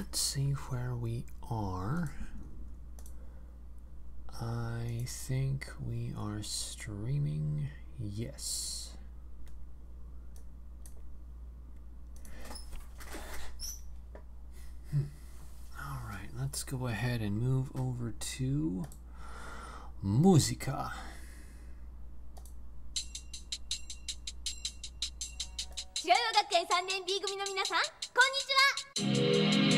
let's see where we are. I think we are streaming. Yes. All right, let's go ahead and move over to Musica. 白岩学園3年 B 組の皆さん、こんにちは。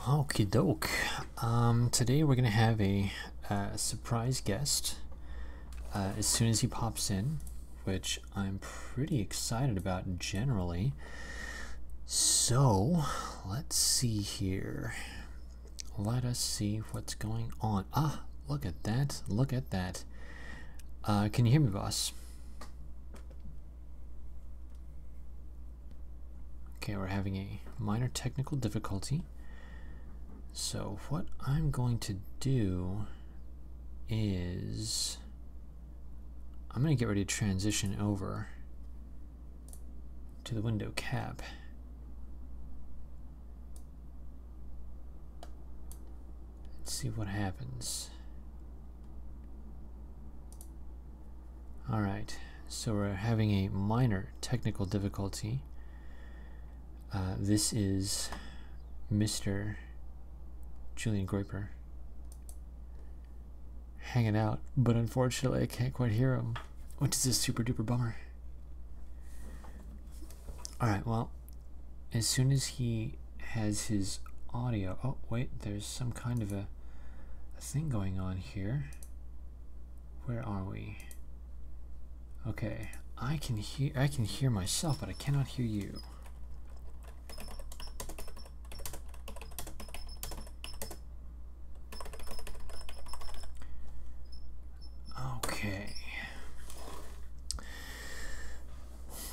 Okie doke. Today we're gonna have a surprise guest as soon as he pops in, which I'm pretty excited about generally. So let's see here. Let us see what's going on. Ah, look at that. Look at that. Can you hear me, boss? Okay, we're having a minor technical difficulty. So what I'm going to do is I'm going to get ready to transition over to the window cap. Let's see what happens. Alright, so we're having a minor technical difficulty. This is Mr. Julian Groiper hanging out, but unfortunately I can't quite hear him, which is a super duper bummer. Alright, well, as soon as he has his audio. Oh, wait, there's some kind of a thing going on here. Where are we? Okay, I can hear myself, but I cannot hear you. Okay.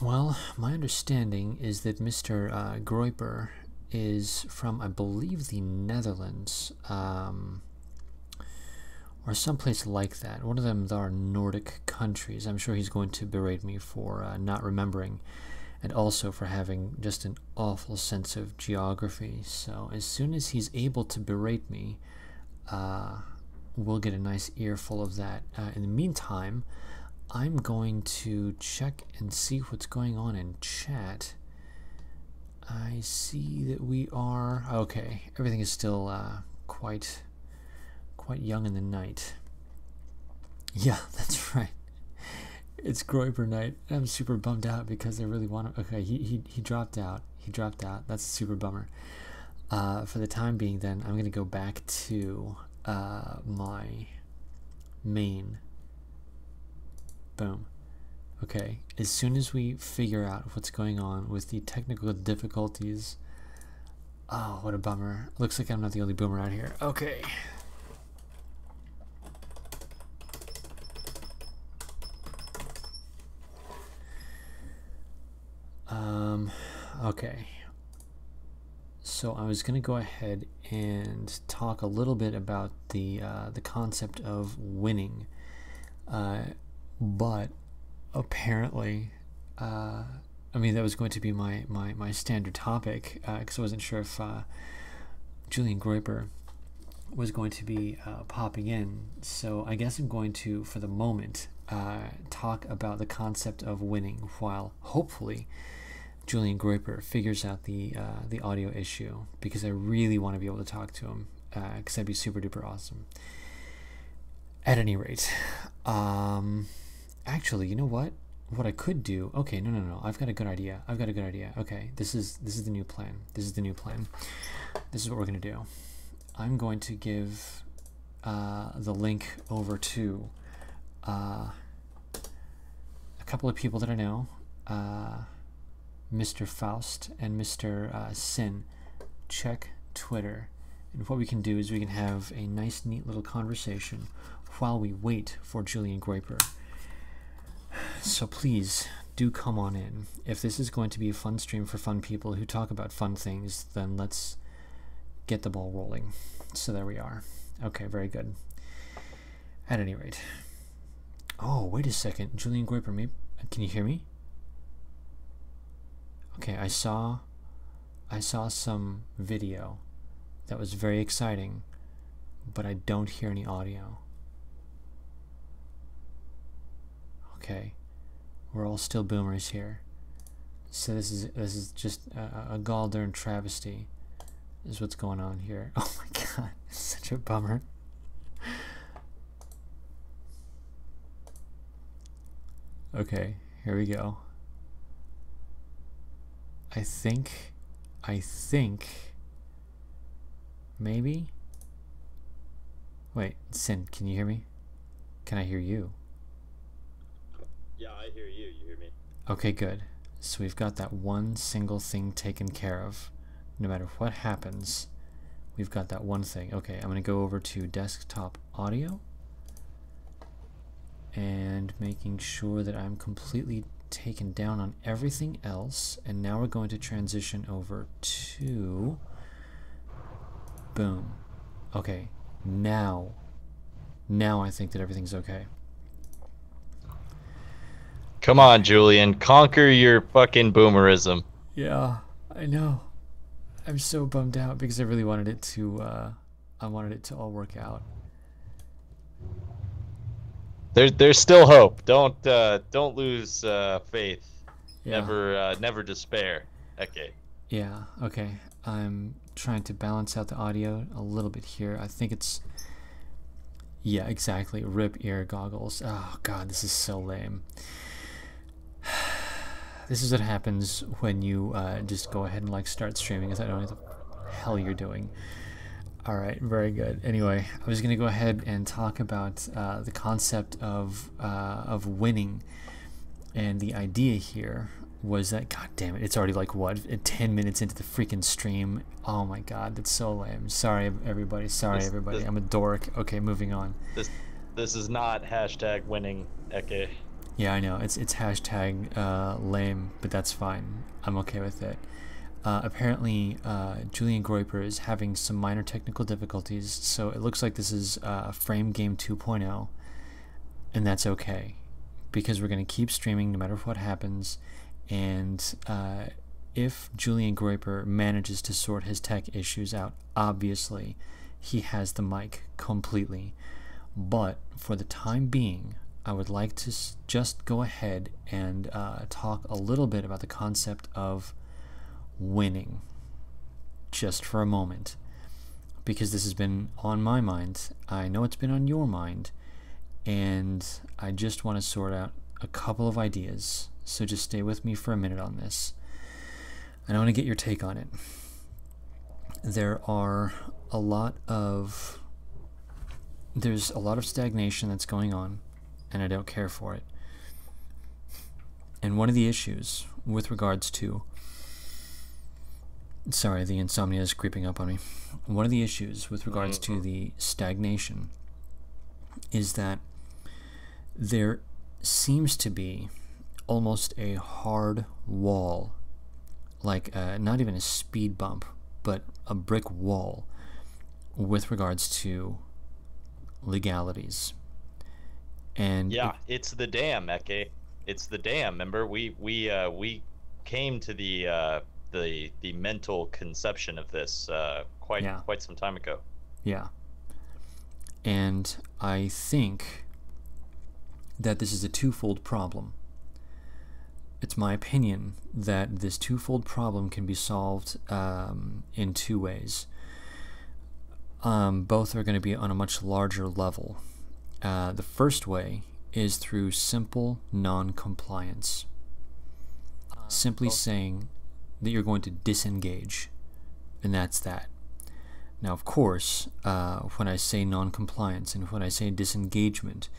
Well, my understanding is that Mr. Groiper is from, I believe, the Netherlands, or someplace like that. One of them are Nordic countries. I'm sure he's going to berate me for not remembering, and also for having just an awful sense of geography. So as soon as he's able to berate me, we'll get a nice earful of that. In the meantime, I'm going to check and see what's going on in chat. I see that we are okay. Everything is still quite young in the night. Yeah, that's right. It's Groiper night. I'm super bummed out because I really want to. Okay, he dropped out. He dropped out. That's a super bummer. For the time being, then I'm gonna go back to my main. Boom. Okay, as soon as we figure out what's going on with the technical difficulties. Oh, what a bummer. Looks like I'm not the only boomer out here. Okay. Okay. So I was going to go ahead and talk a little bit about the concept of winning. But apparently, I mean, that was going to be my standard topic, because I wasn't sure if Julian Groiper was going to be popping in. So I guess I'm going to, for the moment, talk about the concept of winning, while hopefully Julian Groiper figures out the audio issue, because I really want to be able to talk to him, because that'd be super duper awesome. At any rate, actually, you know what? What I could do? Okay, no. I've got a good idea. Okay, this is the new plan. This is what we're gonna do. I'm going to give the link over to a couple of people that I know, Mr. Faust and Mr. Sin. Check Twitter, and what we can do is we can have a nice, neat little conversation while we wait for Julian Groiper. So please do come on in. If this is going to be a fun stream for fun people who talk about fun things, then let's get the ball rolling. So there we are. Okay, very good. At any rate. Oh, wait a second. Julian Groiper, maybe, can you hear me? Okay, I saw some video that was very exciting, but I don't hear any audio. Okay, we're all still boomers here, so this is just a gall-darn travesty is what's going on here. Oh my god, it's such a bummer. Okay, here we go. I think maybe. Wait, Sin, can you hear me? Can I hear you? Yeah, I hear you. You hear me? Okay, good. So we've got that one single thing taken care of. No matter what happens, we've got that one thing. Okay, I'm going to go over to desktop audio and making sure that I'm completely taken down on everything else. And now we're going to transition over to... Boom. Okay, now I think that everything's okay. Come on, Julian. Conquer your fucking boomerism. Yeah, I know. I'm so bummed out because I really wanted it to all work out. There's still hope. Don't lose faith. Yeah. Never despair. Okay. Yeah, okay. I'm trying to balance out the audio a little bit here. I think it's... Yeah, exactly. RIP ear goggles. Oh god, this is so lame. This is what happens when you just go ahead and like start streaming without knowing hell you're doing. All right, very good. Anyway, I was going to go ahead and talk about the concept of winning, and the idea here was that, god damn it, it's already like what, 10 minutes into the freaking stream. Oh my god, that's so lame. Sorry everybody. Sorry This everybody. this I'm a dork. Okay, moving on. this this is not hashtag winning, Eke. Yeah, I know. It's hashtag lame, but that's fine. I'm okay with it. Apparently, Julian Groiper is having some minor technical difficulties, so it looks like this is Frame Game 2.0, and that's okay, because we're going to keep streaming no matter what happens, and if Julian Groiper manages to sort his tech issues out, obviously, he has the mic completely. But for the time being, I would like to just go ahead and talk a little bit about the concept of winning, just for a moment, because this has been on my mind. I know it's been on your mind, and I just want to sort out a couple of ideas. So just stay with me for a minute on this, and I want to get your take on it. There's a lot of stagnation that's going on, and I don't care for it. And one of the issues with regards to, sorry, the insomnia is creeping up on me. One of the issues with regards to the stagnation is that there seems to be almost a hard wall, like not even a speed bump, but a brick wall with regards to legalities. And yeah, it's the dam, Eke. It's the dam. Remember, we came to the mental conception of this quite some time ago. Yeah. And I think that this is a twofold problem. It's my opinion that this twofold problem can be solved in two ways. Both are going to be on a much larger level. The first way is through simple non-compliance. Simply saying that you're going to disengage, and that's that. Now, of course, when I say non-compliance and when I say disengagement,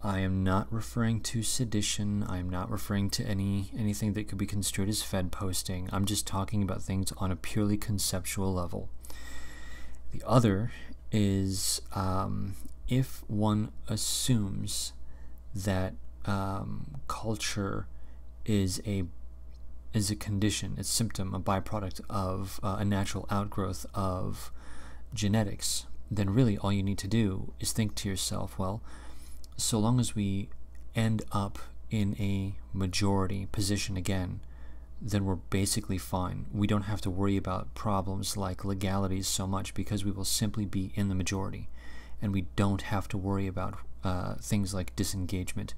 I am not referring to sedition. I am not referring to anything that could be construed as Fed posting. I'm just talking about things on a purely conceptual level. The other is if one assumes that culture is a condition, a symptom, a byproduct of a natural outgrowth of genetics, then really all you need to do is think to yourself, well, so long as we end up in a majority position again, then we're basically fine. We don't have to worry about problems like legalities so much, because we will simply be in the majority. And we don't have to worry about things like disengagement,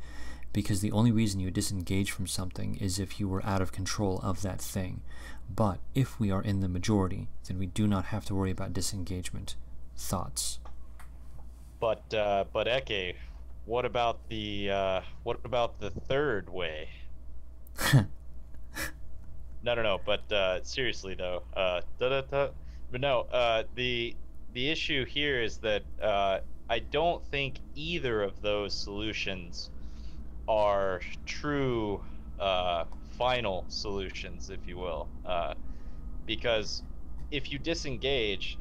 because the only reason you disengage from something is if you were out of control of that thing. But if we are in the majority, then we do not have to worry about disengagement. Thoughts? But Eke, what about the third way? No. But seriously though, but no. The issue here is that I don't think either of those solutions are true final solutions, if you will, because if you disengage,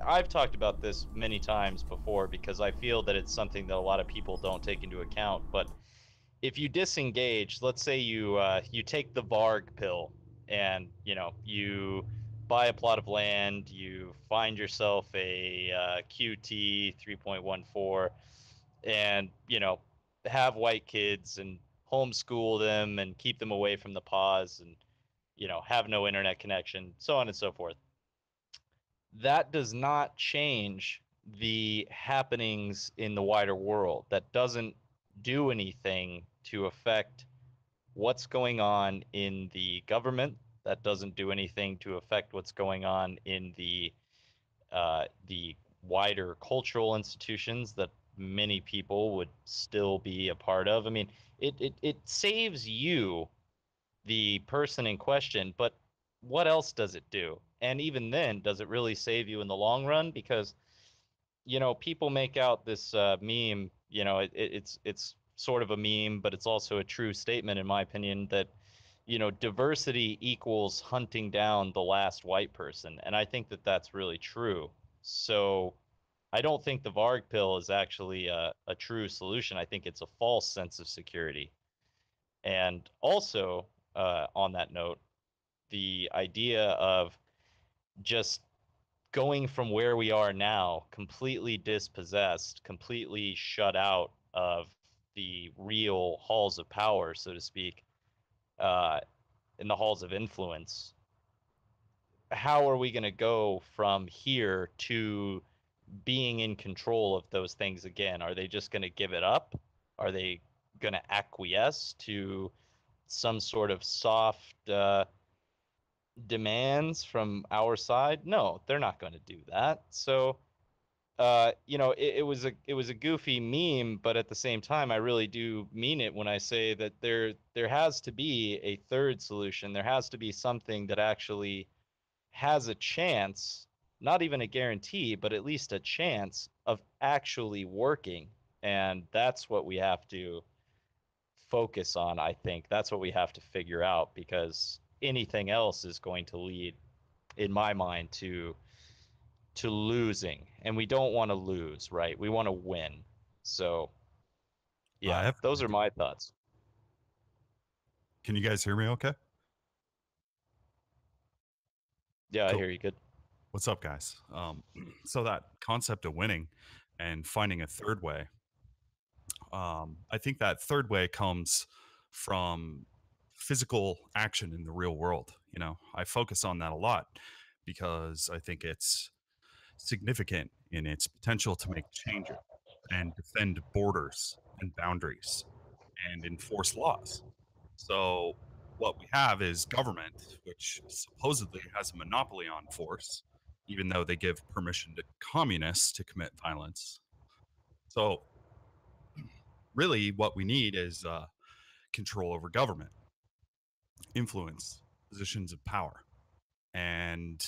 I've talked about this many times before because I feel that it's something that a lot of people don't take into account. But if you disengage, let's say you take the Varg pill, and you buy a plot of land, you find yourself a QT 3.14, and have white kids and homeschool them and keep them away from the pause, and have no internet connection, so on and so forth. That does not change the happenings in the wider world. That doesn't do anything to affect what's going on in the government. That doesn't do anything to affect what's going on in the wider cultural institutions that many people would still be a part of. I mean, it saves you, the person in question, but what else does it do? And even then, does it really save you in the long run? Because people make out this meme. It's sort of a meme, but it's also a true statement, in my opinion, that diversity equals hunting down the last white person, and I think that that's really true. So I don't think the Varg pill is actually a true solution. I think it's a false sense of security. And also, on that note, the idea of just going from where we are now, completely dispossessed, completely shut out of the real halls of power, so to speak, uh, in the halls of influence. How are we going to go from here to being in control of those things again? Are they just going to give it up? Are they going to acquiesce to some sort of soft demands from our side? No, they're not going to do that. So it was a goofy meme, but at the same time, I really do mean it when I say that there has to be a third solution. There has to be something that actually has a chance, not even a guarantee, but at least a chance of actually working. And that's what we have to focus on, I think. That's what we have to figure out, because anything else is going to lead, in my mind, to losing, and we don't want to lose, right? We want to win. So I yeah, have. those are my thoughts. Can you guys hear me? Okay. Yeah, I Cool. hear you good. What's up, guys? So that concept of winning and finding a third way, I think that third way comes from physical action in the real world. I focus on that a lot because I think it's significant in its potential to make changes and defend borders and boundaries and enforce laws. So, what we have is government, which supposedly has a monopoly on force, even though they give permission to communists to commit violence. So, really, what we need is control over government, influence, positions of power. And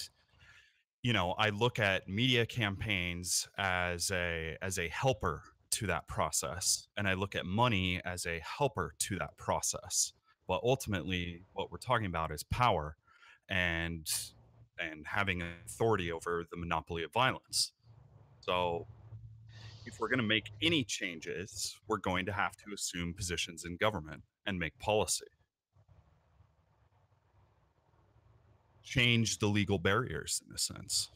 I look at media campaigns as a helper to that process, and I look at money as a helper to that process. But ultimately, what we're talking about is power, and having authority over the monopoly of violence. So, if we're going to make any changes, we're going to have to assume positions in government and make policy. Change the legal barriers in a sense.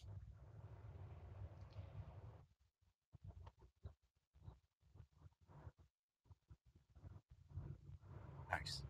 Nice.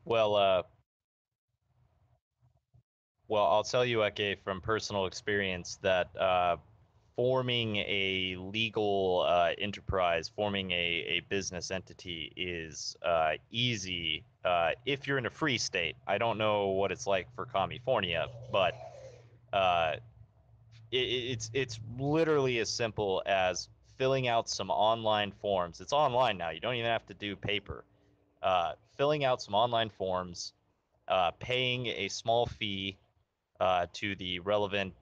Well, I'll tell you, Eke, from personal experience that forming a legal enterprise, forming a business entity is easy if you're in a free state. I don't know what it's like for California, but Uh, it's literally as simple as filling out some online forms. It's online now. You don't even have to do paper. Filling out some online forms, paying a small fee to the relevant,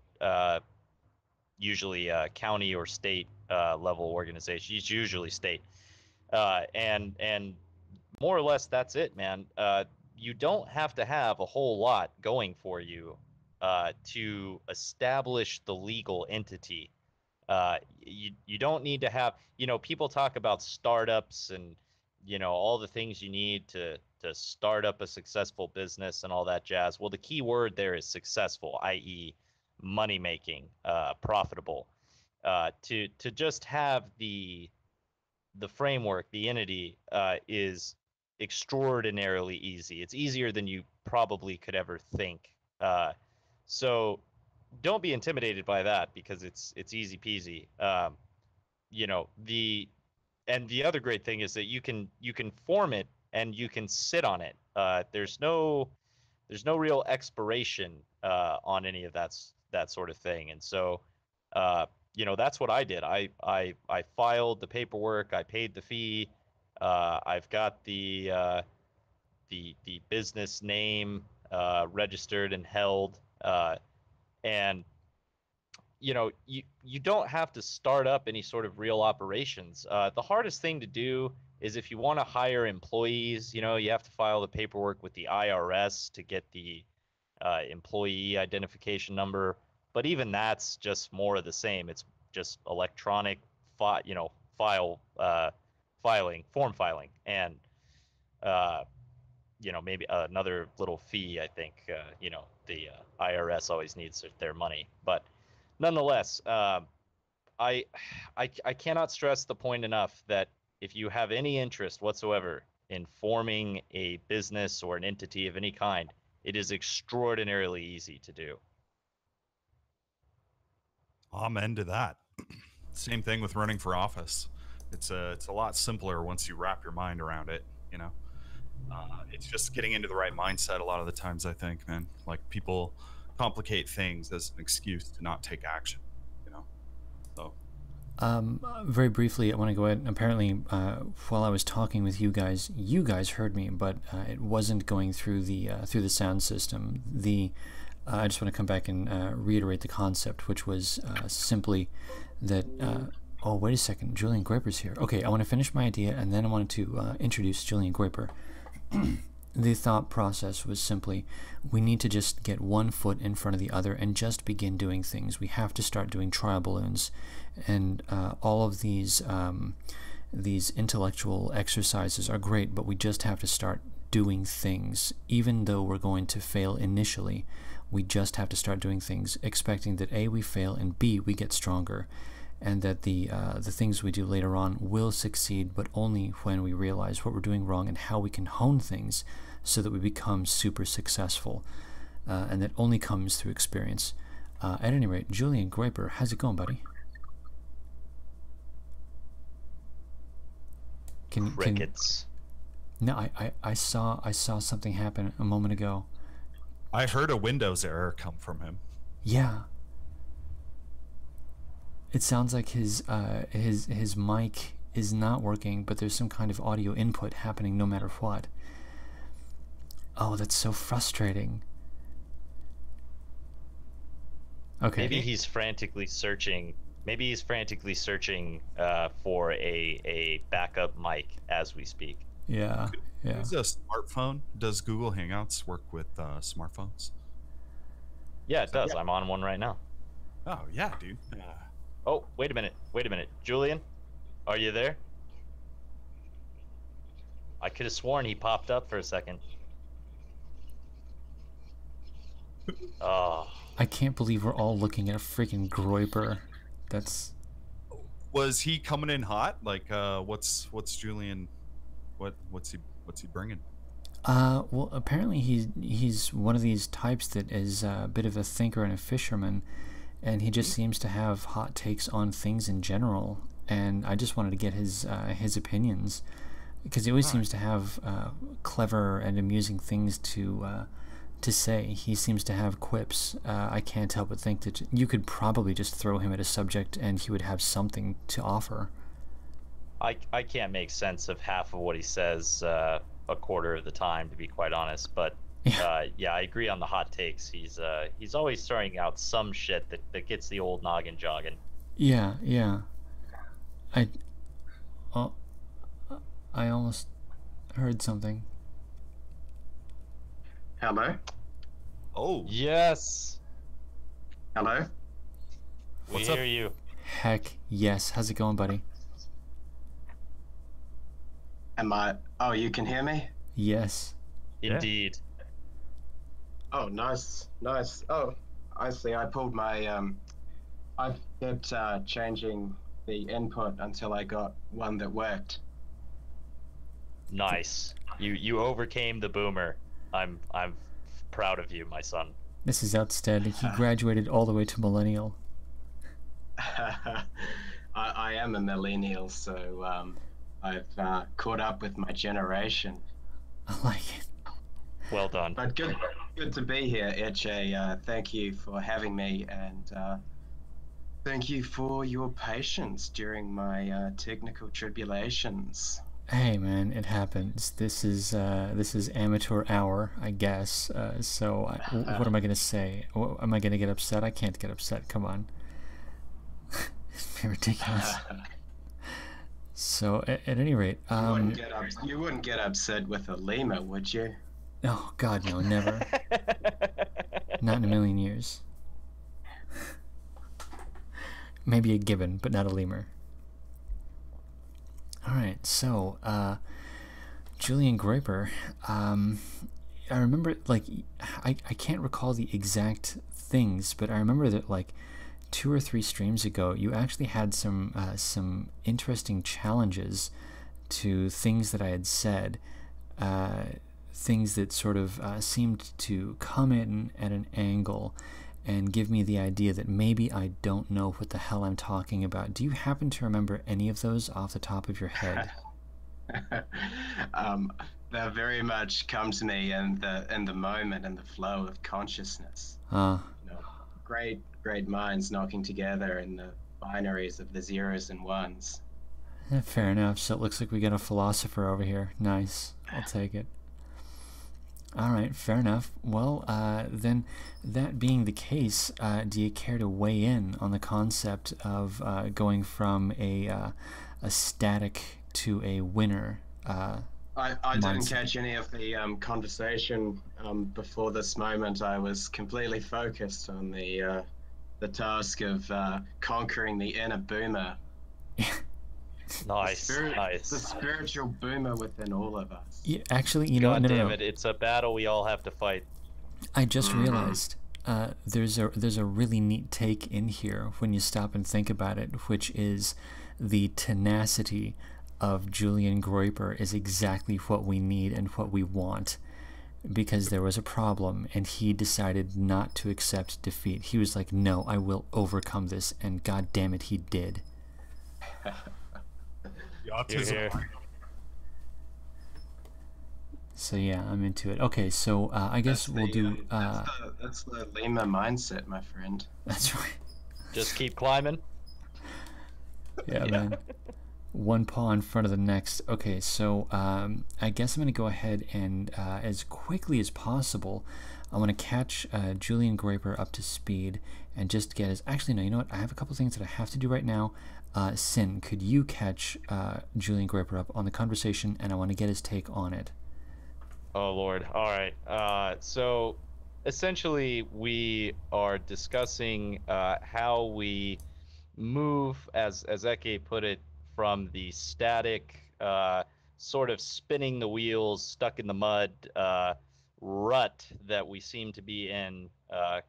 usually county or state level organization. It's usually state, and more or less that's it, man. You don't have to have a whole lot going for you to establish the legal entity. You don't need to have, people talk about startups and all the things you need to start up a successful business and all that jazz. Well, the key word there is successful, i.e., money making, profitable. To just have the framework, the entity, is extraordinarily easy. It's easier than you probably could ever think. So don't be intimidated by that because it's easy peasy. The other great thing is that you can form it and you can sit on it. There's no real expiration on any of that sort of thing. And so that's what I did. I filed the paperwork. I paid the fee. I've got the business name registered and held. And you don't have to start up any sort of real operations. The hardest thing to do is if you want to hire employees. You have to file the paperwork with the IRS to get the employee identification number. But even that's just more of the same. It's just electronic file filing, form filing, and maybe another little fee. I think the IRS always needs their money, but nonetheless, I cannot stress the point enough that if you have any interest whatsoever in forming a business or an entity of any kind, it is extraordinarily easy to do. Amen to that. Same thing with running for office. It's a lot simpler once you wrap your mind around it. It's just getting into the right mindset a lot of the times. I think, man, like people complicate things as an excuse to not take action. So. Very briefly, I want to go ahead. Apparently, while I was talking with you guys heard me, but it wasn't going through the sound system. I just want to come back and reiterate the concept, which was simply that. Oh, wait a second, Julian Graper's here. Okay, I want to finish my idea, and then I wanted to introduce Julian Graper. The thought process was simply, we need to just get one foot in front of the other and just begin doing things. We have to start doing trial balloons, and all of these intellectual exercises are great, but we just have to start doing things. Even though we're going to fail initially, we just have to start doing things, expecting that A, we fail, and B, we get stronger, and that the things we do later on will succeed, but only when we realize what we're doing wrong and how we can hone things so that we become super successful, and that only comes through experience. At any rate, Julian Graper, how's it going, buddy? Crickets. No, I saw something happen a moment ago. I heard a Windows error come from him. Yeah. It sounds like his mic is not working, but there's some kind of audio input happening no matter what. Oh, that's so frustrating. Okay. Maybe he's frantically searching. For a backup mic as we speak. Yeah. Yeah. Is a smartphone? Does Google Hangouts work with smartphones? Yeah, it does. Yeah. I'm on one right now. Oh yeah, dude. Oh, wait a minute. Julian, are you there? I could have sworn he popped up for a second. Oh. I can't believe we're all looking at a freaking Groiper. Was he coming in hot? Like, what's Julian? What's he bringing? Well, apparently he's one of these types that is a bit of a thinker and a fisherman, and he just seems to have hot takes on things in general. And I just wanted to get his opinions, because he always seems to have clever and amusing things to to say. He seems to have quips. I can't help but think that you could probably just throw him at a subject and he would have something to offer. I can't make sense of half of what he says a quarter of the time, to be quite honest. But yeah, I agree on the hot takes. He's always throwing out some shit that gets the old noggin jogging. Yeah, yeah. I, oh, I almost heard something. Hello? Oh, Yes, Hello? we What's hear up? you. Heck yes. How's it going, buddy? Oh, you can hear me? Yes. Indeed. Oh, nice, nice. Oh, I see. I pulled my, I kept changing the input until I got one that worked. Nice. You overcame the boomer. I'm proud of you, my son. This is outstanding. He graduated all the way to millennial. I am a millennial, so I've caught up with my generation. I like it. Well done. But good to be here, Etche. Thank you for having me, and thank you for your patience during my technical tribulations. Hey man, it happens. This is amateur hour, I guess. What am I gonna say? Am I gonna get upset? I can't get upset. Come on. It's ridiculous. So at any rate, You wouldn't get upset with a lemur, would you? oh God, no, never. Not in a million years. Maybe a gibbon, but not a lemur. Alright, so, Julian Groiper, I remember, like, I can't recall the exact things, but I remember that, like, 2 or 3 streams ago, you actually had some interesting challenges to things that I had said, things that sort of seemed to come in at an angle and give me the idea that maybe I don't know what the hell I'm talking about. Do you happen to remember any of those off the top of your head? They very much come to me in the moment, in the flow of consciousness. You know, great minds knocking together in the binaries of the zeros and ones. Fair enough. So it looks like we got a philosopher over here. Nice. I'll take it. All right, fair enough. Well, then, that being the case, do you care to weigh in on the concept of going from a static to a winner? I didn't catch any of the conversation before this moment. I was completely focused on the task of conquering the inner boomer. Nice, nice. The spiritual boomer within all of us. Yeah, actually, you know, God no, damn it! It's a battle we all have to fight. I just realized there's a really neat take in here when you stop and think about it, which is the tenacity of Julian Groiper is exactly what we need and what we want, because there was a problem and he decided not to accept defeat. He was like, no, I will overcome this, and god damn it, he did. The autism. So yeah, I'm into it. Okay, so I guess we'll do. That's the lemur mindset, my friend. That's right. Just keep climbing. Yeah, man. One paw in front of the next. Okay, so I guess I'm going to go ahead and, as quickly as possible, I want to catch Julian Groiper up to speed and just get his... Actually, no, you know what? I have a couple things that I have to do right now. Sin, could you catch Julian Groiper up on the conversation, and I want to get his take on it. Oh, Lord. All right. So, essentially, we are discussing how we move, as Eke put it, from the static, sort of spinning the wheels, stuck in the mud rut that we seem to be in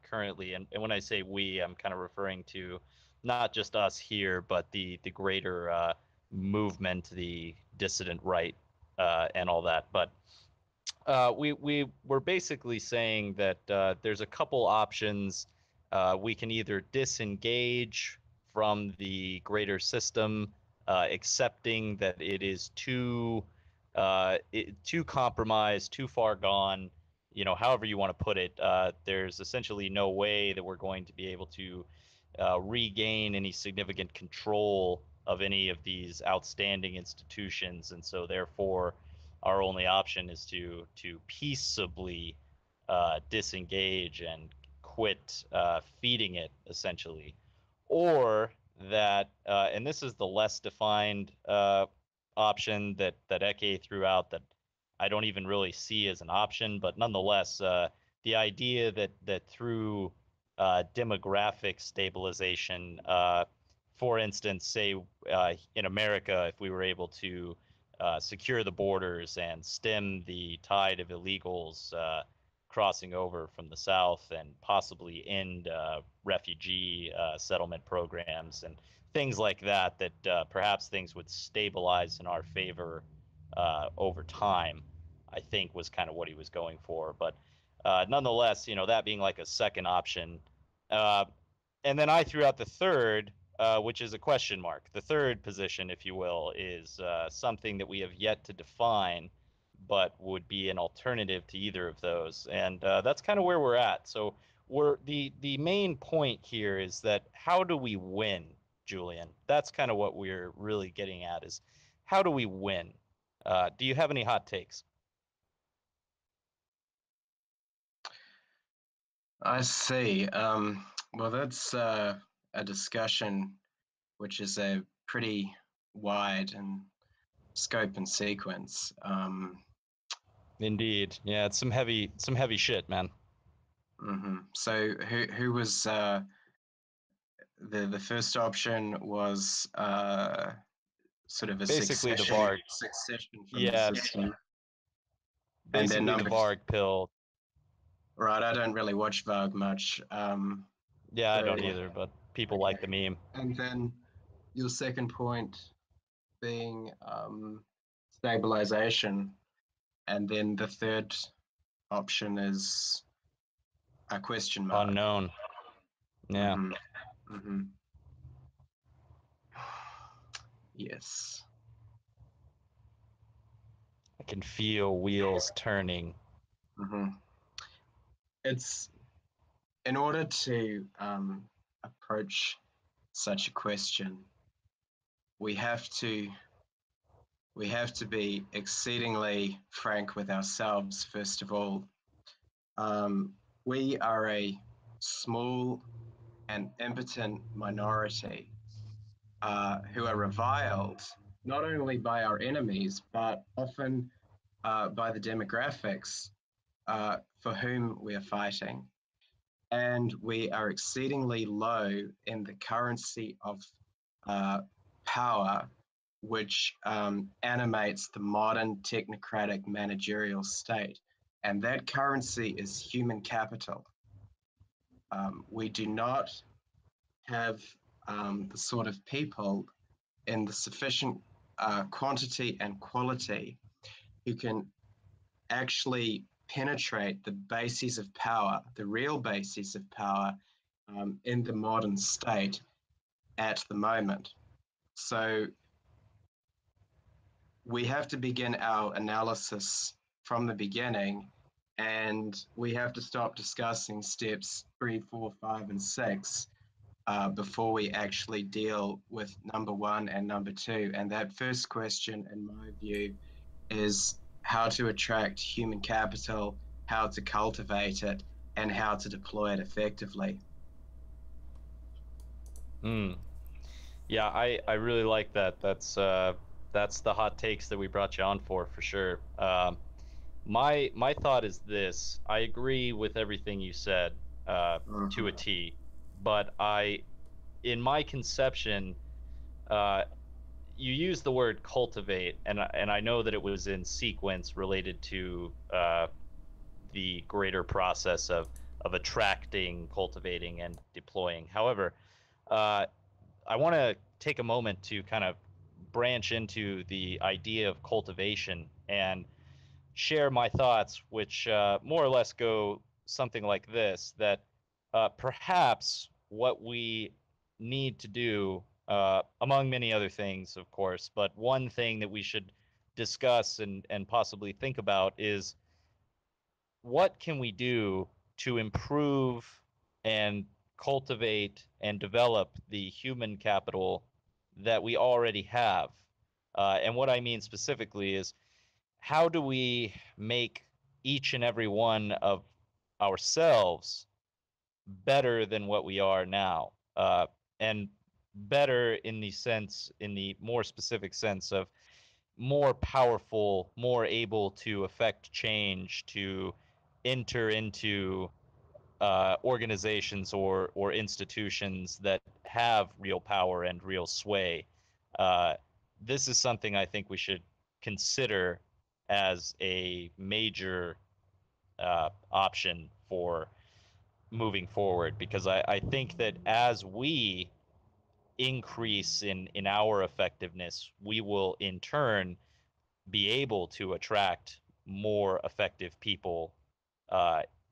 currently. And when I say we, I'm kind of referring to not just us here, but the greater movement, the dissident right, and all that. But we were basically saying that there's a couple options. We can either disengage from the greater system, accepting that it is too compromised, too far gone, however you want to put it, there's essentially no way that we're going to be able to regain any significant control of any of these outstanding institutions, and so therefore our only option is to peaceably disengage and quit feeding it, essentially. Or that, and this is the less defined option that Eke threw out, that I don't even really see as an option, but nonetheless, the idea that through demographic stabilization, for instance, say in America, if we were able to secure the borders and stem the tide of illegals crossing over from the south, and possibly end refugee settlement programs and things like that, that perhaps things would stabilize in our favor over time, I think was kind of what he was going for. But nonetheless, that being like a second option. Uh, and then I threw out the third, which is a question mark. The third position, if you will, is something that we have yet to define, but would be an alternative to either of those. And that's kind of where we're at. So the main point here is that how do we win, Julian? That's kind of what we're really getting at, is how do we win? Do you have any hot takes? I see. Well, that's a discussion which is a pretty wide and scope and sequence. Indeed. Yeah, it's some heavy shit, man. So who was the first option was sort of a Basically the succession Varg. from Yeah, the system. And then basically the Varg pill. Right, I don't really watch Varg much. Yeah, I so- don't either, but people like the meme. And then your second point being stabilization, and then the third option is a question mark. Unknown. Yeah. Yes. I can feel wheels turning. It's in order to approach such a question, we have to be exceedingly frank with ourselves. First of all, we are a small and impotent minority who are reviled not only by our enemies, but often by the demographics for whom we are fighting. And we are exceedingly low in the currency of power, which animates the modern technocratic managerial state. And that currency is human capital. We do not have the sort of people in the sufficient quantity and quality who can actually penetrate the bases of power, the real bases of power in the modern state at the moment. So we have to begin our analysis from the beginning, and we have to stop discussing steps 3, 4, 5, and 6 before we actually deal with number 1 and number 2. And that first question, in my view, is how to attract human capital, how to cultivate it, and how to deploy it effectively. Yeah, I really like that. That's the hot takes that we brought you on for sure. My thought is this: I agree with everything you said to a T, but in my conception, you use the word cultivate, and I know that it was in sequence related to the greater process of attracting, cultivating, and deploying. However, I want to take a moment to kind of branch into the idea of cultivation and share my thoughts, which more or less go something like this: that perhaps what we need to do, among many other things, of course, but one thing that we should discuss and possibly think about is what can we do to improve and cultivate and develop the human capital that we already have? And what I mean specifically is, how do we make each and every one of ourselves better than what we are now? And better in the more specific sense of more powerful, more able to affect change, to enter into organizations or institutions that have real power and real sway. Uh, this is something I think we should consider as a major option for moving forward, because I think that as we increase in our effectiveness, we will in turn be able to attract more effective people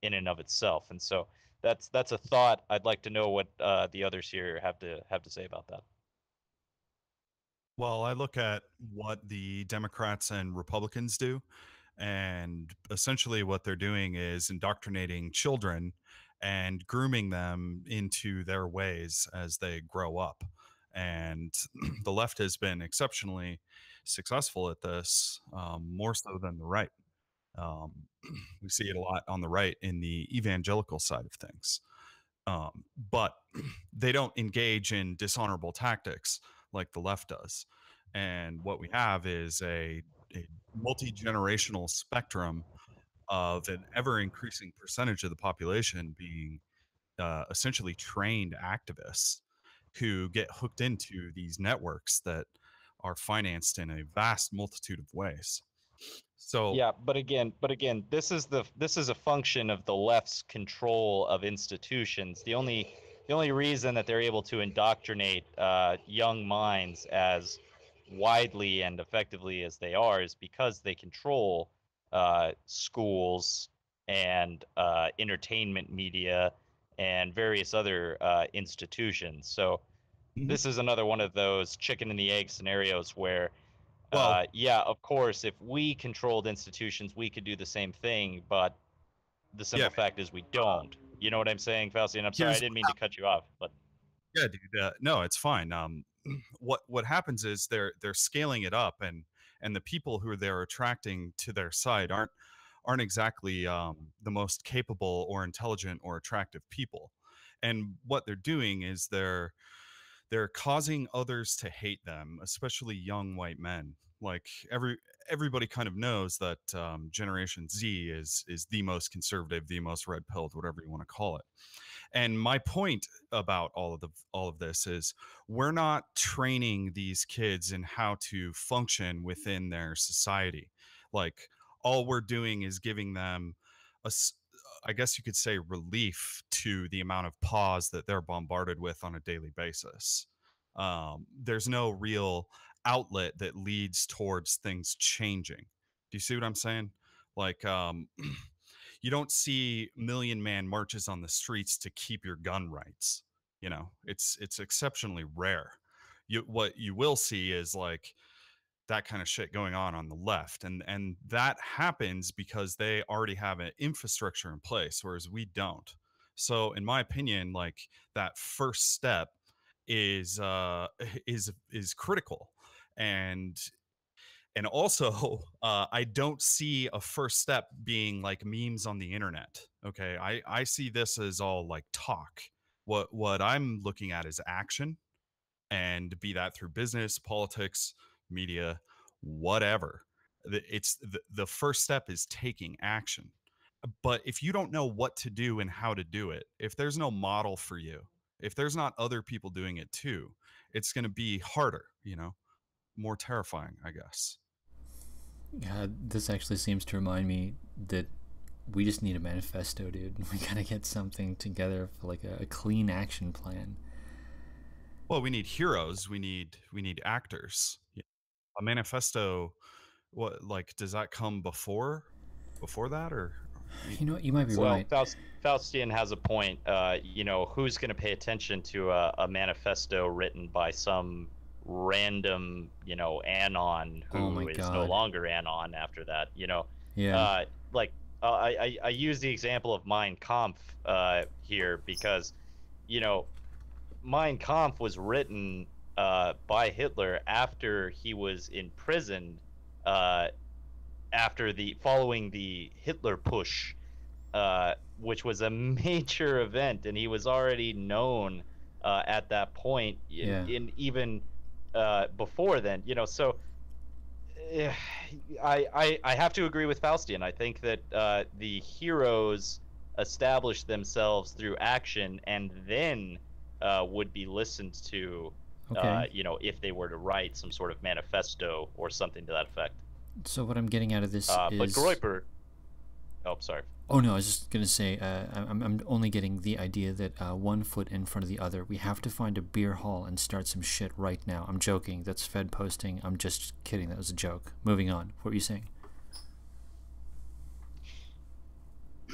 in and of itself. And so that's a thought. I'd like to know what the others here have to say about that. Well, I look at what the Democrats and Republicans do, and essentially what they're doing is indoctrinating children and grooming them into their ways as they grow up. And the left has been exceptionally successful at this, more so than the right. Um, we see it a lot on the right in the evangelical side of things. But they don't engage in dishonorable tactics like the left does. And what we have is a multi-generational spectrum of an ever increasing percentage of the population being essentially trained activists who get hooked into these networks that are financed in a vast multitude of ways. So Yeah, but again, this is a function of the left's control of institutions. The only reason that they're able to indoctrinate young minds as widely and effectively as they are is because they control schools and entertainment media and various other institutions. So Mhm. this is another one of those chicken and the egg scenarios where well, yeah, of course, if we controlled institutions, we could do the same thing, but the yeah, simple fact is we don't. You know what I'm saying, Faustian? I'm sorry, I here's didn't mean to cut you off, but Yeah, dude. No, it's fine. What happens is they're scaling it up, and the people who they're attracting to their site aren't exactly the most capable or intelligent or attractive people. And what they're doing is they're causing others to hate them, especially young white men. Like everybody kind of knows that Generation Z is the most conservative, the most red pilled, whatever you want to call it. And my point about all of this is we're not training these kids in how to function within their society. Like all we're doing is giving them I guess you could say relief to the amount of pause that they're bombarded with on a daily basis. There's no real outlet that leads towards things changing. Do you see what I'm saying? Like you don't see million man marches on the streets to keep your gun rights. You know, it's exceptionally rare. What you will see is like that kind of shit going on the left, and that happens because they already have an infrastructure in place, whereas we don't. So in my opinion, like that first step is is critical. And also I don't see a first step being like memes on the internet. Okay, I see this as all like talk. What I'm looking at is action, and be that through business, politics, media, whatever. The first step is taking action. But if you don't know what to do and how to do it, if there's no model for you, if there's not other people doing it too, it's going to be harder, more terrifying, I guess. Yeah, this actually seems to remind me that we just need a manifesto, dude. We gotta get something together for like a clean action plan. Well, we need heroes. We need actors. Yeah. A manifesto. What, like, does that come before that, or? You know what? You might be well, right. Faustian has a point. Who's going to pay attention to a manifesto written by some random, Anon Oh my who is no God. longer Anon after that? Yeah. Like I use the example of Mein Kampf here because, you know, Mein Kampf was written by Hitler after he was imprisoned, uh, following the Hitler push, which was a major event, and he was already known at that point, in even before then. You know, so eh, I have to agree with Faustian. I think that the heroes establish themselves through action, and then would be listened to. Okay. You know, if they were to write some sort of manifesto or something to that effect. So what I'm getting out of this is... But Groyper. Oh, sorry. Oh no, I was just gonna say, I'm only getting the idea that one foot in front of the other. We have to find a beer hall and start some shit right now. I'm joking. That's Fed posting. I'm just kidding. That was a joke. Moving on. What were you saying?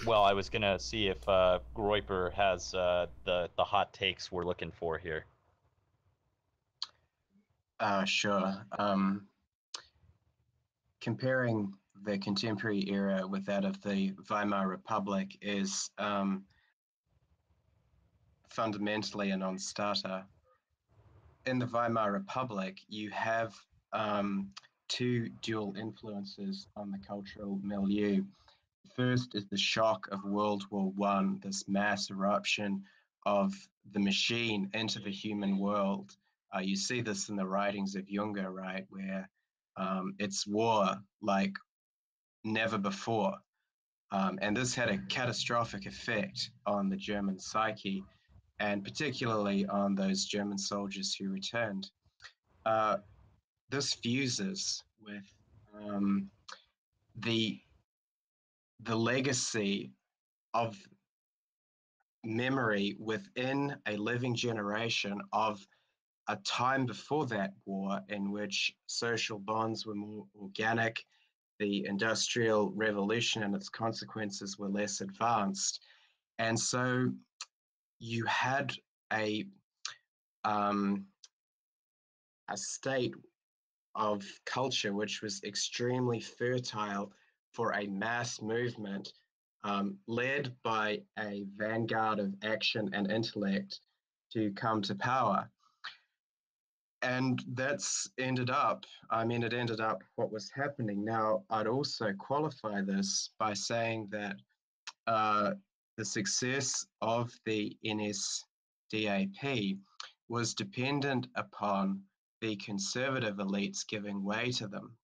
Well, I was gonna see if Groyper has the hot takes we're looking for here. Sure. Comparing the contemporary era with that of the Weimar Republic is fundamentally a non-starter. In the Weimar Republic, you have two dual influences on the cultural milieu. First is the shock of World War I, this mass eruption of the machine into the human world. You see this in the writings of Junger, right, where it's war like never before. And this had a catastrophic effect on the German psyche, and particularly on those German soldiers who returned. This fuses with the legacy of memory within a living generation of a time before that war in which social bonds were more organic, the Industrial Revolution and its consequences were less advanced. And so you had a state of culture which was extremely fertile for a mass movement led by a vanguard of action and intellect to come to power. And that's ended up, it ended up what was happening. Now, I'd also qualify this by saying that the success of the NSDAP was dependent upon the conservative elites giving way to them.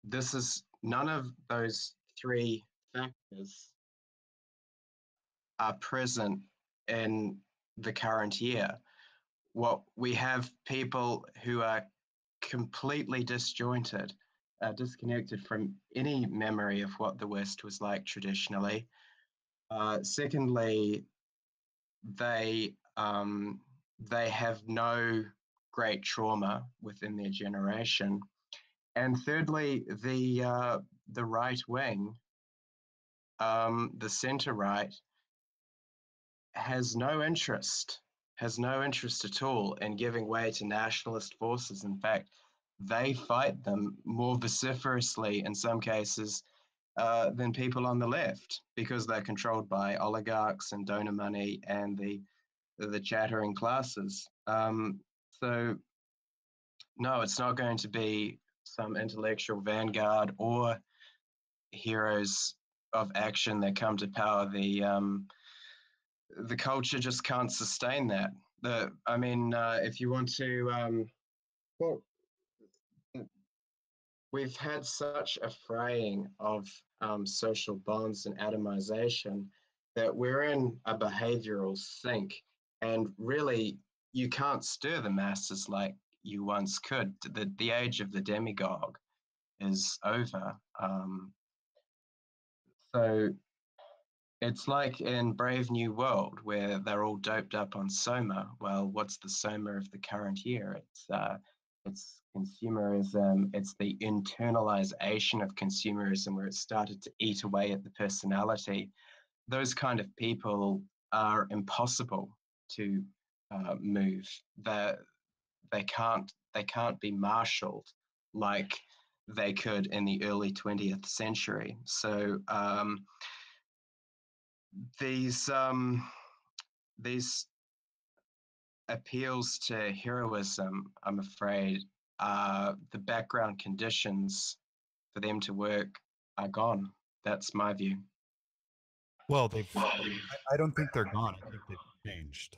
This is none of those three factors are present in the current year. What we have people who are completely disjointed, disconnected from any memory of what the West was like traditionally. Secondly, they have no great trauma within their generation. And thirdly, the right wing, the center right, has no interest at all in giving way to nationalist forces. In fact, they fight them more vociferously in some cases than people on the left, because they're controlled by oligarchs and donor money and the chattering classes. So no, it's not going to be some intellectual vanguard or heroes of action that come to power. The culture just can't sustain that. If you want to, well, we've had such a fraying of social bonds and atomization that we're in a behavioral sink, and really you can't stir the masses like you once could. The age of the demagogue is over. So it's like in Brave New World, where they're all doped up on Soma. Well, what's the Soma of the current year? It's consumerism. It's the internalization of consumerism, where it started to eat away at the personality. Those kind of people are impossible to move. They can't be marshaled like they could in the early 20th century. So these appeals to heroism, I'm afraid, the background conditions for them to work are gone. That's my view. Well, I don't think they're gone. I think they've changed.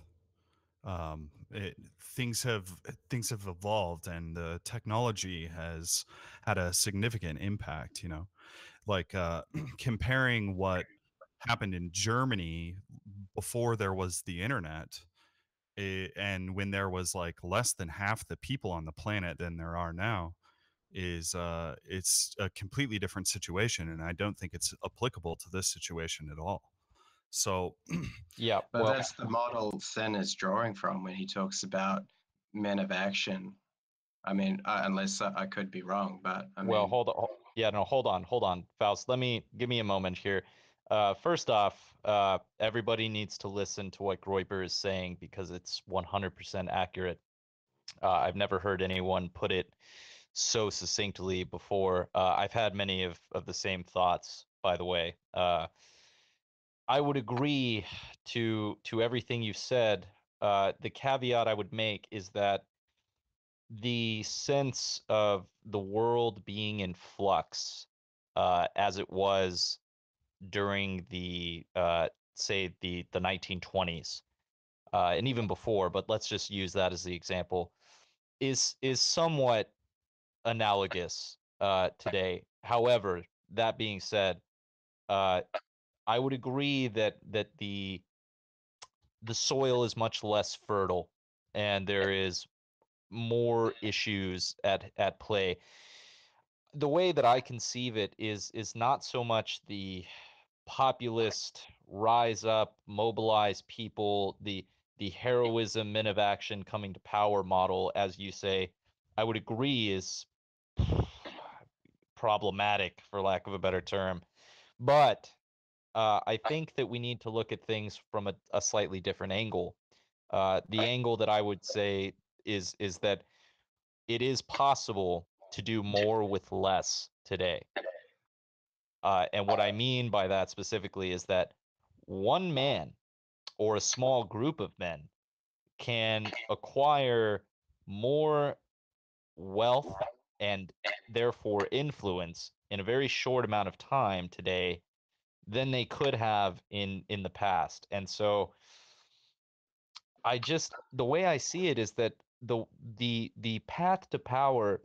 Things have evolved, and the technology has had a significant impact. You know, like comparing what happened in Germany before there was the internet, and when there was like less than half the people on the planet than there are now, is it's a completely different situation, and I don't think it's applicable to this situation at all. So Yeah, But well, that's the model Finn is drawing from when he talks about men of action. I mean, unless I could be wrong, but I well, mean, hold on. Yeah, no, hold on, Faust. Give me a moment here. First off, everybody needs to listen to what Groiber is saying because it's 100% accurate. I've never heard anyone put it so succinctly before. I've had many of the same thoughts, by the way. I would agree to everything you've said. The caveat I would make is that the sense of the world being in flux, as it was during the say the 1920s, and even before, but let's just use that as the example, is somewhat analogous today. However, that being said, uh, I would agree that the soil is much less fertile, and there is more issues at play. The way that I conceive it is not so much the populist rise up, mobilize people, the heroism, men of action coming to power model, as you say. I would agree is problematic, for lack of a better term. But I think that we need to look at things from a slightly different angle. The angle that I would say is that it is possible to do more with less today. And what I mean by that specifically is that one man or a small group of men can acquire more wealth and therefore influence in a very short amount of time today than they could have in the past. And so the way I see it is that the path to power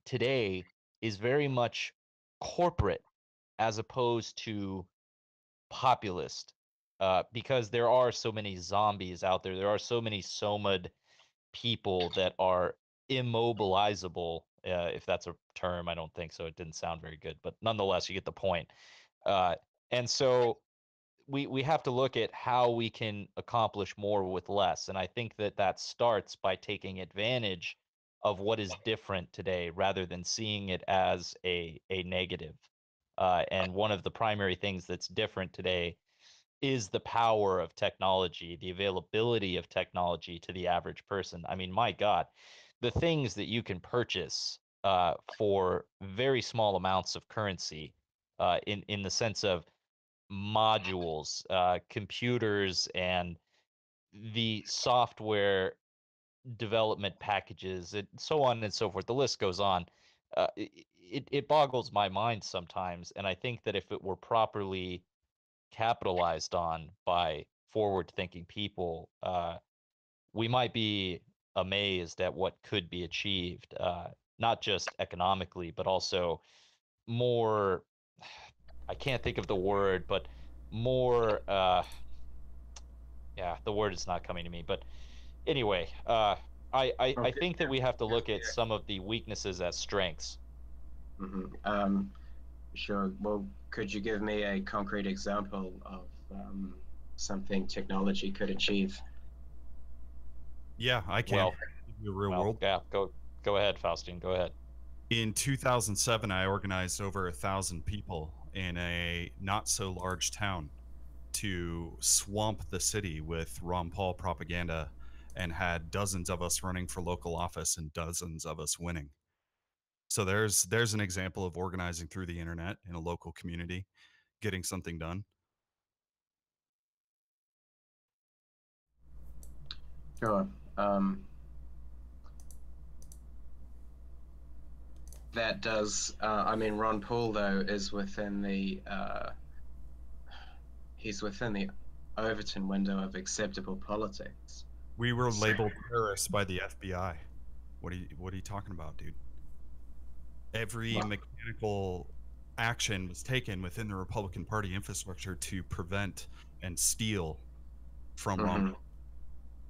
today is very much corporate as opposed to populist, because there are so many zombies out there. There are so many somad people that are immobilizable, if that's a term. I don't think so. It didn't sound very good, but nonetheless, you get the point. Uh, and so we have to look at how we can accomplish more with less. And I think that starts by taking advantage of what is different today rather than seeing it as a negative. And one of the primary things that's different today is the power of technology, the availability of technology to the average person. I mean, my God, the things that you can purchase for very small amounts of currency, in the sense of modules, computers, and the software development packages, and so on and so forth. The list goes on. It boggles my mind sometimes, and I think that if it were properly capitalized on by forward-thinking people, we might be amazed at what could be achieved, not just economically, but also more. I can't think of the word, but more. Yeah, the word is not coming to me. But anyway, I okay, think that we have to look at some of the weaknesses as strengths. Sure. Well, could you give me a concrete example of something technology could achieve? yeah, I can. Well, Give you a real well, world. yeah. Go ahead, Faustine. Go ahead. In 2007, I organized over 1,000 people in a not so large town to swamp the city with Ron Paul propaganda, and had dozens of us running for local office and dozens of us winning. So there's an example of organizing through the internet in a local community, getting something done. Sure. That does. I mean, Ron Paul though is within the. He's within the Overton window of acceptable politics. We were labeled terrorists by the FBI. What are you talking about, dude? Every mechanical action was taken within the Republican Party infrastructure to prevent and steal from Ron.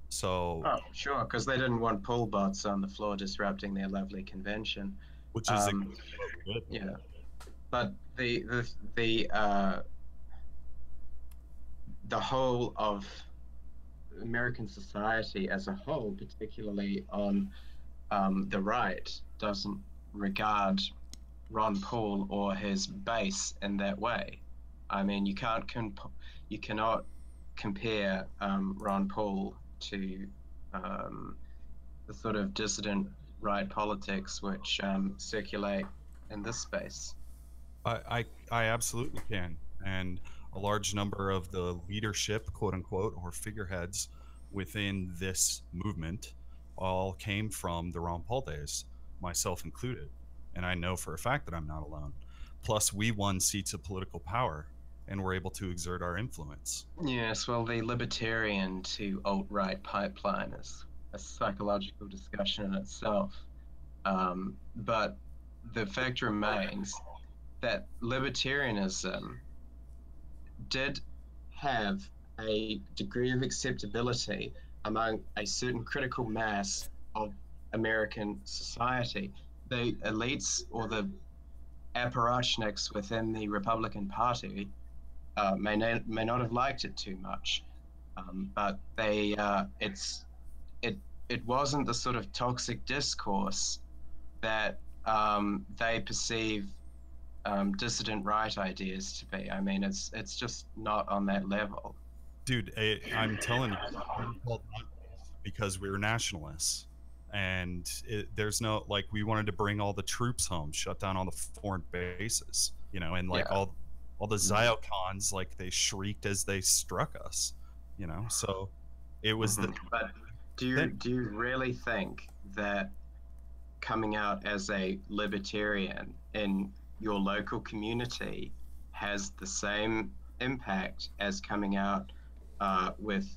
So, oh, sure, because they didn't want pool bots on the floor disrupting their lovely convention. which is Yeah, but the whole of American society as a whole, particularly on the right, doesn't regard Ron Paul or his base in that way. I mean, you cannot compare Ron Paul to the sort of dissident right politics which circulate in this space. I absolutely can, and a large number of the leadership, quote unquote, or figureheads within this movement all came from the Ron Paul days, myself included. And I know for a fact that I'm not alone. Plus, we won seats of political power and were able to exert our influence. Yes, well, the libertarian to alt-right pipeline is a psychological discussion in itself. But the fact remains that libertarianism did have a degree of acceptability among a certain critical mass of American society. The elites or the apparatchiks within the Republican Party may not have liked it too much, but it wasn't the sort of toxic discourse that they perceive dissident right ideas to be. I mean, it's just not on that level. Dude, I'm telling you, because we were nationalists. And there's no, like, we wanted to bring all the troops home, shut down all the foreign bases, you know, and like all the Zyokons, like, they shrieked as they struck us, you know. So it was But do you really think that coming out as a libertarian in your local community has the same impact as coming out with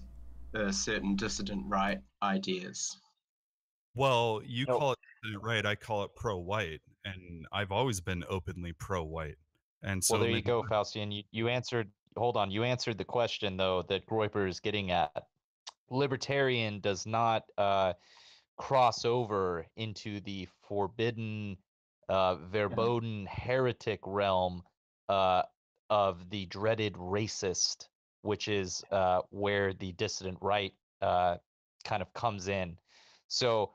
certain dissident right ideas? Well, you call it right, I call it pro-white, and I've always been openly pro-white. And so well, there you go, Faustian. You answered. Hold on, you answered the question though that Groyper is getting at. Libertarian does not cross over into the forbidden, verboten heretic realm of the dreaded racist, which is where the dissident right kind of comes in. So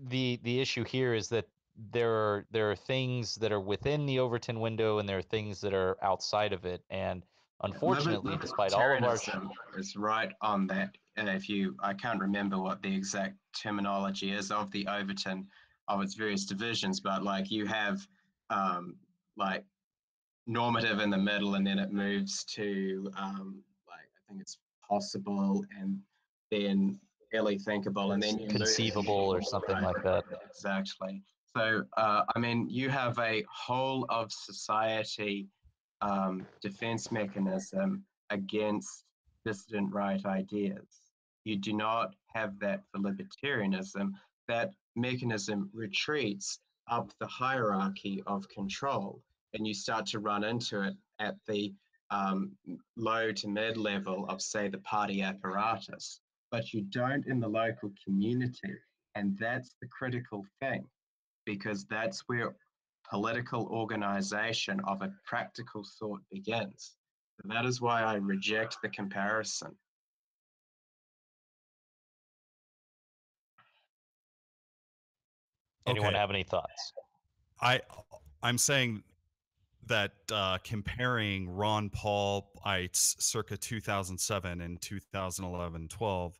the issue here is that there are things that are within the Overton window and there are things that are outside of it, and unfortunately, despite all of our is right on that. And I can't remember what the exact terminology is of the Overton of its various divisions, but like you have like normative in the middle, and then it moves to like I think it's possible, and then fairly thinkable, and then you conceivable or something like that. Exactly. So I mean, you have a whole of society defense mechanism against dissident right ideas. You do not have that for libertarianism. That mechanism retreats up the hierarchy of control, and you start to run into it at the low to mid level of, say, the party apparatus, but you don't in the local community. And that's the critical thing, because that's where political organization of a practical sort begins. And that is why I reject the comparison. Anyone have any thoughts? I'm saying that comparing Ron Paulites circa 2007 and 2011-12,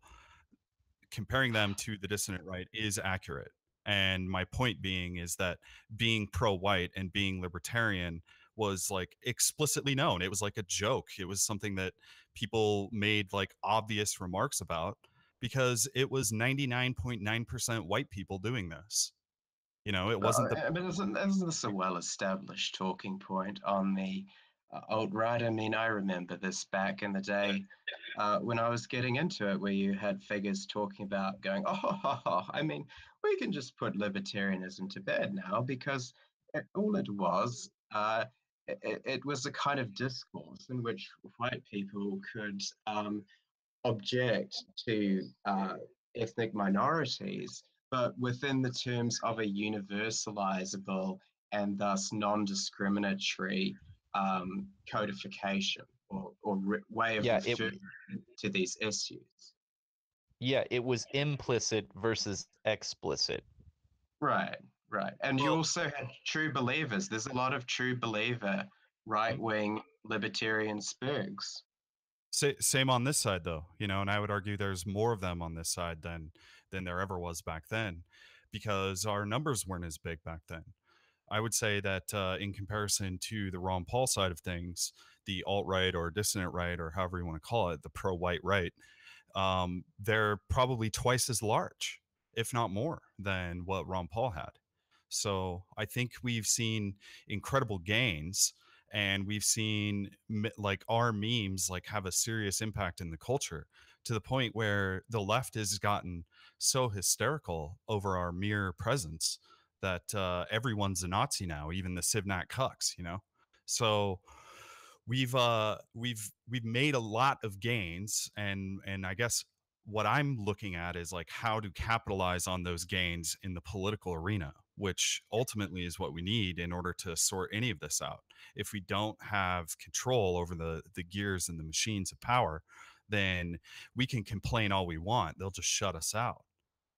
comparing them to the dissident right is accurate. And my point being is that being pro-white and being libertarian was like explicitly known. It was like a joke. It was something that people made like obvious remarks about because it was 99.9% white people doing this. You know, it wasn't the I mean, isn't this a well-established talking point on the alt-right? I mean, I remember this back in the day when I was getting into it, where you had figures talking about going, oh, I mean, we can just put libertarianism to bed now because all it was, it was a kind of discourse in which white people could object to ethnic minorities, but within the terms of a universalizable and thus non-discriminatory codification or way of referring to these issues. Yeah, it was implicit versus explicit. Right, right. And you also had true believers. There's a lot of true believer right-wing libertarian spurgs. Same on this side though, you know, and I would argue there's more of them on this side than there ever was back then, because our numbers weren't as big back then. I would say that in comparison to the Ron Paul side of things, the alt-right or dissident right, or however you want to call it, the pro-white right, they're probably twice as large, if not more, than what Ron Paul had. So I think we've seen incredible gains, and we've seen like our memes like have a serious impact in the culture, to the point where the left has gotten so hysterical over our mere presence that everyone's a Nazi now, even the Civnat cucks, you know. So we've made a lot of gains, and I guess what I'm looking at is like how to capitalize on those gains in the political arena, which ultimately is what we need in order to sort any of this out. If we don't have control over the gears and the machines of power, then we can complain all we want. They'll just shut us out.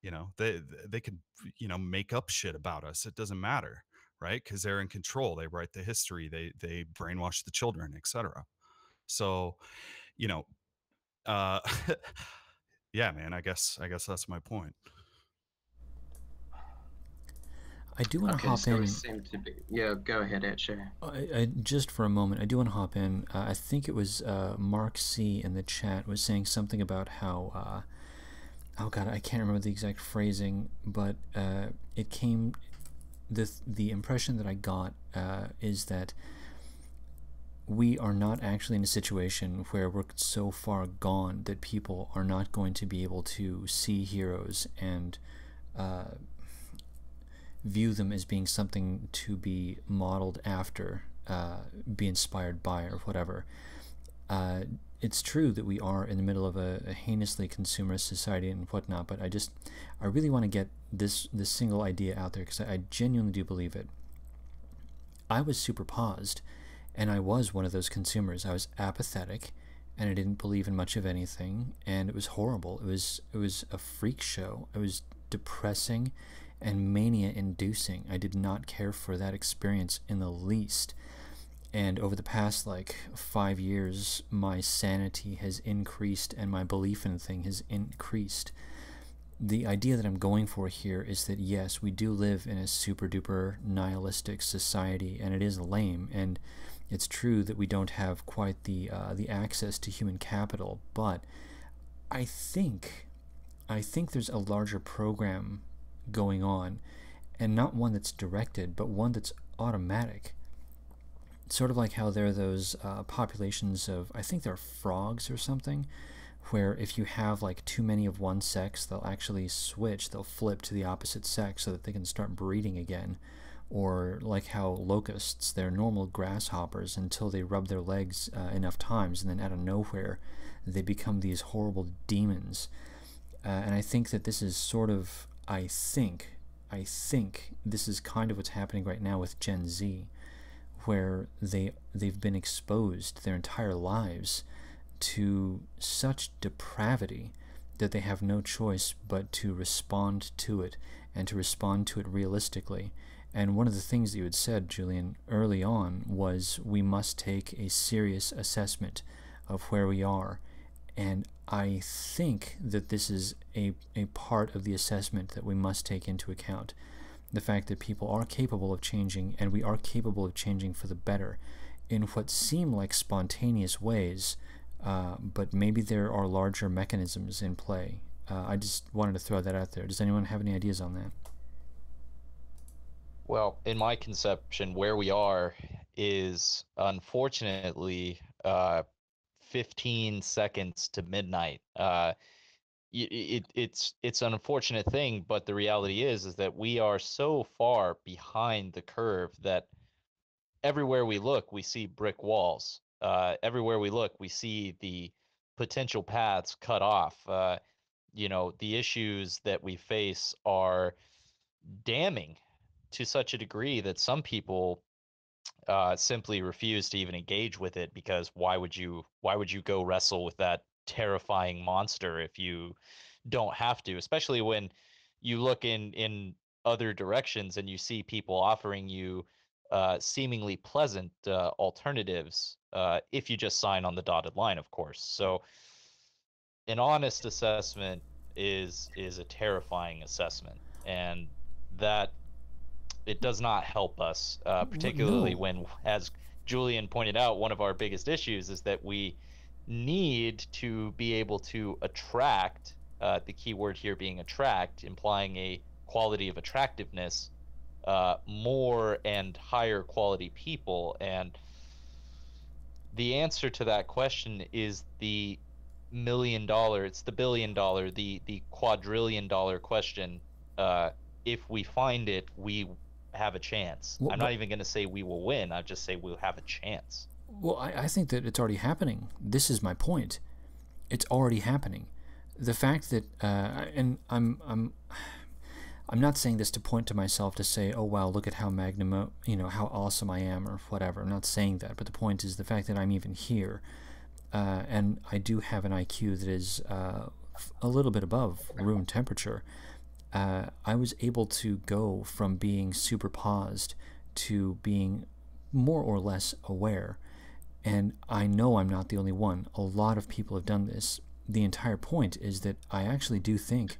You know, they could, you know, make up shit about us. It doesn't matter, right? Because they're in control. They write the history. They brainwash the children, etc. So, you know, yeah, man. I guess that's my point. I do want to hop in. Yeah, go ahead, Etcher. I just for a moment, I do want to hop in. I think it was Mark C in the chat was saying something about how. Oh god, I can't remember the exact phrasing, but it came. The impression that I got is that we are not actually in a situation where we're so far gone that people are not going to be able to see heroes and view them as being something to be modeled after, be inspired by, or whatever. It's true that we are in the middle of a heinously consumerist society and whatnot, but I really want to get this single idea out there because I genuinely do believe it. I was super paused, and I was one of those consumers. I was apathetic, and I didn't believe in much of anything, and it was horrible. It was a freak show. It was depressing and mania-inducing. I did not care for that experience in the least. And over the past, 5 years, my sanity has increased and my belief in the thing has increased. The idea that I'm going for here is that, yes, we do live in a super-duper nihilistic society, and it is lame, and it's true that we don't have quite the access to human capital, but I think there's a larger program going on, and not one that's directed, but one that's automatic. Sort of like how there are those populations of, I think they're frogs or something, where if you have too many of one sex, they'll actually switch, they'll flip to the opposite sex so that they can start breeding again. Or like how locusts, they're normal grasshoppers until they rub their legs enough times, and then out of nowhere they become these horrible demons. And I think that this is sort of, I think this is kind of what's happening right now with Gen Z, where they've been exposed their entire lives to such depravity that they have no choice but to respond to it, and to respond to it realistically. And one of the things that you had said, Julian, early on was we must take a serious assessment of where we are. And I think that this is a part of the assessment that we must take into account. The fact that people are capable of changing, and we are capable of changing for the better in what seem like spontaneous ways, but maybe there are larger mechanisms in play. I just wanted to throw that out there. Does anyone have any ideas on that? Well, in my conception, where we are is unfortunately 15 seconds to midnight. It's an unfortunate thing, but the reality is that we are so far behind the curve that everywhere we look, we see brick walls. Everywhere we look, we see the potential paths cut off. The issues that we face are damning to such a degree that some people simply refuse to even engage with it, because why would you go wrestle with that terrifying monster if you don't have to, especially when you look in other directions and you see people offering you seemingly pleasant alternatives, if you just sign on the dotted line, of course. So an honest assessment is a terrifying assessment, and that it does not help us, particularly No. when, as Julian pointed out, one of our biggest issues is that we need to be able to attract, the key word here being attract, implying a quality of attractiveness, more and higher quality people. And the answer to that question is the $1 million, it's the $1 billion, the $250 question. If we find it, we have a chance. Well, I'm not even going to say we will win. I'll just say we'll have a chance. well, I think that it's already happening. This is my point. It's already happening. The fact that, and I'm not saying this to point to myself to say, oh wow, look at how how awesome I am or whatever. I'm not saying that, but the point is the fact that I'm even here, and I do have an IQ that is a little bit above room temperature. I was able to go from being super paused to being more or less aware. And I know I'm not the only one. A lot of people have done this. The entire point is that I actually do think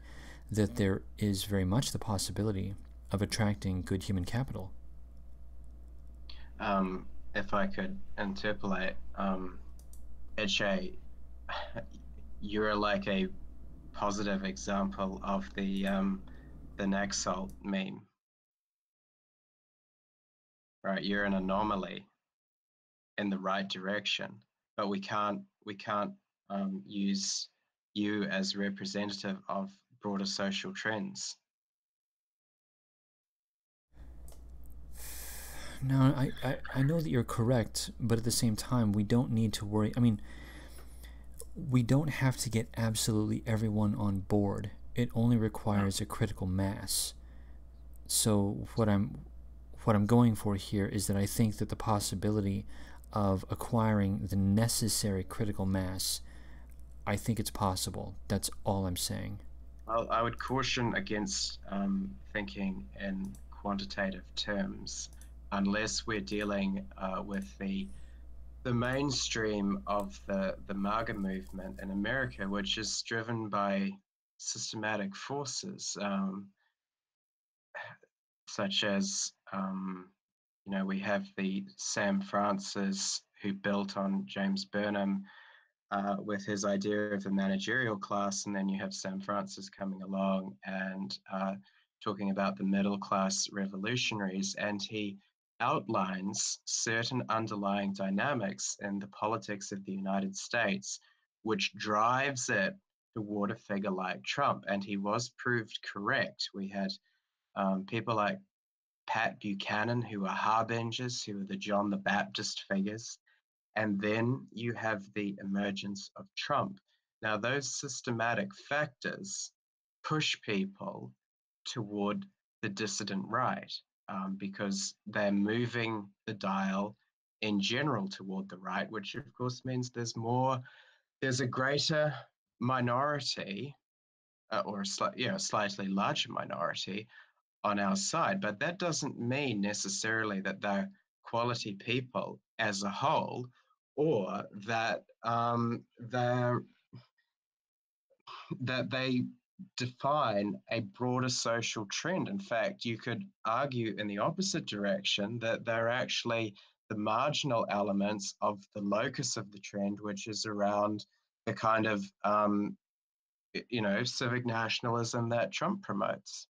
that there is very much the possibility of attracting good human capital. If I could interpolate, Ed, you're like a positive example of the Naxalt meme, right? You're an anomaly in the right direction, but we can't use you as representative of broader social trends. No, I know that you're correct, but at the same time, we don't need to worry. I mean, we don't have to get absolutely everyone on board. It only requires a critical mass. So what I'm going for here is that I think that the possibility of acquiring the necessary critical mass, I think it's possible. That's all I'm saying. Well, I would caution against thinking in quantitative terms unless we're dealing with the mainstream of the MAGA movement in America, which is driven by systematic forces, such as, we have the Sam Francis who built on James Burnham with his idea of the managerial class, and then you have Sam Francis coming along and talking about the middle class revolutionaries, and he outlines certain underlying dynamics in the politics of the United States, which drives it toward a figure like Trump. And he was proved correct. We had people like Pat Buchanan, who were harbingers, who were the John the Baptist figures. And then you have the emergence of Trump. Now, those systematic factors push people toward the dissident right because they're moving the dial in general toward the right, which of course means there's a greater minority or a slightly larger minority on our side. But that doesn't mean necessarily that they're quality people as a whole, or that they're that they define a broader social trend. In fact, you could argue in the opposite direction that they're actually the marginal elements of the locus of the trend, which is around the kind of civic nationalism that Trump promotes.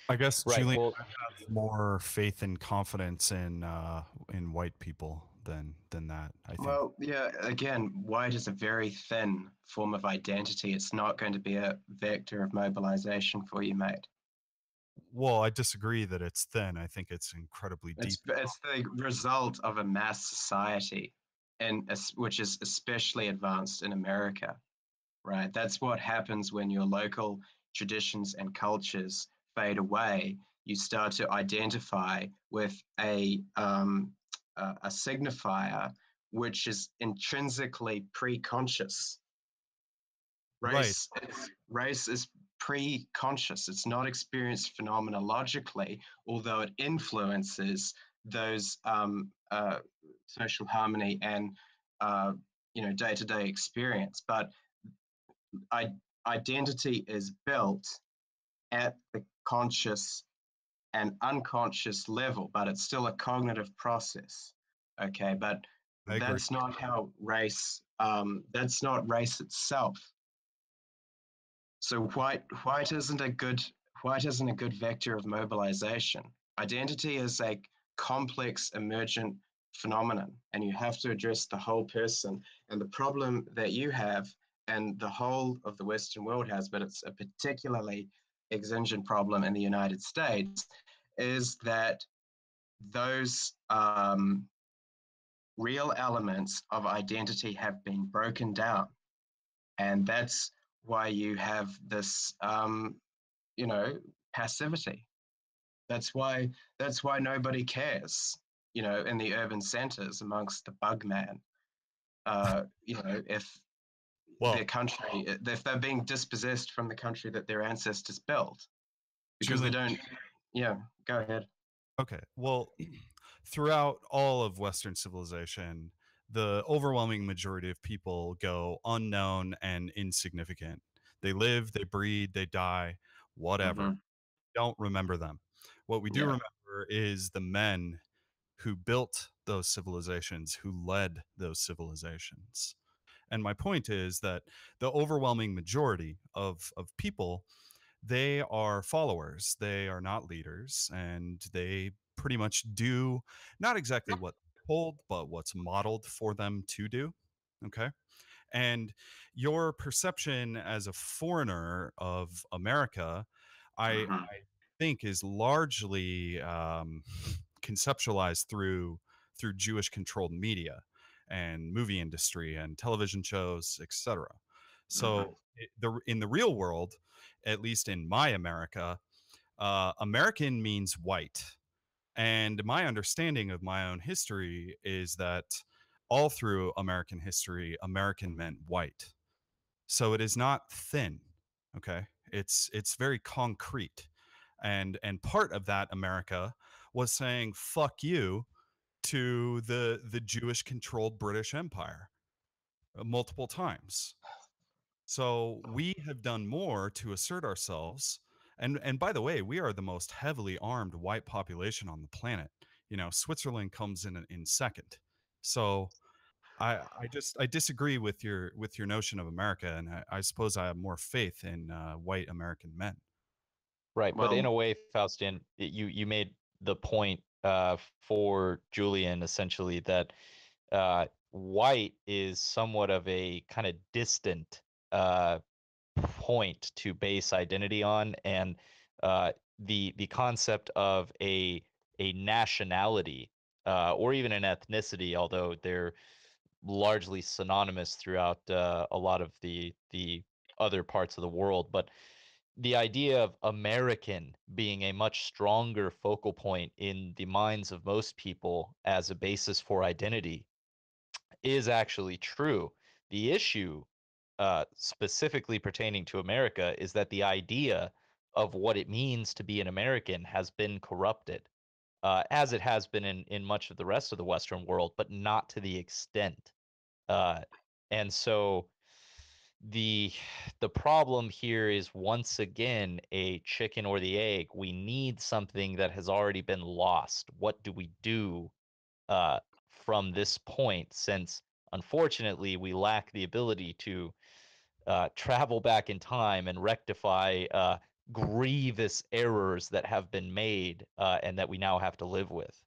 I guess, Right. Julian, Well, I have more faith and confidence in white people than that, I think. Well, yeah, again, white is a very thin form of identity. It's not going to be a vector of mobilization for you, mate. Well, I disagree that it's thin. I think it's incredibly deep. It's the result of a mass society, which is especially advanced in America, right? That's what happens when your local traditions and cultures fade away. You start to identify with a signifier which is intrinsically pre-conscious. Race is pre-conscious. It's not experienced phenomenologically, although it influences those social harmony and day-to-day experience. But identity is built at the conscious and unconscious level, but it's still a cognitive process. Okay, but that's not how race. That's not race itself. So white isn't a good vector of mobilization. Identity is a complex emergent phenomenon, and you have to address the whole person. And the problem that you have, and the whole of the Western world has, but it's a particularly exigent problem in the United States, is that those real elements of identity have been broken down. And that's why you have this, passivity. That's why nobody cares, in the urban centers amongst the bug man. If their country, if they're being dispossessed from the country that their ancestors built, because they don't. Yeah, go ahead. Okay, well, throughout all of Western civilization, the overwhelming majority of people go unknown and insignificant. They live, they breed, they die, whatever. Mm-hmm. Don't remember them. What we do remember is the men who built those civilizations, who led those civilizations. And my point is that the overwhelming majority of people, they are followers. They are not leaders, and they pretty much do not exactly what told, but what's modeled for them to do. Okay. And your perception as a foreigner of America, I think, is largely conceptualized through Jewish controlled media and movie industry and television shows, etc. So in the real world, at least in my America, American means white. And my understanding of my own history is that all through American history, American meant white. So it is not thin. Okay. It's very concrete. And part of that America was saying fuck you to the Jewish controlled British Empire multiple times. So we have done more to assert ourselves. And by the way, we are the most heavily armed white population on the planet. Switzerland comes in second. So I disagree with your notion of America, and I suppose I have more faith in white American men. Right, but in a way, Faustin, you made the point for Julian essentially that white is somewhat of a kind of distant point to base identity on, and the concept of a nationality or even an ethnicity, although they're largely synonymous throughout a lot of the other parts of the world, but the idea of American being a much stronger focal point in the minds of most people as a basis for identity is actually true. The issue, specifically pertaining to America, is that the idea of what it means to be an American has been corrupted, as it has been in much of the rest of the Western world, but not to the extent. Uh, And so the problem here is once again a chicken or the egg. We need something that has already been lost. What do we do from this point, since unfortunately we lack the ability to travel back in time and rectify grievous errors that have been made and that we now have to live with.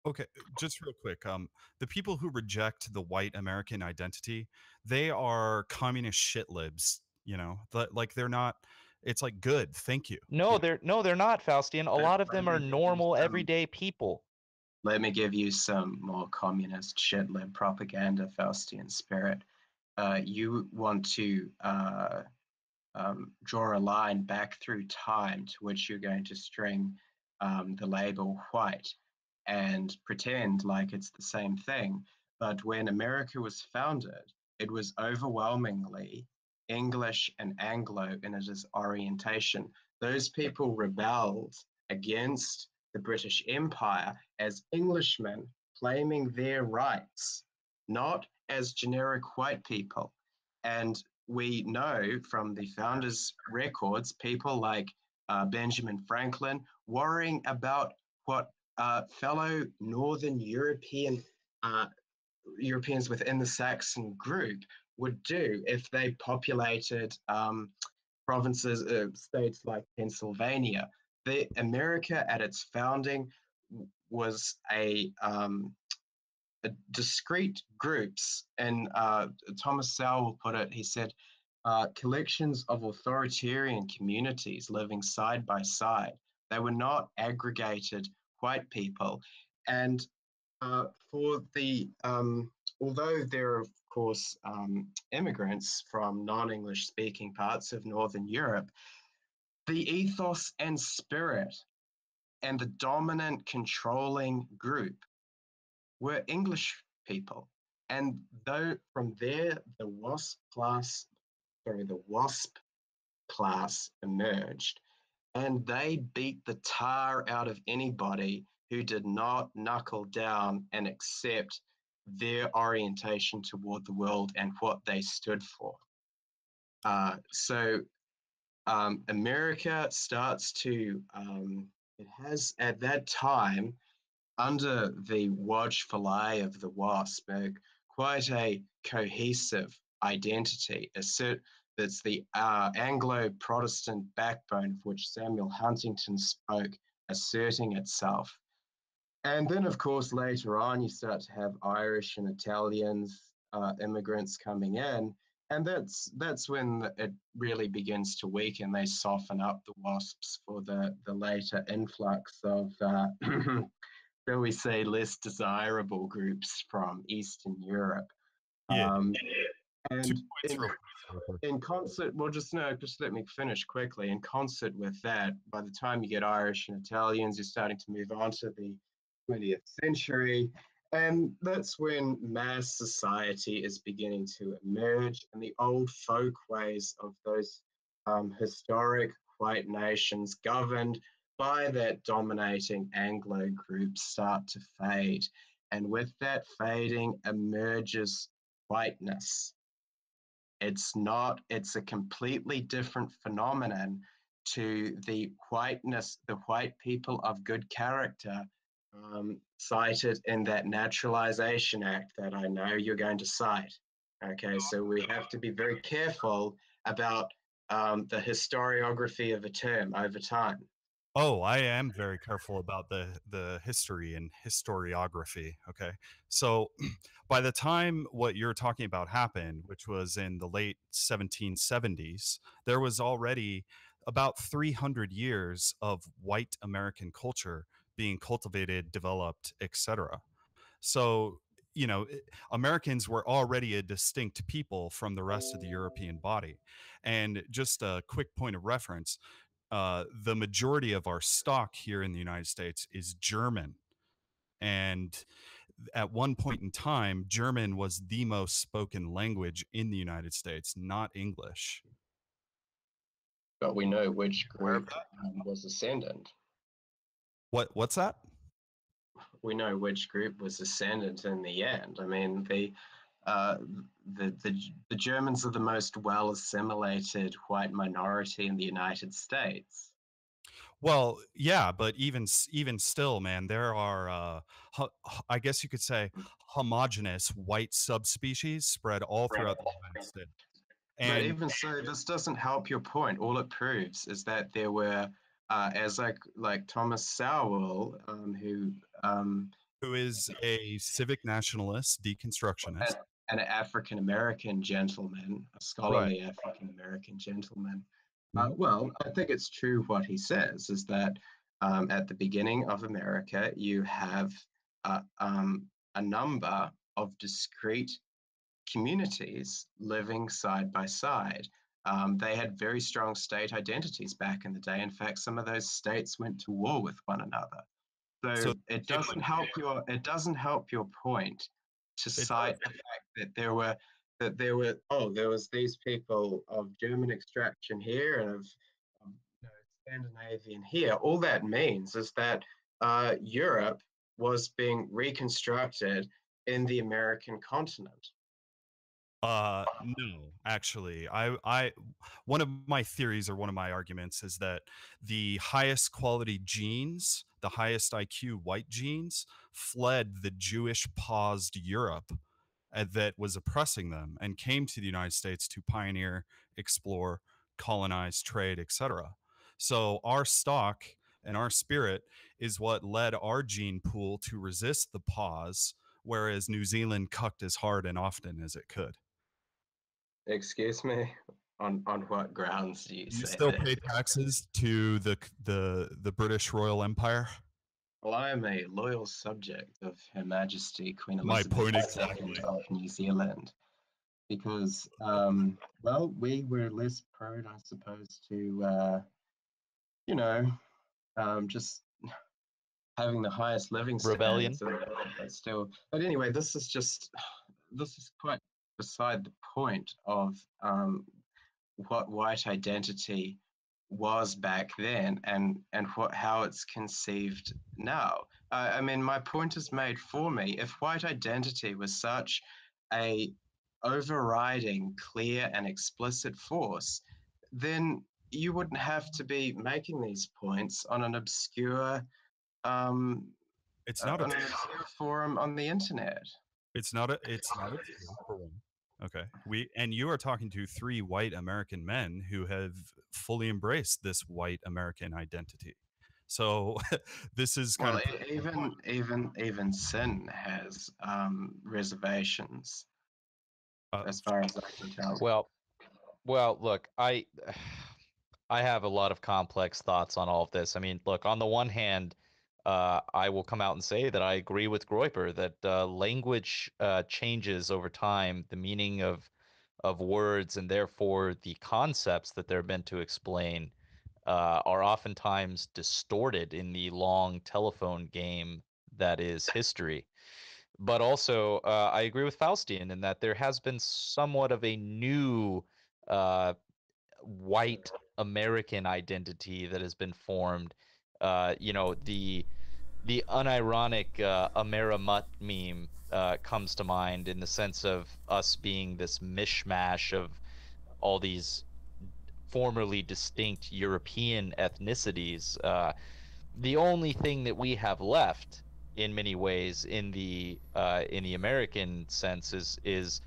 Okay, just real quick. The people who reject the white American identity, they are communist shit libs. You know, like they're not. It's like good, thank you. No, they're not, Faustian. A lot of them are normal, everyday people. Let me give you some more communist shit lib propaganda, Faustian spirit. You want to draw a line back through time to which you're going to string the label white and pretend like it's the same thing. But when America was founded, it was overwhelmingly English and Anglo in its orientation. Those people rebelled against the British Empire as Englishmen claiming their rights, not as generic white people. And we know from the founders' records, people like Benjamin Franklin worrying about what fellow Northern Europeans within the Saxon group would do if they populated provinces, states like Pennsylvania. America at its founding was a discrete groups, and Thomas Sowell put it, he said, collections of authoritarian communities living side by side. They were not aggregated white people. And for the, although there are, of course, immigrants from non-English speaking parts of Northern Europe, the ethos and spirit and the dominant controlling group were English people. And though from there, the WASP class emerged, and they beat the tar out of anybody who did not knuckle down and accept their orientation toward the world and what they stood for. So America starts to, it has at that time, under the watchful eye of the WASP, quite a cohesive identity, that's the Anglo-Protestant backbone of which Samuel Huntington spoke, asserting itself. And then, of course, later on, you start to have Irish and Italians, immigrants coming in, and that's when it really begins to weaken. They soften up the WASPs for the later influx of, shall we say, less desirable groups from Eastern Europe. Yeah. And in concert, well, just let me finish quickly. In concert with that, by the time you get Irish and Italians, you're starting to move on to the 20th century. And that's when mass society is beginning to emerge, and the old folk ways of those historic white nations governed by that dominating Anglo group start to fade. And with that fading emerges whiteness. It's a completely different phenomenon to the whiteness, the white people of good character cited in that Naturalization Act that I know you're going to cite. Okay, so we have to be very careful about the historiography of a term over time. Oh, I am very careful about the history and historiography. Okay. So by the time what you're talking about happened, which was in the late 1770s, there was already about 300 years of white American culture being cultivated, developed, etc. So, you know, Americans were already a distinct people from the rest of the European body. And just a quick point of reference, the majority of our stock here in the United States is German. And at one point in time, German was the most spoken language in the United States, not English. But we know which group was ascendant. What's that? We know which group was ascendant in the end. I mean, uh, the Germans are the most well assimilated white minority in the United States. Well, yeah, but even still, man, there are, I guess you could say, homogenous white subspecies spread all throughout the United States. But And even so, this doesn't help your point. All it proves is that there were, as like Thomas Sowell, who is a civic nationalist, deconstructionist. an African American gentleman, a scholarly African American gentleman. Well, I think it's true what he says is that at the beginning of America, you have a number of discrete communities living side by side. They had very strong state identities back in the day. In fact, some of those states went to war with one another. So it doesn't help your point to cite the fact that there was these people of German extraction here and of Scandinavian here. All that means is that Europe was being reconstructed in the American continent. No, actually, I one of my theories or one of my arguments is that the highest quality genes, the highest IQ white genes, fled the Jewish paused Europe that was oppressing them and came to the United States to pioneer, explore, colonize, trade, etc. So our stock and our spirit is what led our gene pool to resist the pause, whereas New Zealand cucked as hard and often as it could. Excuse me? On what grounds do you Do you say still that? pay taxes to the British Royal Empire? Well, I am a loyal subject of Her Majesty Queen My Elizabeth point II exactly. of New Zealand, because well, we were less prone, I suppose, to just having the highest living Rebellion. standards, but still. But anyway, this is quite beside the point of what white identity was back then and how it's conceived now. I mean, my point is made for me. If white identity was such a overriding, clear, and explicit force, then you wouldn't have to be making these points on an obscure It's not a forum on the internet. it's not a for one. Okay. You are talking to three white American men who have fully embraced this white American identity. So this is kind of even Sin has reservations as far as I can tell. Well, look, I have a lot of complex thoughts on all of this. I mean, look, on the one hand, I will come out and say that I agree with Groyper that language changes over time, the meaning of words, and therefore the concepts that they're meant to explain are oftentimes distorted in the long telephone game that is history. But also, I agree with Faustian in that there has been somewhat of a new white American identity that has been formed. The unironic Amerimut meme comes to mind in the sense of us being this mishmash of all these formerly distinct European ethnicities. The only thing that we have left, in many ways, in the American sense, is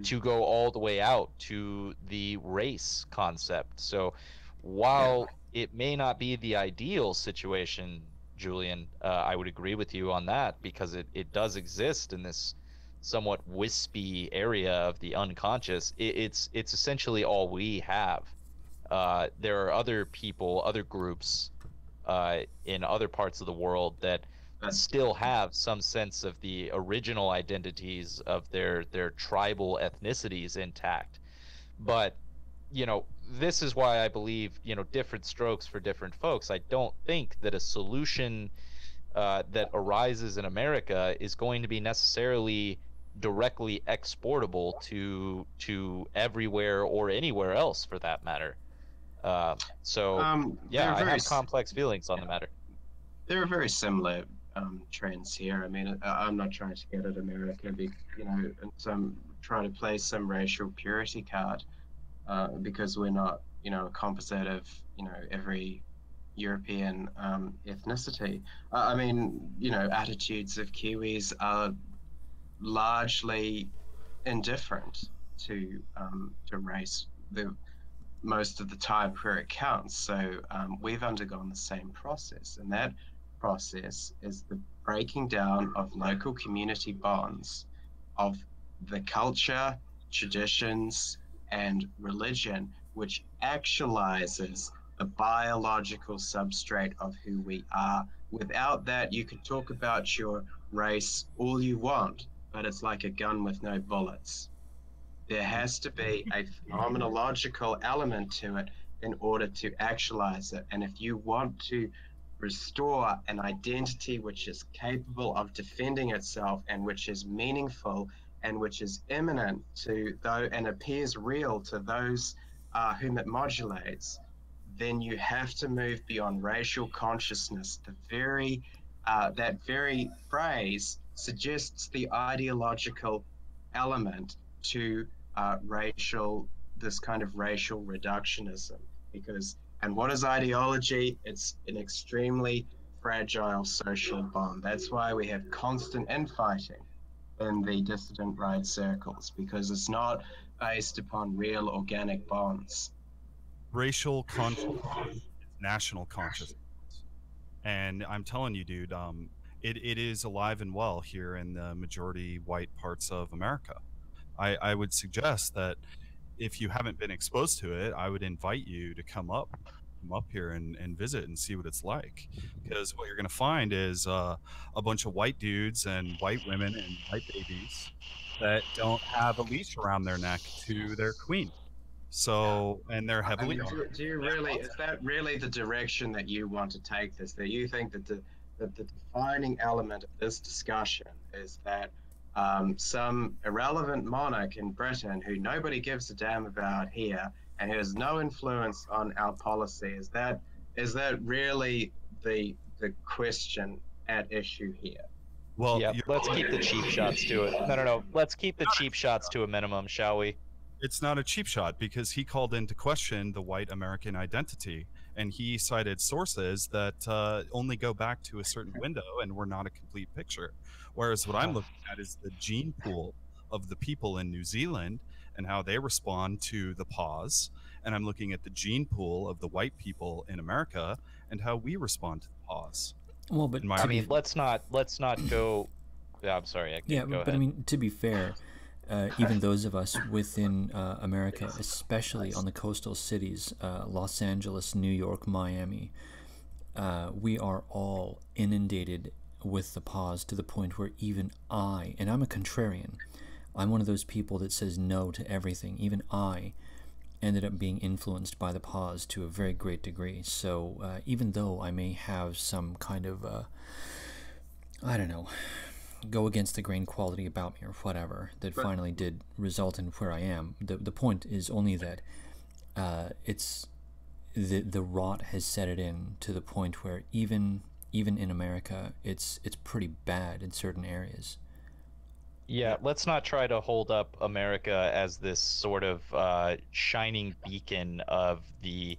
to go all the way out to the race concept. So while it may not be the ideal situation, Julian, I would agree with you on that, because it does exist in this somewhat wispy area of the unconscious. It's essentially all we have. There are other people, other groups in other parts of the world that still have some sense of the original identities of their tribal ethnicities intact. But this is why I believe different strokes for different folks. I don't think that a solution that arises in America is going to be necessarily directly exportable to everywhere or anywhere else, for that matter. I have complex feelings on the matter. There are very similar trends here. I mean, I'm not trying to get at America, in some try to play some racial purity card because we're not, a composite of, every European ethnicity. I mean, attitudes of Kiwis are largely indifferent to race the most of the time where it counts. So we've undergone the same process, and that process is the breaking down of local community bonds, of the culture, traditions, and religion, which actualizes the biological substrate of who we are. Without that, you can talk about your race all you want, but it's like a gun with no bullets. There has to be a phenomenological element to it in order to actualize it. And if you want to restore an identity which is capable of defending itself and which is meaningful and which is imminent to though and appears real to those whom it modulates, then you have to move beyond racial consciousness. That very phrase suggests the ideological element to this kind of racial reductionism. And what is ideology? It's an extremely fragile social bond. That's why we have constant infighting in the dissident right circles, because it's not based upon real organic bonds. Racial consciousness is national consciousness. And I'm telling you, dude, it is alive and well here in the majority white parts of America. I would suggest that if you haven't been exposed to it, I would invite you to come up here and visit and see what it's like. Because what you're going to find is a bunch of white dudes and white women and white babies that don't have a leash around their neck to their queen. So, and they're heavily. Do you really? Is that really the direction that you want to take this? That you think that the defining element of this discussion is that some irrelevant monarch in Britain who nobody gives a damn about here and who has no influence on our policy, is that really the question at issue here? Well, yeah, let's keep the cheap shots to it. No. Let's keep the cheap shots to a minimum, shall we? It's not a cheap shot because he called into question the white American identity, and he cited sources that only go back to a certain window and were not a complete picture. Whereas what I'm looking at is the gene pool of the people in New Zealand and how they respond to the pause. And I'm looking at the gene pool of the white people in America and how we respond to the pause. Well, but I mean, let's not go. Yeah, I'm sorry. Yeah, go but ahead. I mean, to be fair, even those of us within America, especially on the coastal cities, Los Angeles, New York, Miami, we are all inundated with the pause to the point where even I, and I'm a contrarian, I'm one of those people that says no to everything. Even I ended up being influenced by the pause to a very great degree. So even though I may have some kind of, I don't know, go against the grain quality about me or whatever that finally did result in where I am, the point is only that it's the rot has set it in to the point where even in America it's pretty bad in certain areas. Yeah, let's not try to hold up America as this sort of shining beacon of the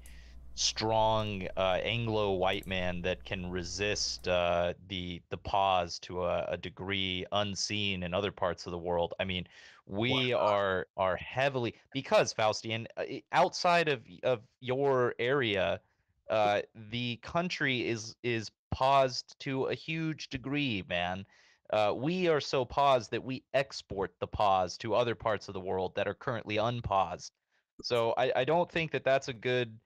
strong Anglo white man that can resist the pause to a degree unseen in other parts of the world. I mean, we are heavily, because Faustian, outside of your area, the country is paused to a huge degree, man. We are so paused that we export the pause to other parts of the world that are currently unpaused. So I don't think that that's a good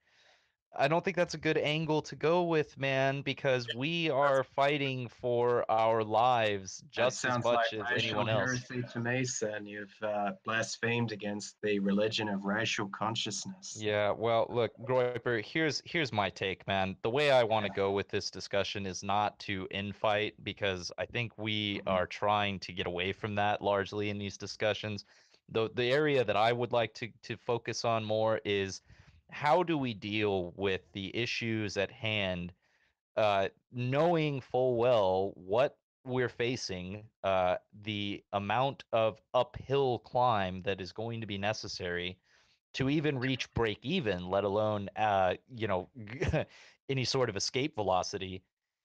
angle to go with, man, because we are fighting for our lives just as much as anyone else. Heresy to me, son. You've blasphemed against the religion of racial consciousness. Yeah, well, look, Groiper, here's my take, man. The way I want to go with this discussion is not to infight, because I think we are trying to get away from that largely in these discussions. The area that I would like to focus on more is how do we deal with the issues at hand, knowing full well what we're facing, the amount of uphill climb that is going to be necessary to even reach break even, let alone any sort of escape velocity.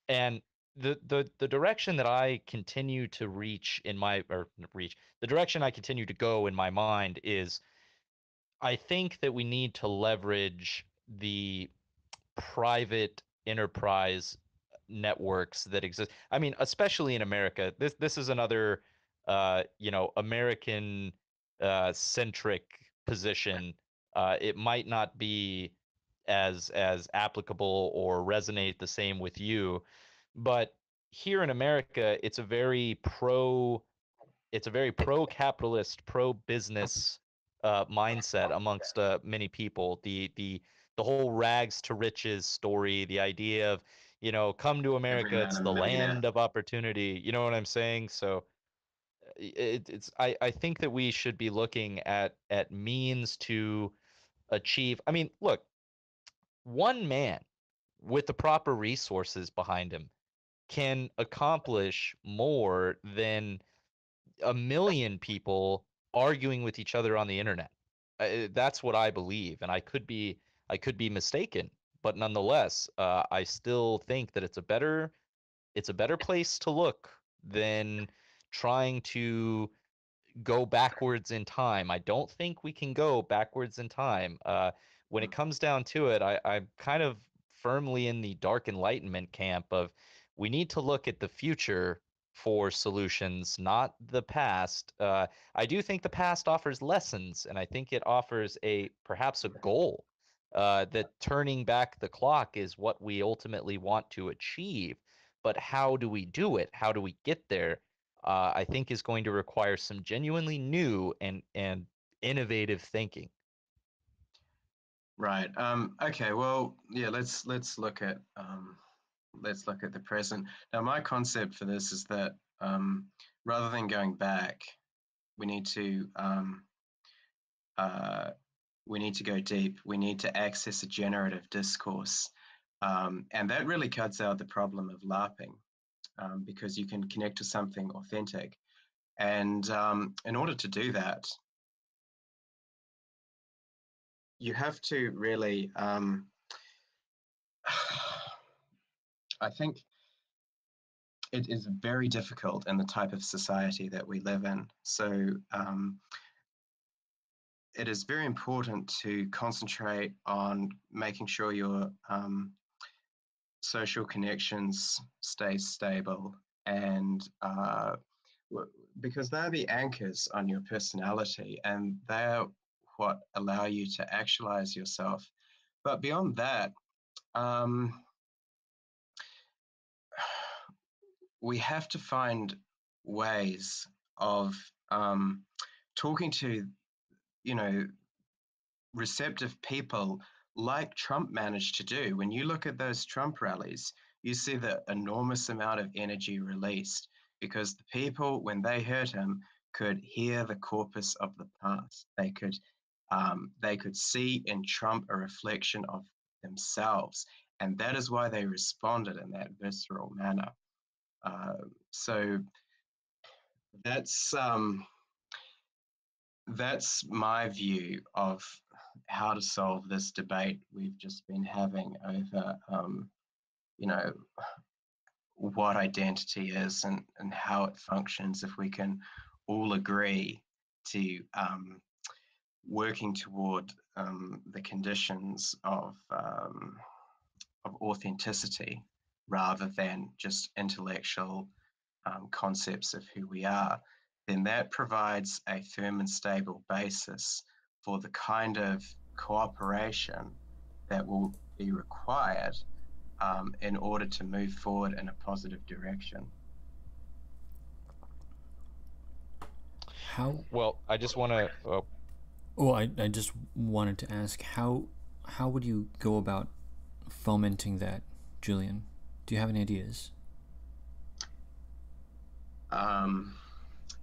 And the direction that I continue to the direction I continue to go in my mind is, I think that we need to leverage the private enterprise networks that exist. I mean, especially in America. This is another American centric position. It might not be as applicable or resonate the same with you, but here in America, it's a very pro capitalist, pro business mindset amongst many people. The whole rags to riches story, the idea of, come to Every America, man it's a the millionaire. land of opportunity. You know what I'm saying? So I think that we should be looking at means to achieve. I mean, look, one man with the proper resources behind him can accomplish more than a million people arguing with each other on the internet. That's what I believe, and I could be mistaken, but nonetheless, I still think that it's a better place to look than trying to go backwards in time. I don't think we can go backwards in time. When it comes down to it, I'm kind of firmly in the dark enlightenment camp of, we need to look at the future for solutions, not the past. I do think the past offers lessons, and I think it offers perhaps a goal, that turning back the clock is what we ultimately want to achieve. But how do we do it? How do we get there? I think is going to require some genuinely new and innovative thinking. Right. Okay. Well, yeah. Let's look at the present. Now, my concept for this is that rather than going back, we need to uh, we need to go deep. We need to access a generative discourse, and that really cuts out the problem of LARPing, because you can connect to something authentic. And in order to do that, you have to really, I think it is very difficult in the type of society that we live in. So it is very important to concentrate on making sure your social connections stay stable, and because they're the anchors on your personality, and they're what allow you to actualize yourself. But beyond that, we have to find ways of talking to, receptive people, like Trump managed to do. When you look at those Trump rallies, you see the enormous amount of energy released, because the people, when they heard him, could hear the corpus of the past. They could see in Trump a reflection of themselves, and that is why they responded in that visceral manner. So that's my view of how to solve this debate we've just been having over, what identity is, and how it functions, if we can all agree to working toward the conditions of authenticity, rather than just intellectual concepts of who we are, then that provides a firm and stable basis for the kind of cooperation that will be required in order to move forward in a positive direction. How? Well, I just want to. Oh, I just wanted to ask, how would you go about fomenting that, Julian? Do you have any ideas?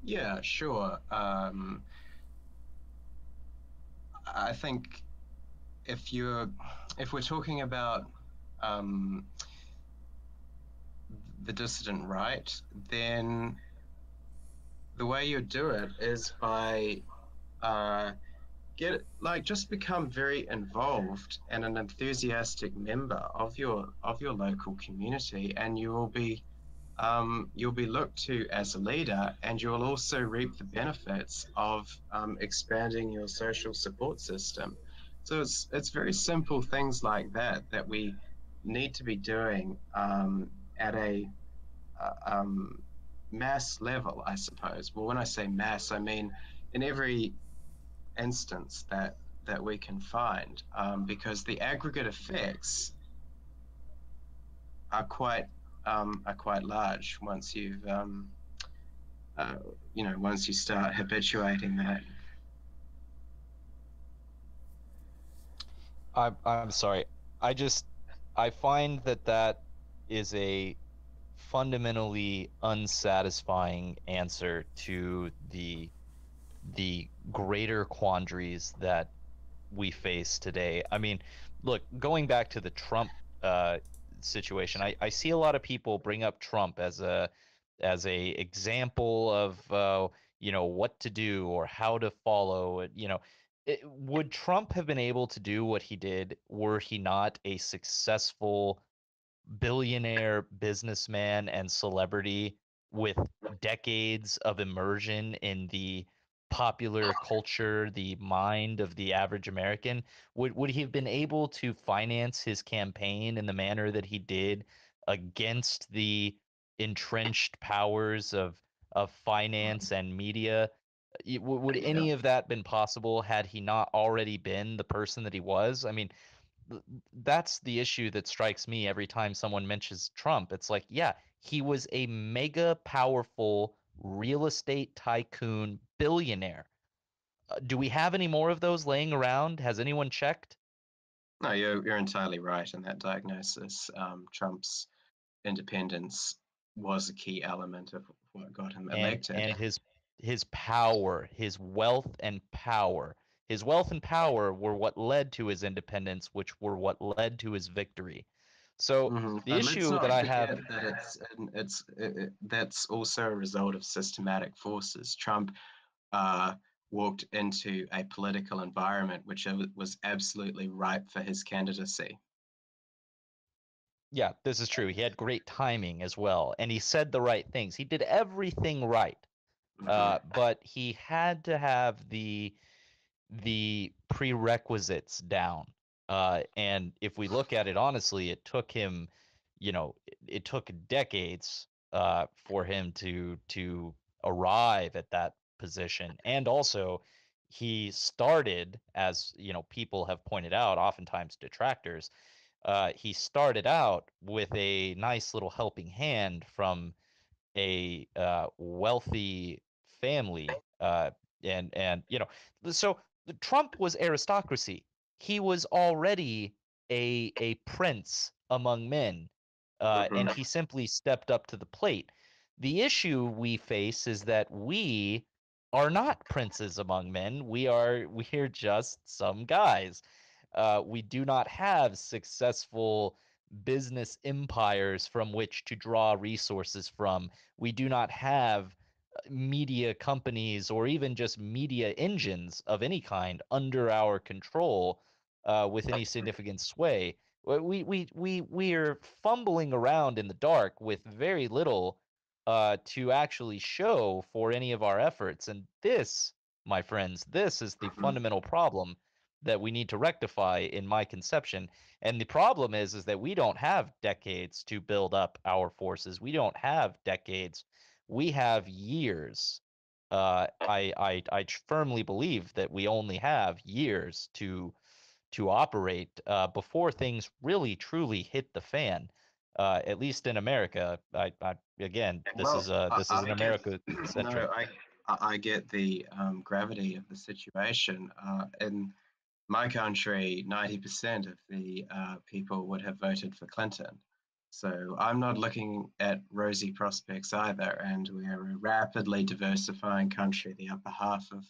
Yeah, sure. I think if we're talking about the dissident right, then the way you do it is by just become very involved and an enthusiastic member of your local community, and you'll be looked to as a leader, and you'll also reap the benefits of expanding your social support system. So it's very simple things like that we need to be doing at a mass level, I suppose. Well, when I say mass, I mean in every instance that we can find, because the aggregate effects are quite large once you've once you start habituating that. I'm sorry. I find that is a fundamentally unsatisfying answer to the greater quandaries that we face today. I mean, look, going back to the Trump situation, I see a lot of people bring up Trump as a example of what to do or how to follow it. Would Trump have been able to do what he did were he not a successful billionaire businessman and celebrity with decades of immersion in the popular culture, the mind of the average American? Would he have been able to finance his campaign in the manner that he did against the entrenched powers of finance and media? Would Yeah. any of that been possible had he not already been the person that he was? I mean, that's the issue that strikes me every time someone mentions Trump. It's like, yeah, he was a mega powerful real estate tycoon billionaire. Do we have any more of those laying around? Has anyone checked? No, you're entirely right in that diagnosis. Trump's independence was a key element of what got him elected. And his power, his wealth and power. His wealth and power were what led to his independence, which were what led to his victory. So the But let's issue that not I have, forget that that's also a result of systematic forces. Trump uh, walked into a political environment which was absolutely ripe for his candidacy. yeah, this is true. He had great timing as well, and he said the right things. He did everything right, Mhm. but he had to have the prerequisites down. And if we look at it honestly, it took him, it took decades for him to arrive at that position. And also, he started, as people have pointed out, oftentimes detractors. He started out with a nice little helping hand from a wealthy family, and so Trump was aristocracy. He was already a prince among men, and Mhm. he simply stepped up to the plate. The issue we face is that we are not princes among men. We're just some guys. We do not have successful business empires from which to draw resources from. We do not have media companies or even just media engines of any kind under our control with any significant sway. We're fumbling around in the dark with very little to actually show for any of our efforts. And this, my friends, this is the Mhm. fundamental problem that we need to rectify in my conception. And the problem is that we don't have decades to build up our forces. We don't have decades. We have years. I firmly believe that we only have years to operate before things really truly hit the fan. At least in America. Again, this is Well, a this is an I get America no, centric. I get the gravity of the situation. In my country, 90% of the people would have voted for Clinton. So I'm not looking at rosy prospects either. And we are a rapidly diversifying country. The upper half of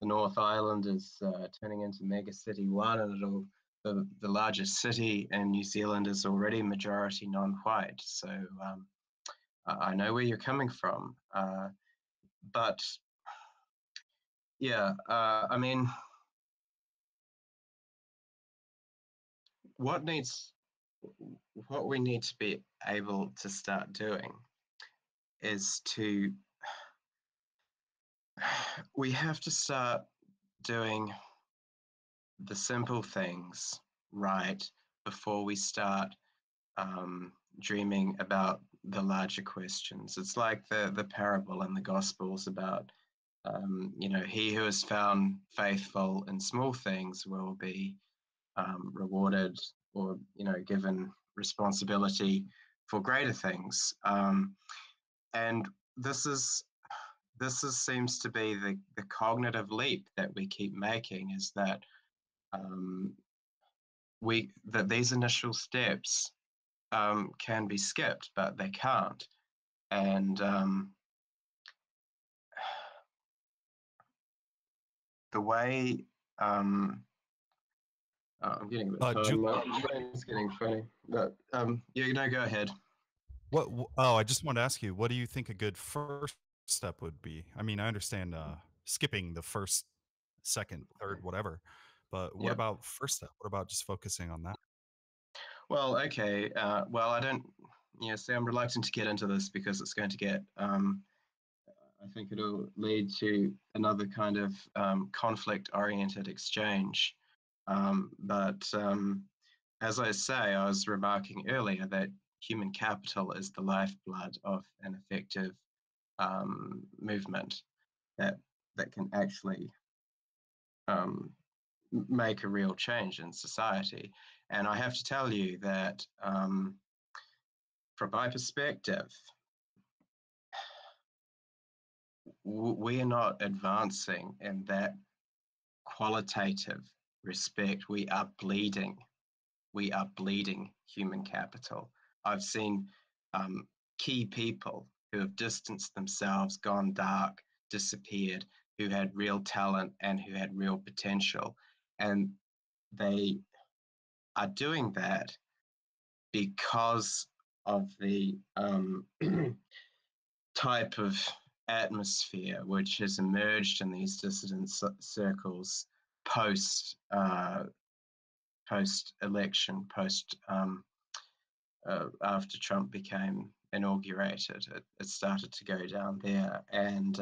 the North Island is turning into mega city one, and the largest city in New Zealand is already majority non-white. So I know where you're coming from, but yeah, I mean, what we need to be able to start doing is we have to start doing the simple things right before we start dreaming about the larger questions. It's like the parable in the Gospels about, he who is found faithful in small things will be rewarded or, given responsibility for greater things. And this seems to be the cognitive leap that we keep making, is that that these initial steps can be skipped, but they can't. And the way I'm getting a bit tired. My brain's getting funny, but go ahead. I just wanted to ask you, what do you think a good first step would be? I mean, I understand skipping the first, second, third, whatever, but what about first step? What about just focusing on that? Well, okay. Well, I don't. See, I'm reluctant to get into this because it's going to get. I think it'll lead to another kind of conflict-oriented exchange. But as I say, I was remarking earlier that human capital is the lifeblood of an effective movement that can actually make a real change in society. And I have to tell you that from my perspective, we are not advancing in that qualitative respect. We are bleeding human capital. I've seen key people who have distanced themselves, gone dark, disappeared, who had real talent and who had real potential. And they are doing that because of the type of atmosphere which has emerged in these dissident circles post election, after Trump became inaugurated. It started to go down there, and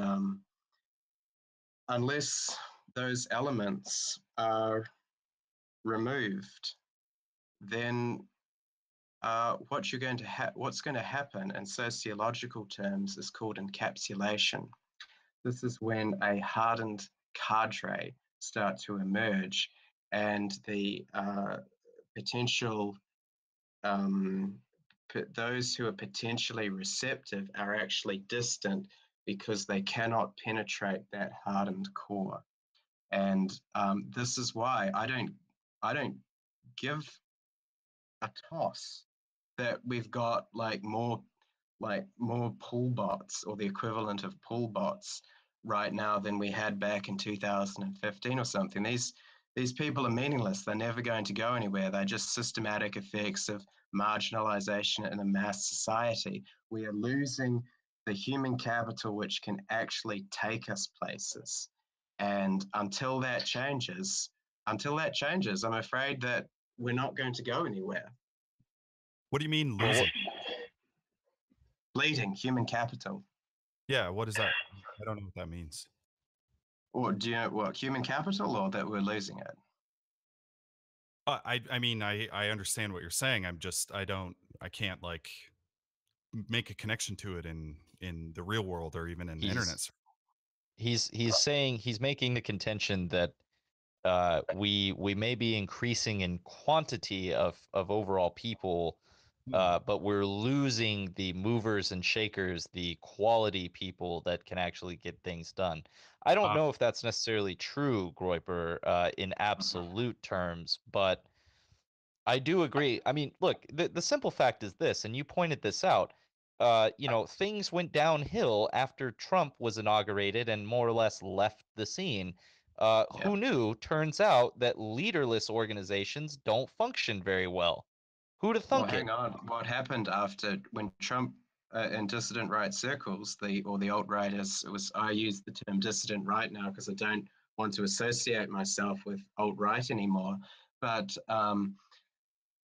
unless those elements are removed, then what's going to happen in sociological terms is called encapsulation. This is when a hardened cadre start to emerge, and the potential those who are potentially receptive are actually distant because they cannot penetrate that hardened core. And this is why I don't give a toss that we've got more pool bots or the equivalent of pool bots right now than we had back in 2015 or something. These people are meaningless. They're never going to go anywhere. They're just systematic effects of marginalization in a mass society. We are losing the human capital which can actually take us places. And until that changes, I'm afraid that we're not going to go anywhere. What do you mean losing? Bleeding human capital. Yeah, what is that? I don't know what that means. Or do you know what, human capital, or that we're losing it? I mean, I understand what you're saying. I can't like make a connection to it in the real world or even in the internet. He's saying, he's making the contention that we may be increasing in quantity of overall people, but we're losing the movers and shakers, the quality people that can actually get things done. I don't know if that's necessarily true, Groiper, in absolute terms, but I do agree. I mean, look, the simple fact is this, and you pointed this out. Things went downhill after Trump was inaugurated and more or less left the scene. Who knew? Turns out that leaderless organizations don't function very well. Who'd have thunk it? Hang on. What happened when Trump in dissident right circles, the alt right I use the term dissident right now because I don't want to associate myself with alt right anymore. But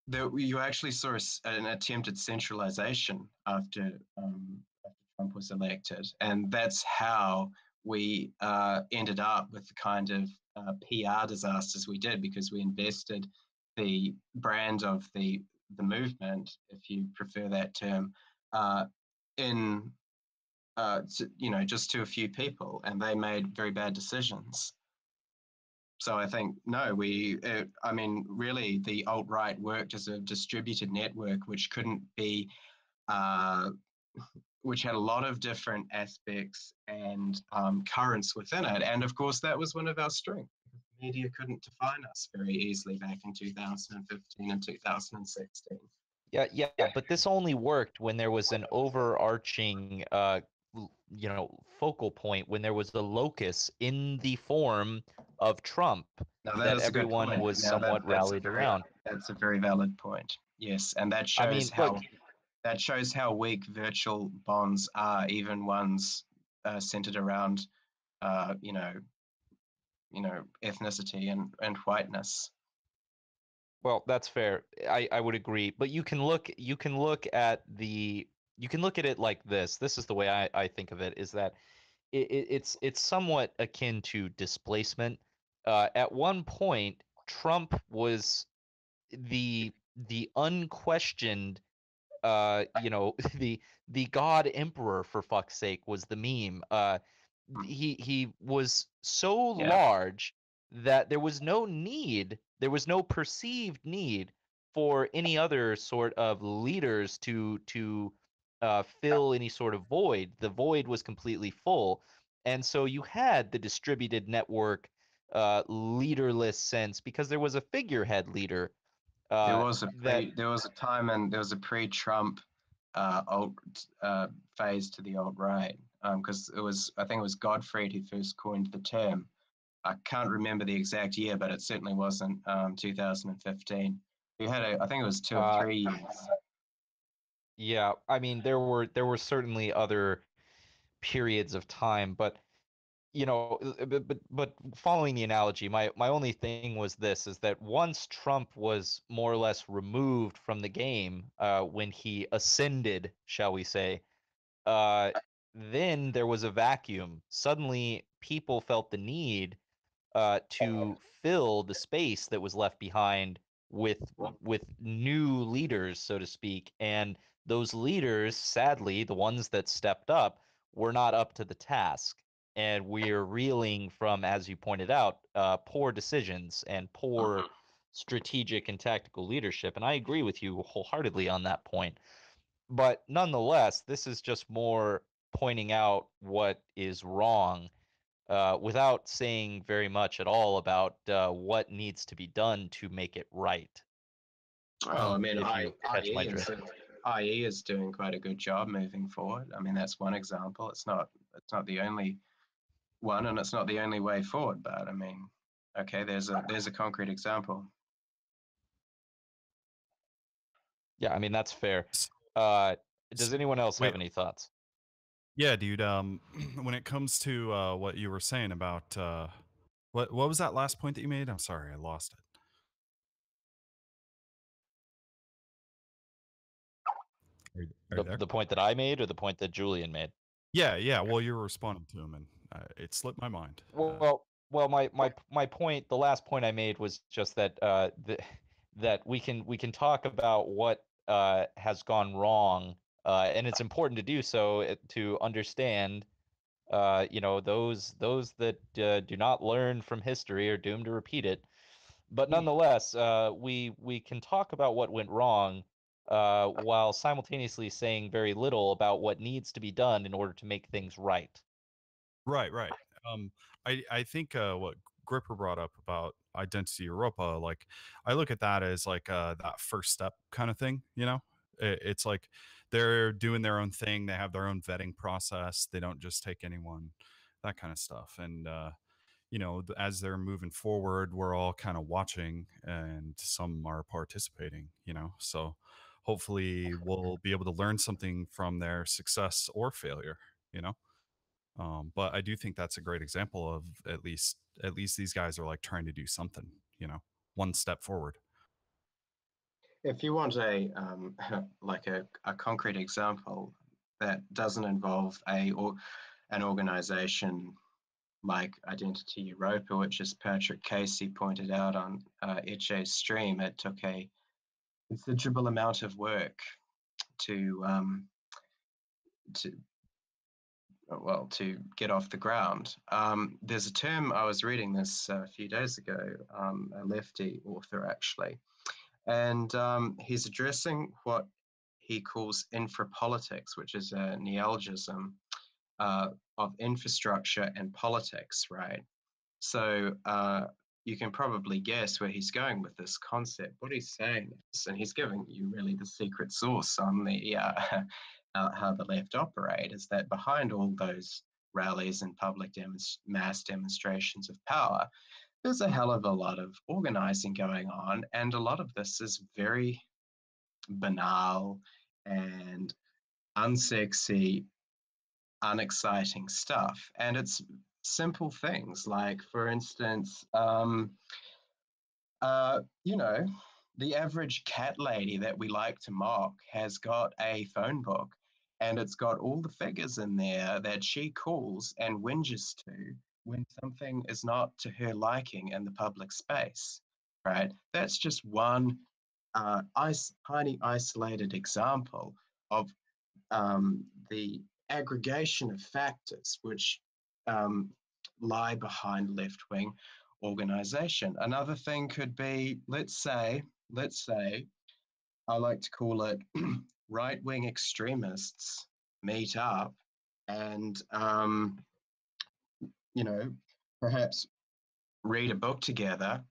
you actually saw an attempt at centralization after Trump was elected, and that's how we ended up with the kind of PR disasters we did, because we invested the brand of the movement, if you prefer that term, in just to a few people, and they made very bad decisions. So I think, no, really the alt-right worked as a distributed network which couldn't be, which had a lot of different aspects and currents within it. And of course, that was one of our strengths. Media couldn't define us very easily back in 2015 and 2016. Yeah, but this only worked when there was an overarching, focal point, when there was the locus in the form of Trump that everyone was somewhat rallied around. That's a very valid point. Yes, and that shows how weak virtual bonds are, even ones centered around, ethnicity and whiteness. Well, that's fair. I would agree, but you can look at it like this. This is the way I think of it, is that it's somewhat akin to displacement. At one point, Trump was the unquestioned, the God Emperor, for fuck's sake, was the meme. He was so large that there was no perceived need for any other sort of leaders to fill any sort of void. The void was completely full, and so you had the distributed network, leaderless sense, because there was a figurehead leader. There was a time, and there was a pre-Trump alt phase to the alt-right, because I think it was Gottfried who first coined the term. I can't remember the exact year, but it certainly wasn't 2015. We had I think it was 2 or 3 years. Yeah, I mean, there were certainly other periods of time, but but following the analogy, my only thing was this, is that once Trump was more or less removed from the game, when he ascended, shall we say, then there was a vacuum. Suddenly, people felt the need to fill the space that was left behind with new leaders, so to speak. And those leaders, sadly, the ones that stepped up, were not up to the task. And we're reeling from, as you pointed out, poor decisions and poor strategic and tactical leadership. And I agree with you wholeheartedly on that point. But nonetheless, this is just more pointing out what is wrong, without saying very much at all about what needs to be done to make it right. Well, I mean, IE is doing quite a good job moving forward. I mean, that's one example. It's not the only one, and it's not the only way forward. But I mean, okay, there's a concrete example. Yeah, I mean, that's fair. Does anyone else have any thoughts? Yeah, dude. When it comes to what you were saying about what was that last point that you made? I'm sorry, I lost it. The point that I made, or the point that Julian made? Yeah. Well, you were responding to him, and it slipped my mind. Well, my point, the last point I made, was just that that we can talk about what has gone wrong, and it's important to do so to understand, those that do not learn from history are doomed to repeat it. But nonetheless, we can talk about what went wrong, while simultaneously saying very little about what needs to be done in order to make things right. Right. I think what Gripper brought up about Identity Europa, like I look at that as like that first step kind of thing. It's like they're doing their own thing. They have their own vetting process. They don't just take anyone, that kind of stuff. And as they're moving forward, we're all kind of watching, and some are participating. So hopefully we'll be able to learn something from their success or failure, you know. But I do think that's a great example of at least these guys are like trying to do something, you know, one step forward. If you want a like a concrete example that doesn't involve an organization like Identity Europa, which, as Patrick Casey pointed out on Etche's stream, it took a considerable amount of work to to get off the ground. There's a term, I was reading this a few days ago, a lefty author actually, and he's addressing what he calls infrapolitics, which is a neologism of infrastructure and politics, right? So you can probably guess where he's going with this concept. What he's saying is, and he's giving you really the secret sauce on the how the left operate, is that behind all those rallies and public mass demonstrations of power, there's a hell of a lot of organizing going on, and a lot of this is very banal and unsexy, unexciting stuff. And it's simple things like, for instance, you know, the average cat lady that we like to mock has got a phone book, and it's got all the figures in there that she calls and whinges to when something is not to her liking in the public space, right? That's just one tiny isolated example of the aggregation of factors which lie behind left-wing organization. Another thing could be, let's say, I like to call it right-wing extremists meet up and, you know, perhaps read a book together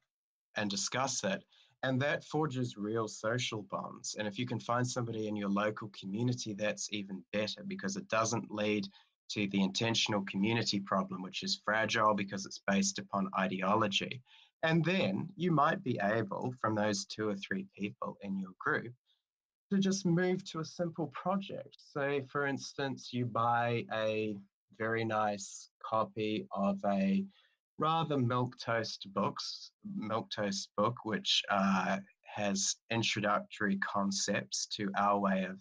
and discuss it. And that forges real social bonds. And if you can find somebody in your local community, that's even better, because it doesn't lead to the intentional community problem, which is fragile because it's based upon ideology. And then you might be able, from those 2 or 3 people in your group, to just move to a simple project. Say, for instance, you buy a very nice copy of a rather milquetoast book, which has introductory concepts to our way of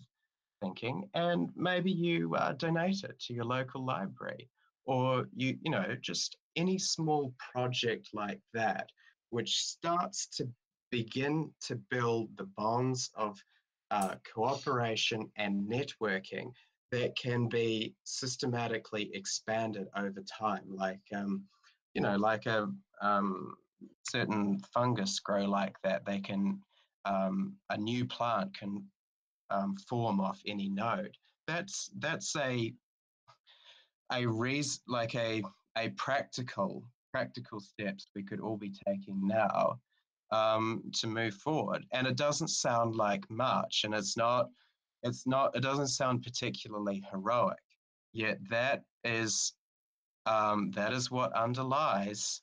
thinking, and maybe you donate it to your local library, or you know, just any small project like that, which starts to begin to build the bonds of cooperation and networking that can be systematically expanded over time, like you know, like a certain fungus grow like that. They can a new plant can form off any node. That's a practical steps we could all be taking now to move forward. And it doesn't sound like much, and it doesn't sound particularly heroic. Yet that is what underlies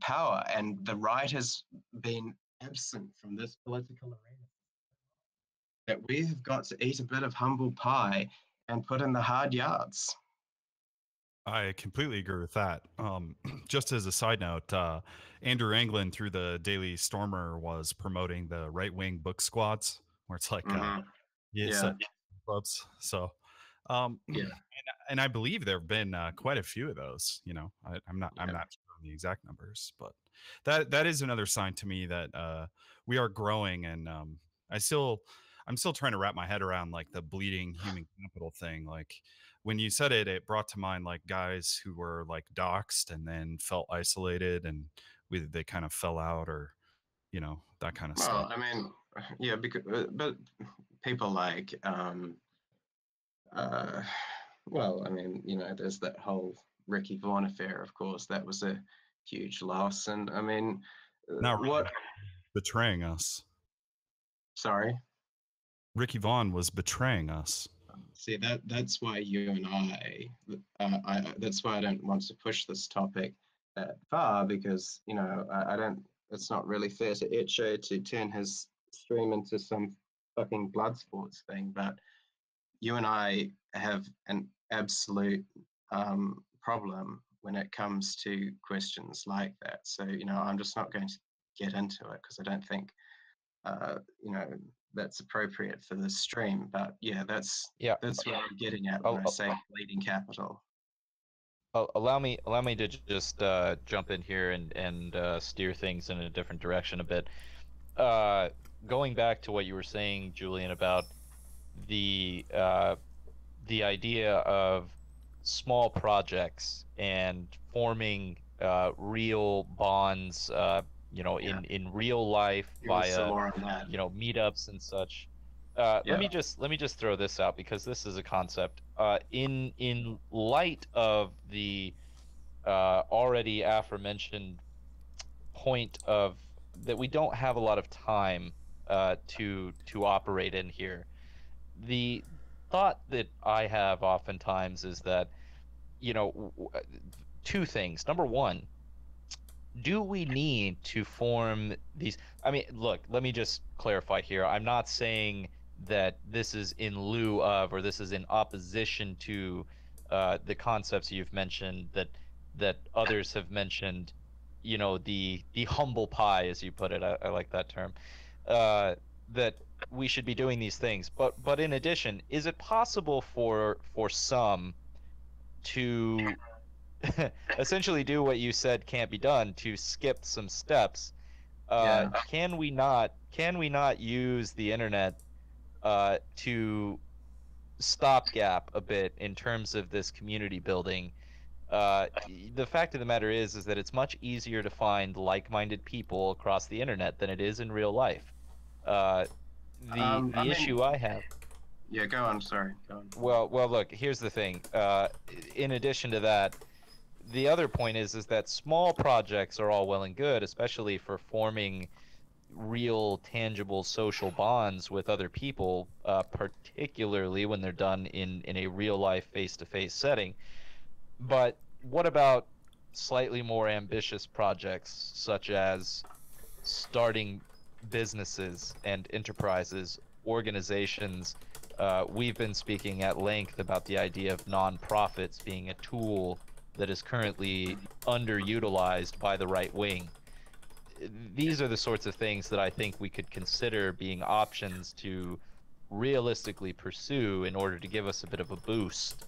power, and the right has been absent from this political arena. That we have got to eat a bit of humble pie and put in the hard yards. I completely agree with that. Just as a side note, Andrew Anglin through the Daily Stormer was promoting the right wing book squads, where it's like, clubs. So, and I believe there have been quite a few of those. You know, I'm not sure on the exact numbers, but that is another sign to me that we are growing, and I'm still trying to wrap my head around like the bleeding human capital thing. Like when you said it, it brought to mind like guys who were like doxxed and then felt isolated, and they kind of fell out, or you know, that kind of stuff. Well, I mean, yeah, because but people like well, I mean, you know, there's that whole Ricky Vaughn affair, of course. That was a huge loss, and I mean, betraying us. Sorry? Ricky Vaughn was betraying us. See, that's why you and that's why I don't want to push this topic that far, because, you know, I don't, it's not really fair to Etche to turn his stream into some fucking blood sports thing, but you and I have an absolute problem when it comes to questions like that. So, I'm just not going to get into it because I don't think, you know, that's appropriate for this stream. But yeah, that's what I'm getting at when I say bleeding capital. Allow me to just jump in here and steer things in a different direction a bit. Going back to what you were saying, Julian, about the idea of small projects and forming real bonds, in real life via, meetups and such. Let me just throw this out because this is a concept. In light of the already aforementioned point of that we don't have a lot of time to operate in here. The thought that I have oftentimes is that, two things. Number one, do we need to form these? I mean, look, let me just clarify here. I'm not saying that this is in lieu of or this is in opposition to the concepts you've mentioned that others have mentioned. The humble pie, as you put it. I like that term. That we should be doing these things, but in addition, is it possible for some to essentially do what you said can't be done, to skip some steps? Can we not use the internet to stopgap a bit in terms of this community building? The fact of the matter is that it's much easier to find like-minded people across the internet than it is in real life. The issue I have. Yeah, go on. Sorry, go on. Well, look. Here's the thing. In addition to that, the other point is that small projects are all well and good, especially for forming real, tangible social bonds with other people, particularly when they're done in a real-life, face-to-face setting. But what about slightly more ambitious projects, such as starting businesses and enterprises, organizations? We've been speaking at length about the idea of nonprofits being a tool that is currently underutilized by the right wing. These are the sorts of things that I think we could consider being options to realistically pursue in order to give us a bit of a boost,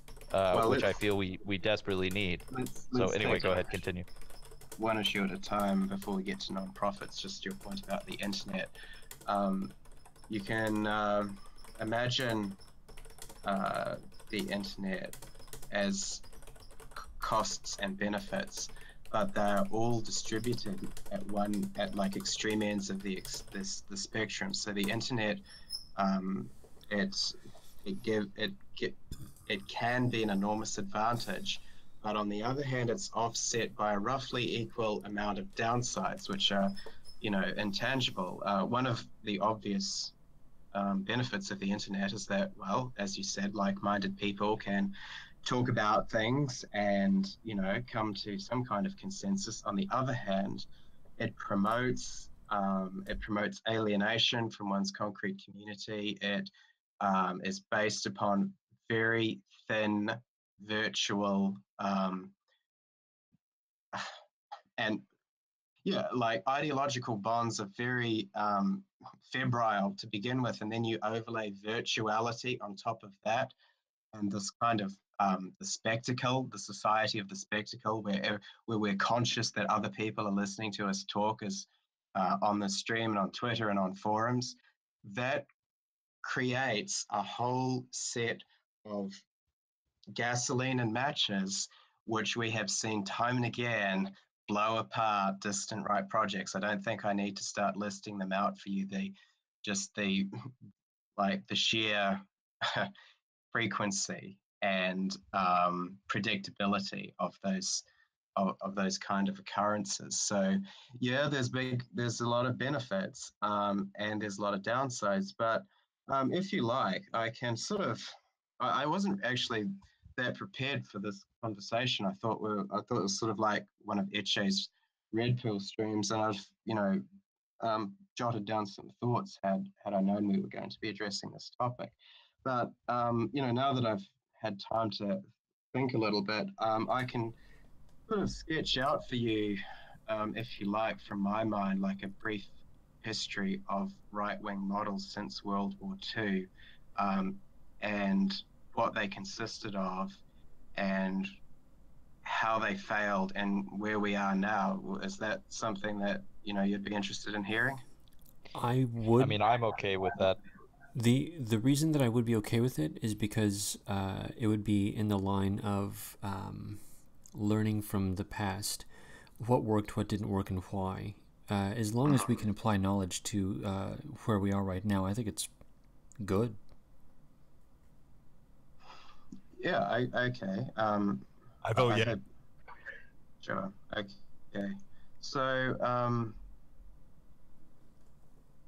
which I feel we desperately need. So anyway, go ahead, continue. One issue at a time before we get to nonprofits. Just your point about the internet. You can imagine the internet as costs and benefits, but they're all distributed at like extreme ends of the spectrum. So the internet, it can be an enormous advantage, but on the other hand, it's offset by a roughly equal amount of downsides, which are, intangible. One of the obvious benefits of the internet is that, well, as you said, like-minded people can talk about things and, come to some kind of consensus. On the other hand, it promotes alienation from one's concrete community. It is based upon very thin virtual and ideological bonds are very febrile to begin with, and then you overlay virtuality on top of that, and this kind of the spectacle, the society of the spectacle, where we're conscious that other people are listening to us talk as on the stream and on Twitter and on forums. That creates a whole set of gasoline and matches, which we have seen time and again blow apart distant right projects. I don't think I need to start listing them out for you. The sheer frequency and predictability of those kind of occurrences. So yeah, there's a lot of benefits and there's a lot of downsides. But if you like, I can I wasn't actually that prepared for this conversation. I thought it was sort of like one of Etche's Red Pill streams, and I've jotted down some thoughts had I known we were going to be addressing this topic. But now that I've had time to think a little bit, I can sort of sketch out for you, if you like, from my mind, like a brief history of right-wing models since World War II, and what they consisted of, and how they failed, and where we are now. Is that something that you'd be interested in hearing? I would. I mean, I'm okay with that. The reason that I would be okay with it is because it would be in the line of learning from the past, what worked, what didn't work, and why. As long as we can apply knowledge to where we are right now, I think it's good. Yeah. Okay. I vote yeah. Sure. Okay. So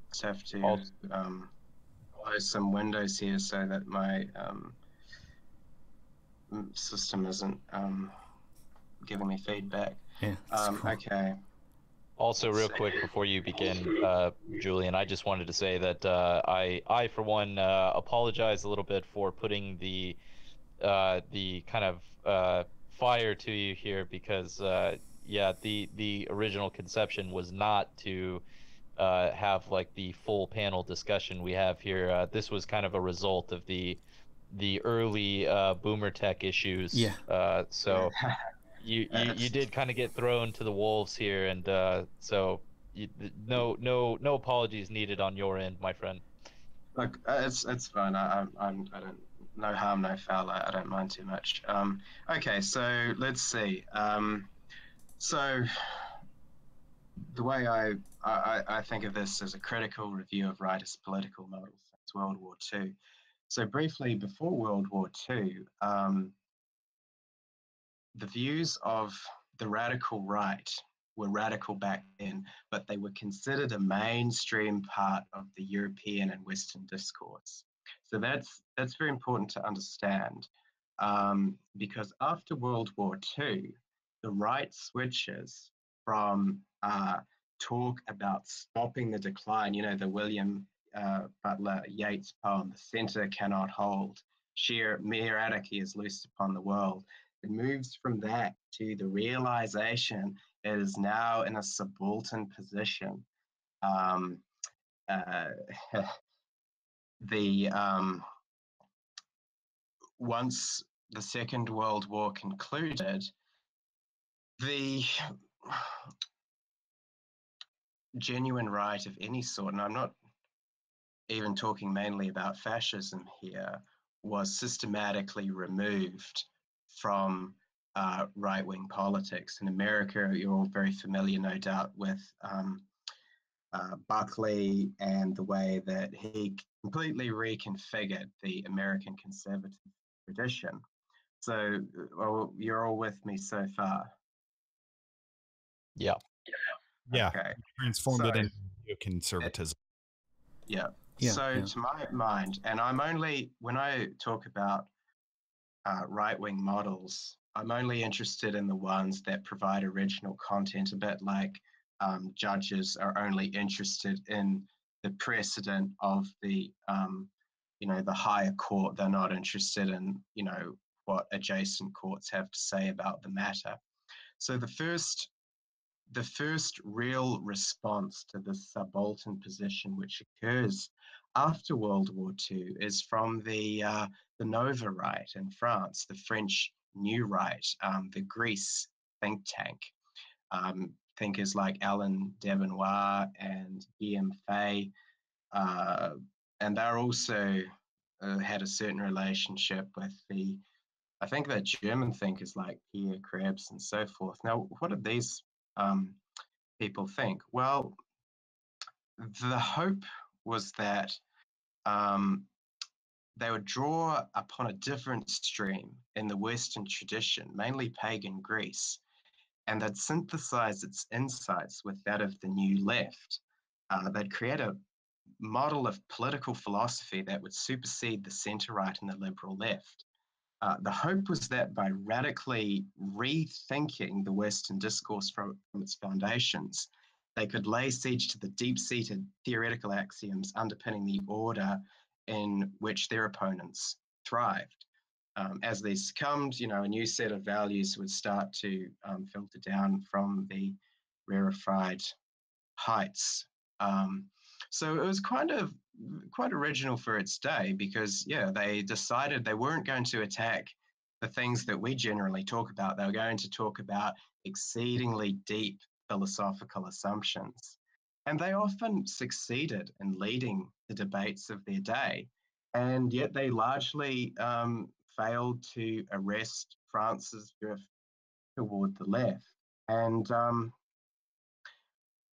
just have to close some windows here so that my system isn't giving me feedback. Yeah. Cool. Okay. Also, real quick before you begin, Julian, I just wanted to say that I for one apologize a little bit for putting the kind of fire to you here, because yeah, the original conception was not to have like the full panel discussion we have here. This was kind of a result of the early boomer tech issues. Yeah. So you did kind of get thrown to the wolves here, and so no apologies needed on your end, my friend. Look, it's fine. I don't, no harm, no foul. I don't mind too much. Okay, so let's see. So the way I think of this as a critical review of rightist political models since World War II. So briefly, before World War II, the views of the radical right were radical back then, but they were considered a mainstream part of the European and Western discourse. So that's very important to understand, because after World War II, the right switches from talk about stopping the decline, the William Butler Yeats poem, "The centre cannot hold, mere anarchy is loosed upon the world." It moves from that to the realization it is now in a subaltern position. Once the Second World War concluded, the genuine right of any sort, and I'm not even talking mainly about fascism here, was systematically removed from right-wing politics. In America, you're all very familiar, no doubt, with Buckley and the way that he completely reconfigured the American conservative tradition. So, well, you're all with me so far? Yeah. Yeah. Okay. Transformed it into conservatism. Yeah. Yeah, So yeah. to my mind, and when I talk about right-wing models, I'm only interested in the ones that provide original content, a bit like judges are only interested in the precedent of the higher court. They're not interested in, what adjacent courts have to say about the matter. So the first real response to the subaltern position, which occurs after World War II, is from the Nova Right in France, the French New Right, the Greece think tank. Thinkers like Alain de Benoit and Guillaume Fay, and they're also had a certain relationship with I think they're German thinkers like Pierre Krebs and so forth. Now, what did these people think? Well, the hope was that they would draw upon a different stream in the Western tradition, mainly pagan Greece, and they'd synthesize its insights with that of the New Left. They'd create a model of political philosophy that would supersede the centre-right and the liberal left. The hope was that by radically rethinking the Western discourse from its foundations, they could lay siege to the deep-seated theoretical axioms underpinning the order in which their opponents thrived. As they succumbed, a new set of values would start to filter down from the rarefied heights. So it was quite original for its day because, they decided they weren't going to attack the things that we generally talk about. They were going to talk about exceedingly deep philosophical assumptions. And they often succeeded in leading the debates of their day. And yet they largely failed to arrest France's drift toward the left. And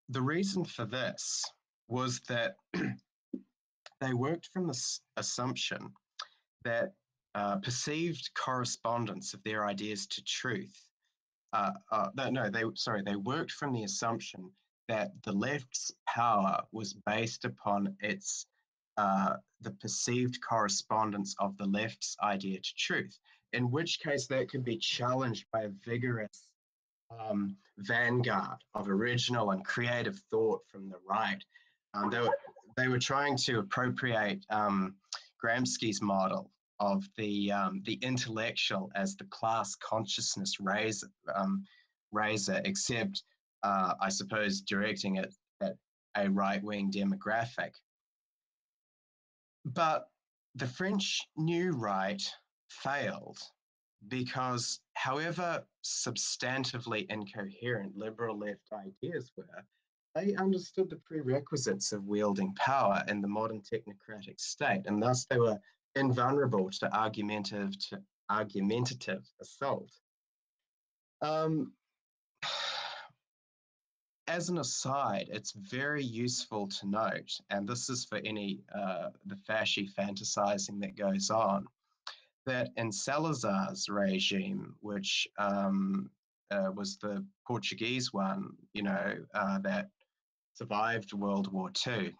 the reason for this was that they worked from this assumption that perceived correspondence of their ideas to truth. They worked from the assumption that the left's power was based upon the perceived correspondence of the left's idea to truth, in which case that could be challenged by a vigorous vanguard of original and creative thought from the right. They were trying to appropriate Gramsci's model of the intellectual as the class consciousness raiser, except I suppose directing it at a right-wing demographic. But the French New Right failed because however substantively incoherent liberal left ideas were, they understood the prerequisites of wielding power in the modern technocratic state, and thus they were invulnerable to argumentative assault. As an aside, it's very useful to note, and this is for any the fasci fantasizing that goes on, that in Salazar's regime, which was the Portuguese one, that survived World War II,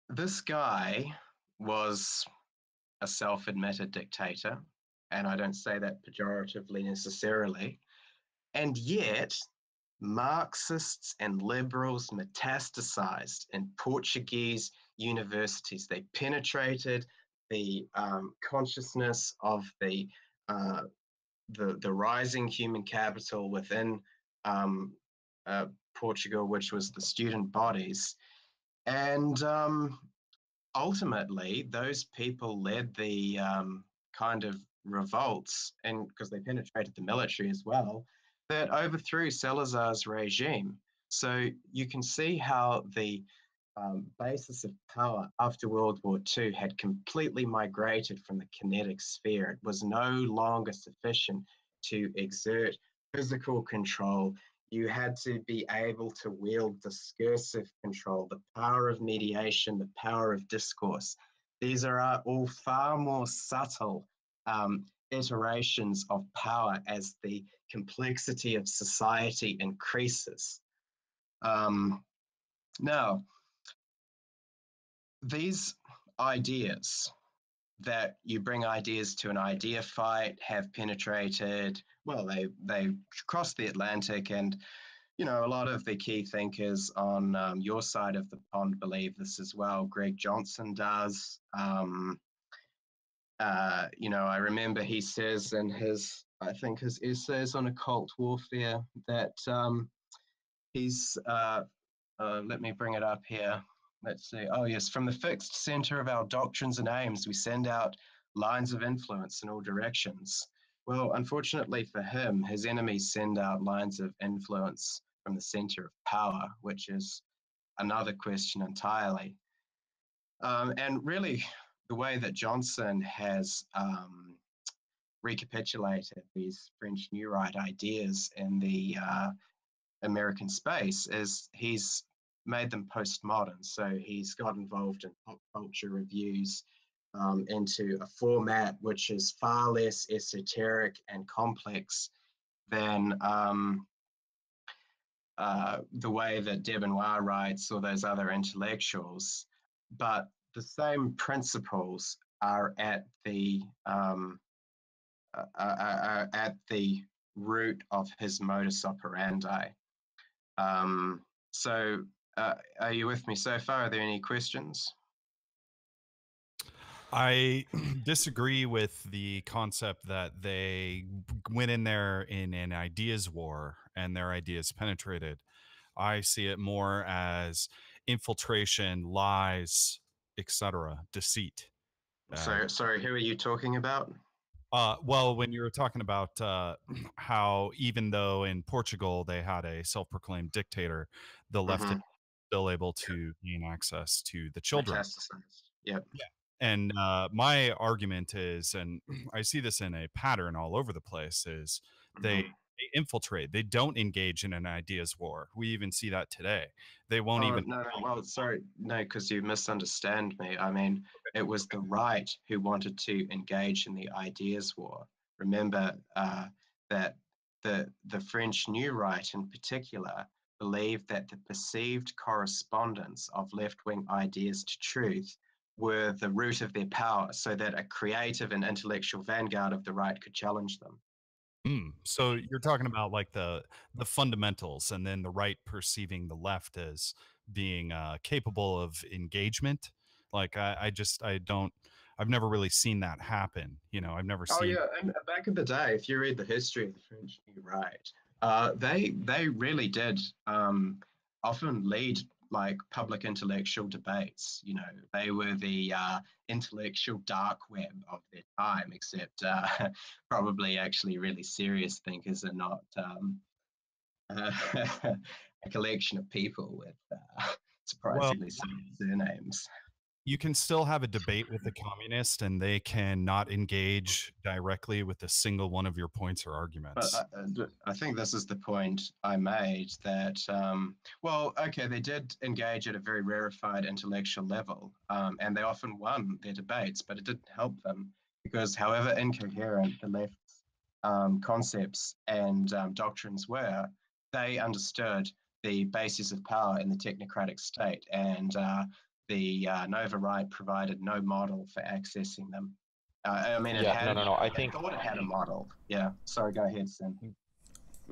this guy was a self-admitted dictator, and I don't say that pejoratively necessarily, and yet Marxists and liberals metastasized in Portuguese universities. They penetrated the consciousness of the rising human capital within Portugal, which was the student bodies. And ultimately, those people led the kind of revolts, and because they penetrated the military as well, that overthrew Salazar's regime. So you can see how the basis of power after World War II had completely migrated from the kinetic sphere. It was no longer sufficient to exert physical control. You had to be able to wield discursive control, the power of mediation, the power of discourse. These are all far more subtle iterations of power as the complexity of society increases. Now, these ideas that you bring ideas to an idea fight have penetrated, well, they crossed the Atlantic, and a lot of the key thinkers on your side of the pond believe this as well. Greg Johnson does. I remember he says in his essays on occult warfare that he's, let me bring it up here. Let's see. Oh, yes. From the fixed center of our doctrines and aims, we send out lines of influence in all directions. Well, unfortunately for him, his enemies send out lines of influence from the center of power, which is another question entirely. And really, the way that Johnson has recapitulated these French New Right ideas in the American space is he's made them postmodern. So he's got involved in pop culture reviews into a format which is far less esoteric and complex than the way that Debenoir writes or those other intellectuals. But the same principles are at the root of his modus operandi. So, are you with me so far? Are there any questions? I disagree with the concept that they went in there in an ideas war and their ideas penetrated. I see it more as infiltration, lies, etc., deceit. Sorry, who are you talking about? Well, when you were talking about how even though in Portugal they had a self-proclaimed dictator, the left is still able to gain access to the children. Yep. Yeah. And my argument is, and I see this in a pattern all over the place, is they infiltrate. They don't engage in an ideas war. We even see that today. They won't even. No, well, sorry, no, because you misunderstand me. I mean, it was the right who wanted to engage in the ideas war. Remember that the French New Right in particular believed that the perceived correspondence of left-wing ideas to truth were the root of their power, so that a creative and intellectual vanguard of the right could challenge them. So you're talking about like the fundamentals, and then the right perceiving the left as being capable of engagement. Like I've never really seen that happen. You know, I've never seen. Oh yeah, and back in the day, if you read the history of the French New Right, they really did often lead like public intellectual debates. You know, they were the intellectual dark web of their time, except probably actually really serious thinkers and not a collection of people with surprisingly similar surnames. You can still have a debate with the communist, and they cannot engage directly with a single one of your points or arguments. But I think this is the point I made, that, well, okay, they did engage at a very rarefied intellectual level, and they often won their debates, but it didn't help them, because however incoherent the left's concepts and doctrines were, they understood the basis of power in the technocratic state, and the Nova Right provided no model for accessing them. I mean, I thought it had a model. Yeah. Sorry, go ahead, Sin.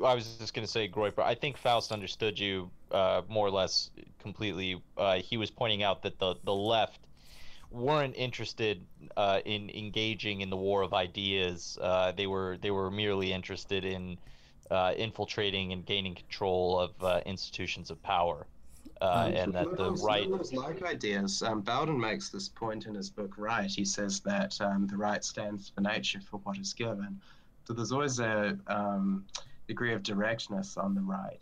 I was just going to say, Groyper, I think Faust understood you more or less completely. He was pointing out that the left weren't interested in engaging in the war of ideas. They were merely interested in infiltrating and gaining control of institutions of power. And that the right like ideas. Bowden makes this point in his book Right. He says that the right stands for nature, for what is given. So there's always a degree of directness on the right,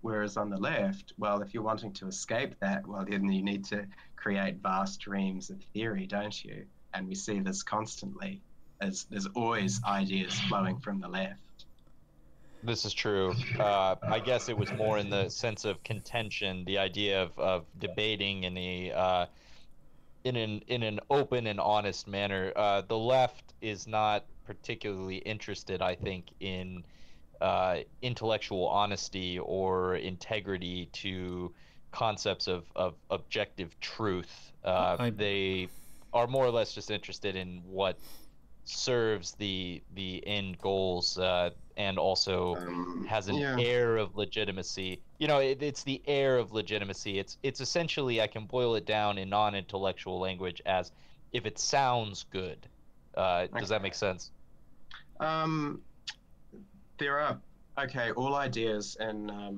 whereas on the left, well, if you're wanting to escape that, well, then you need to create vast reams of theory, don't you? And we see this constantly, as there's always ideas flowing from the left. This is true. I guess it was more in the sense of contention, the idea of debating in an open and honest manner. The left is not particularly interested, I think, in intellectual honesty or integrity to concepts of objective truth. They are more or less just interested in what serves the end goals, and also has an air of legitimacy. You know, it's the air of legitimacy. It's essentially, I can boil it down in non-intellectual language as if it sounds good. Does that make sense? There are all ideas, and I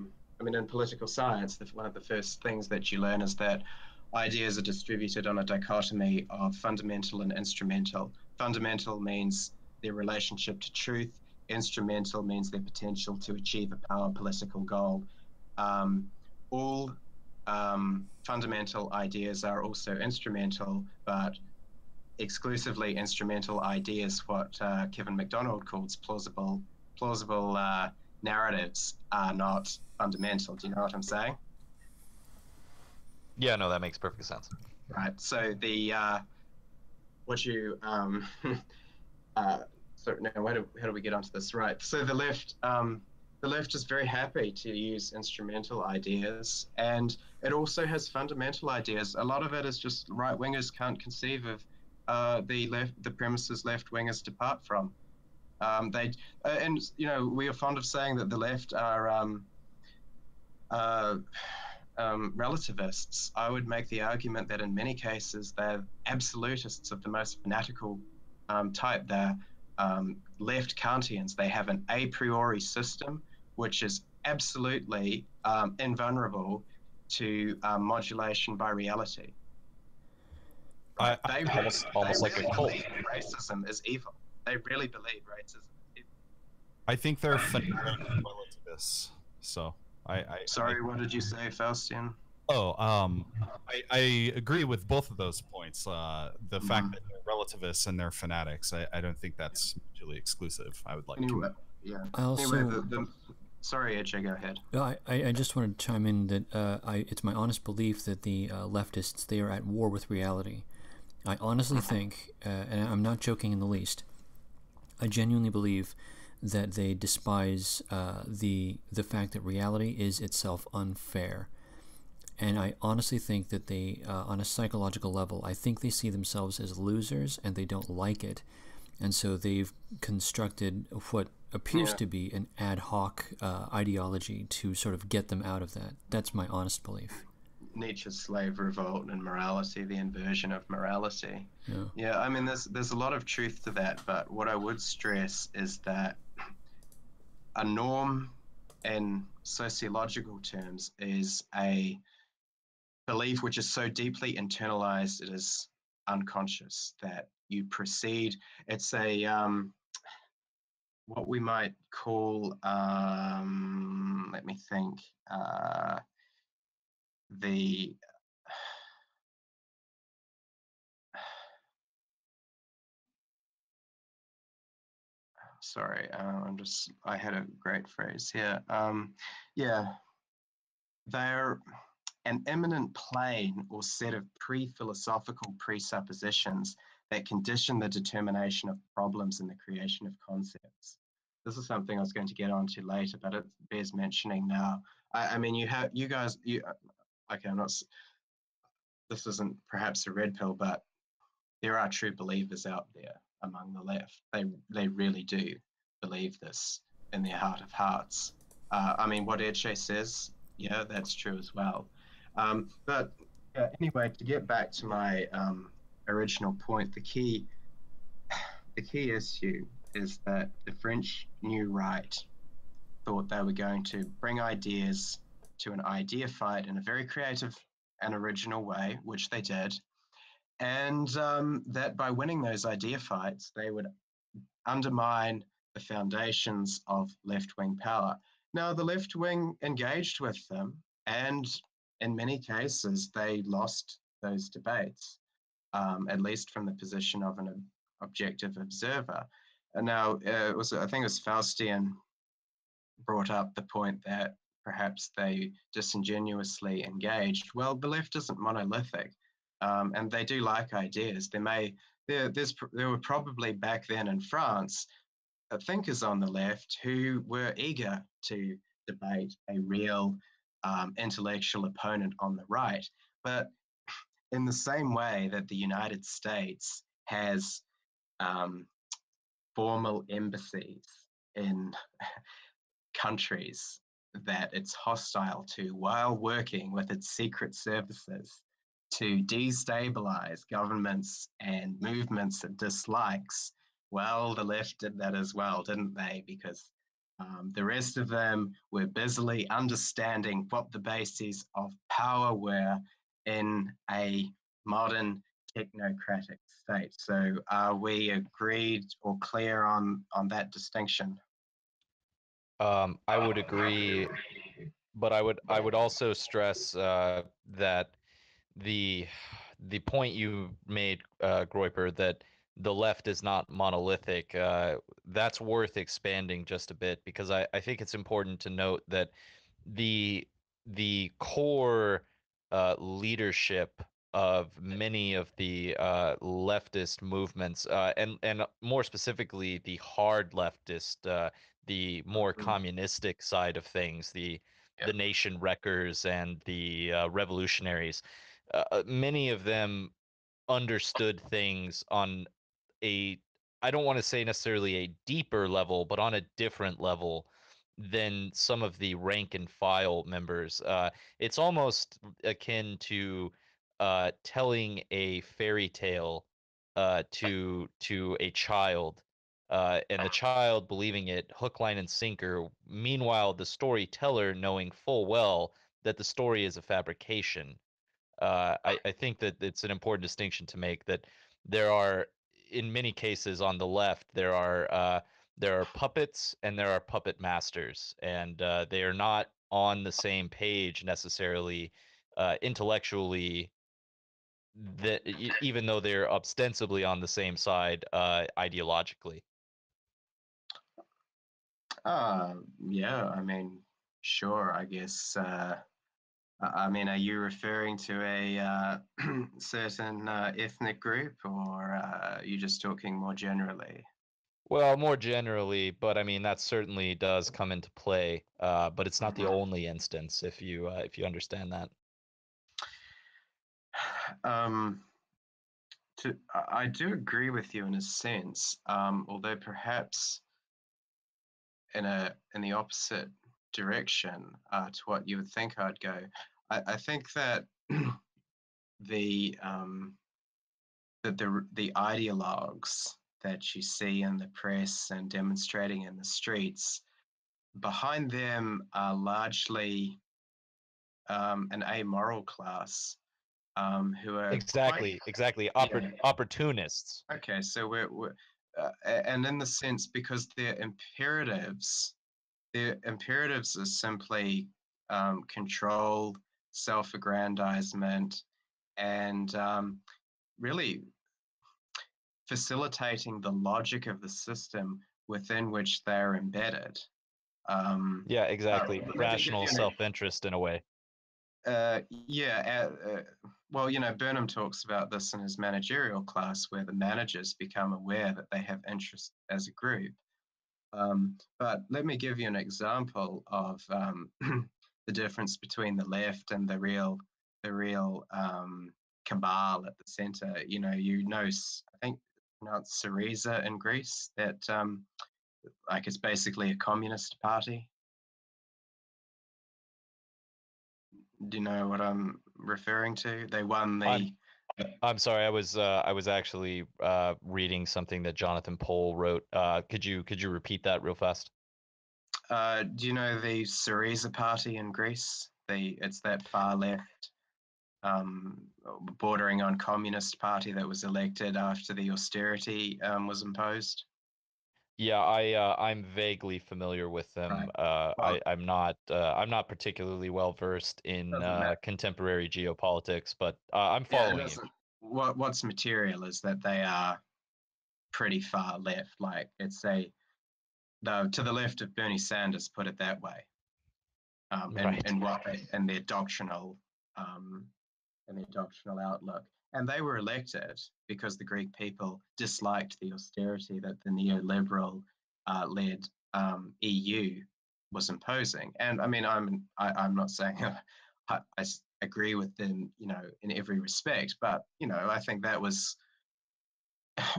mean, in political science, one of the first things that you learn is that ideas are distributed on a dichotomy of fundamental and instrumental. Fundamental means their relationship to truth. Instrumental means their potential to achieve a power political goal. All fundamental ideas are also instrumental, but exclusively instrumental ideas, what Kevin MacDonald calls plausible narratives, are not fundamental. Do you know what I'm saying? Yeah, no, that makes perfect sense. Right. So the so now how do we get onto this? Right. So the left is very happy to use instrumental ideas, and it also has fundamental ideas. A lot of it is just right wingers can't conceive of the premises left wingers depart from. And you know, we are fond of saying that the left are relativists, I would make the argument that in many cases they're absolutists of the most fanatical type. They're left Kantians. They have an a priori system which is absolutely invulnerable to modulation by reality. Right? They almost like a cult. Racism is evil. They really believe racism is evil. I think they're relativists. So Sorry, what did you say, Faustian? I agree with both of those points. The fact that they're relativists and they're fanatics, I don't think that's mutually exclusive. I would like anyway, to. Yeah. I also. Anyway, sorry, AJ, go ahead. I just wanted to chime in that it's my honest belief that the leftists, they are at war with reality. I honestly think, and I'm not joking in the least, I genuinely believe that they despise the fact that reality is itself unfair. And I honestly think that they, on a psychological level, I think they see themselves as losers and they don't like it. And so they've constructed what appears to be an ad hoc ideology to sort of get them out of that. That's my honest belief. Nietzsche's slave revolt and morality, the inversion of morality. Yeah, I mean, there's a lot of truth to that, but what I would stress is that a norm in sociological terms is a belief which is so deeply internalized it is unconscious, that you proceed. It's a what we might call, let me think, the sorry, I had a great phrase here. Yeah, they're an imminent plane or set of pre-philosophical presuppositions that condition the determination of problems and the creation of concepts. This is something I was going to get onto later, but it bears mentioning now. I mean, you guys, okay, I'm not, this isn't perhaps a red pill, but there are true believers out there among the left. They really do believe this in their heart of hearts. I mean, what Edche says, yeah, that's true as well. But anyway, to get back to my original point, the key issue is that the French New Right thought they were going to bring ideas to an idea fight in a very creative and original way, which they did, and that by winning those idea fights, they would undermine the foundations of left-wing power. Now, the left wing engaged with them, and in many cases, they lost those debates, at least from the position of an objective observer. And now, I think it was Faustian brought up the point that perhaps they disingenuously engaged. Well, the left isn't monolithic, and they do like ideas. There were probably back then in France thinkers on the left who were eager to debate a real intellectual opponent on the right. But in the same way that the United States has formal embassies in countries that it's hostile to while working with its secret services to destabilize governments and movements it dislikes, well, the left did that as well, didn't they? Because the rest of them were busily understanding what the bases of power were in a modern technocratic state. So are we agreed or clear on that distinction? I would agree, but I would also stress that the point you made, Groiper, that the left is not monolithic, that's worth expanding just a bit, because I think it's important to note that the core leadership of many of the leftist movements, and more specifically the hard leftist, the more communistic side of things, the nation wreckers and the revolutionaries, many of them understood things on a, I don't want to say necessarily a deeper level, but on a different level than some of the rank and file members. It's almost akin to telling a fairy tale to a child, and the child believing it hook, line, and sinker. Meanwhile, the storyteller knowing full well that the story is a fabrication. I think that it's an important distinction to make, that there are, in many cases on the left, there are puppets and there are puppet masters, and they are not on the same page necessarily intellectually, that even though they're ostensibly on the same side ideologically. Yeah, I mean, sure, I guess. I mean, are you referring to a certain ethnic group, or are you just talking more generally? Well, more generally, but I mean that certainly does come into play, but it's not the only instance, if you understand that. Um, I do agree with you in a sense, although perhaps in the opposite direction to what you would think I'd go. I think that the the ideologues that you see in the press and demonstrating in the streets, behind them are largely an amoral class who are Exactly, exactly. yeah. Opportunists. Okay, so we're and in the sense because their imperatives are simply control, self-aggrandizement, and really facilitating the logic of the system within which they're embedded. Yeah, exactly. Let me give Rational you self-interest in a way. well, Burnham talks about this in his managerial class, where the managers become aware that they have interest as a group. But let me give you an example of the difference between the left and the real cabal at the center. I think pronounced Syriza in Greece, that like it's basically a communist party. Do you know what I'm referring to? They won the. I'm sorry. I was actually reading something that Jonathan Pohl wrote. Could you repeat that real fast? Do you know the Syriza party in Greece? It's that far left, bordering on communist party that was elected after the austerity was imposed. Yeah, I'm vaguely familiar with them. Right. Well, I'm not particularly well versed in doesn't matter. contemporary geopolitics, but I'm Yeah, it following you. doesn't. What's material is that they are pretty far left. Like it's to the left of Bernie Sanders, put it that way. Right. And what and their doctrinal and their doctrinal outlook. And they were elected because the Greek people disliked the austerity that the neoliberal led EU was imposing. And I mean, I'm not saying I agree with them, in every respect, but I think that was,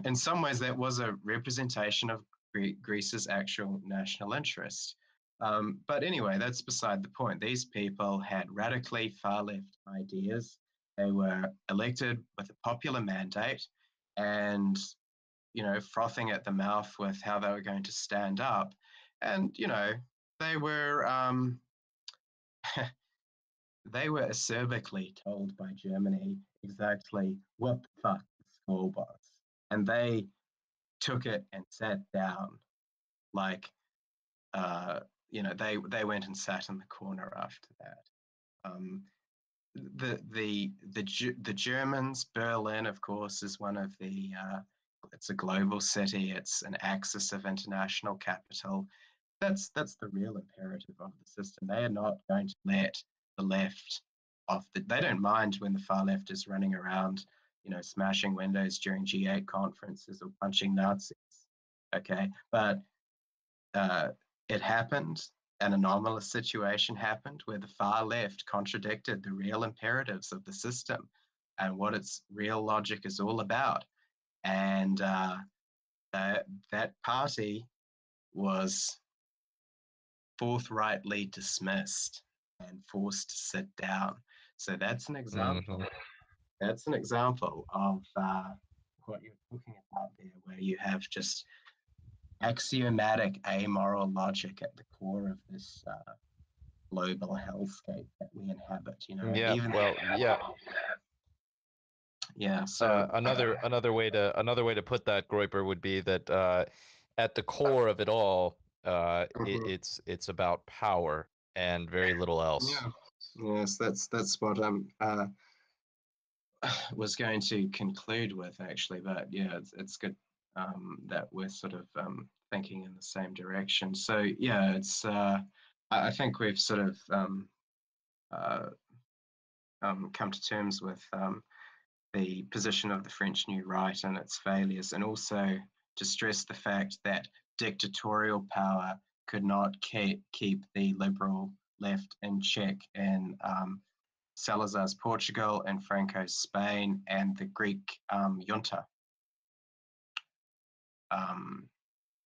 in some ways, that was a representation of Greece's actual national interest. But anyway, that's beside the point. These people had radically far left ideas. They were elected with a popular mandate and, frothing at the mouth with how they were going to stand up. And, they were they were acerbically told by Germany exactly what the fuck the score was. And they took it and sat down like they went and sat in the corner after that. The Germans, Berlin, of course, is one of the it's a global city. It's an axis of international capital. That's the real imperative of the system. They are not going to let the left off. They don't mind when the far left is running around, smashing windows during G8 conferences or punching Nazis. Okay, but it happened. An anomalous situation happened where the far left contradicted the real imperatives of the system and what its real logic is all about. And that party was forthrightly dismissed and forced to sit down. So that's an example. Mhm. That's an example of what you're talking about there, where you have just axiomatic amoral logic at the core of this global hellscape that we inhabit. You know, Yeah. even Well, yeah. yeah. So Another way to put that, Groiper, would be that at the core of it all, mhm. it's about power and very little else. Yeah. Yes, that's what was going to conclude with actually. But yeah, it's good that we're sort of thinking in the same direction. So yeah, it's I think we've sort of uh, come to terms with the position of the French New Right and its failures, and also to stress the fact that dictatorial power could not keep the liberal left in check in Salazar's Portugal and Franco's Spain and the Greek junta. Um,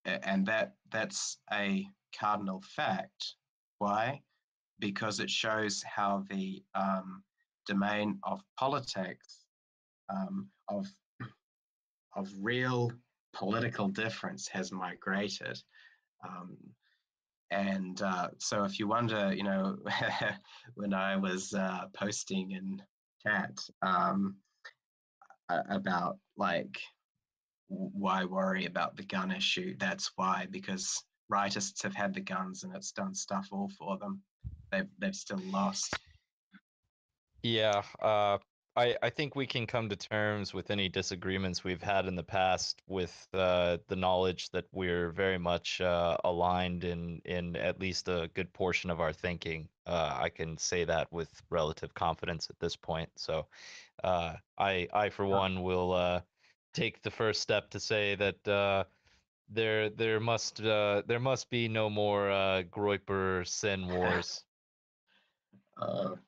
and that's a cardinal fact. Why? Because it shows how the domain of politics, of real political difference, has migrated. Um, and so if you wonder, you know, when I was posting in chat about like why worry about the gun issue, that's why, because rightists have had the guns and it's done stuff all for them. They've still lost. Yeah, I think we can come to terms with any disagreements we've had in the past with the knowledge that we're very much aligned in at least a good portion of our thinking. I can say that with relative confidence at this point. So, I for one will take the first step to say that there must be no more Groiper sin wars.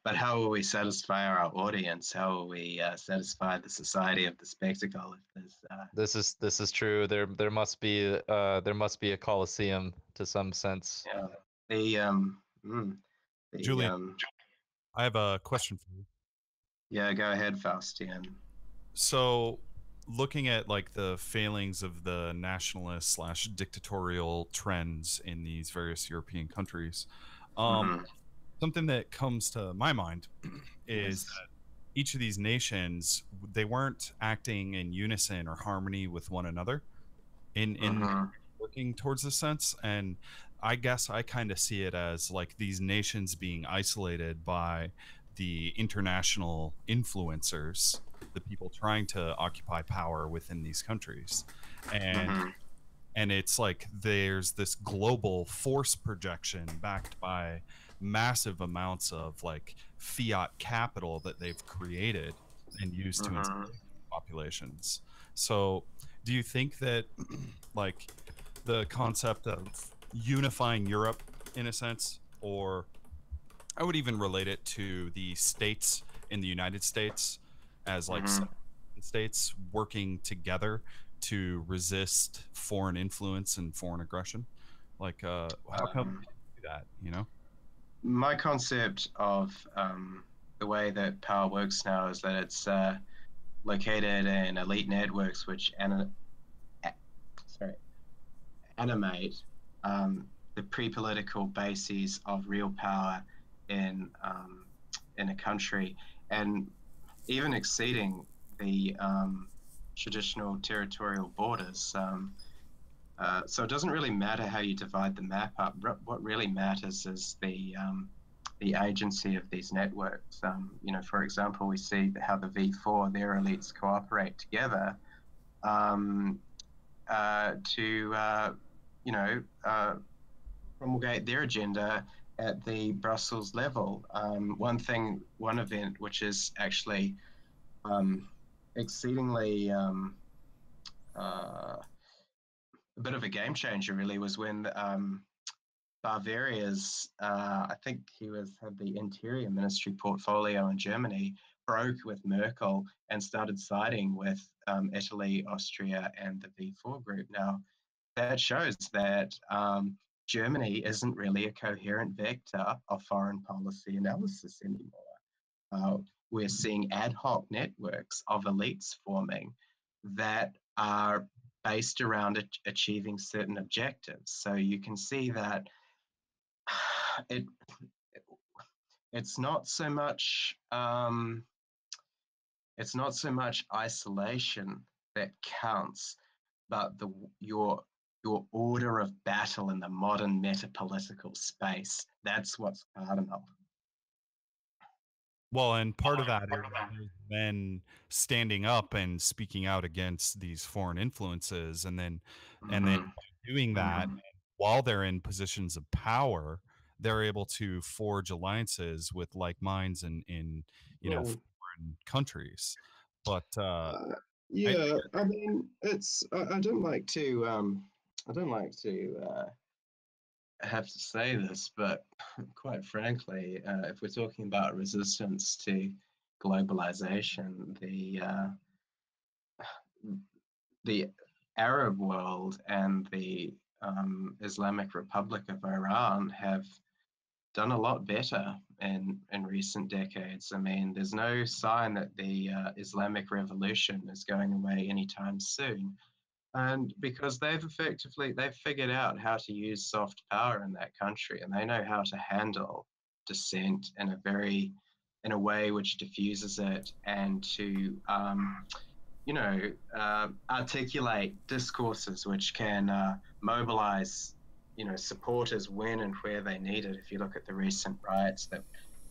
But how will we satisfy our audience? How will we satisfy the society of the spectacle if there's This is true. There must be a coliseum to some sense. yeah, the Julian, I have a question for you. yeah, go ahead, Faustian. So, looking at like the failings of the nationalist slash dictatorial trends in these various European countries, Mhm. something that comes to my mind is Yes. that each of these nations, they weren't acting in unison or harmony with one another in Mhm. working towards this sense. And I guess I kind of see it as like these nations being isolated by the international influencers, the people trying to occupy power within these countries. And Mhm. it's like there's this global force projection backed by massive amounts of like fiat capital that they've created and used to Mhm. enslave populations. So do you think that like the concept of unifying Europe in a sense, or I would even relate it to the states in the United States as like Mhm. states working together to resist foreign influence and foreign aggression. Like, how come Um, we do that? You know? my concept of the way that power works now is that it's located in elite networks which sorry, animate the pre-political bases of real power in a country, and even exceeding the traditional territorial borders. So it doesn't really matter how you divide the map up. What really matters is the agency of these networks. You know, for example, we see how the V4, their elites cooperate together to you know, promulgate their agenda at the Brussels level. One event which is actually um, exceedingly a bit of a game changer, really, was when Bavaria's, I think he had the interior ministry portfolio in Germany, broke with Merkel and started siding with Italy, Austria, and the V4 group. Now, that shows that Germany isn't really a coherent vector of foreign policy analysis anymore. We're seeing ad hoc networks of elites forming that are based around achieving certain objectives. So you can see that it's not so much isolation that counts, but your order of battle in the modern metapolitical space. That's what's cardinal. Well, and part of that is men standing up and speaking out against these foreign influences, and then doing that while they're in positions of power, they're able to forge alliances with like minds in foreign countries. But yeah, I mean, it's I don't like to have to say this, but quite frankly, if we're talking about resistance to globalization, the Arab world and the Islamic Republic of Iran have done a lot better in recent decades. I mean, there's no sign that the Islamic Revolution is going away anytime soon. And because they've figured out how to use soft power in that country, and they know how to handle dissent in a way which diffuses it, and to articulate discourses which can mobilize supporters when and where they need it. If you look at the recent riots that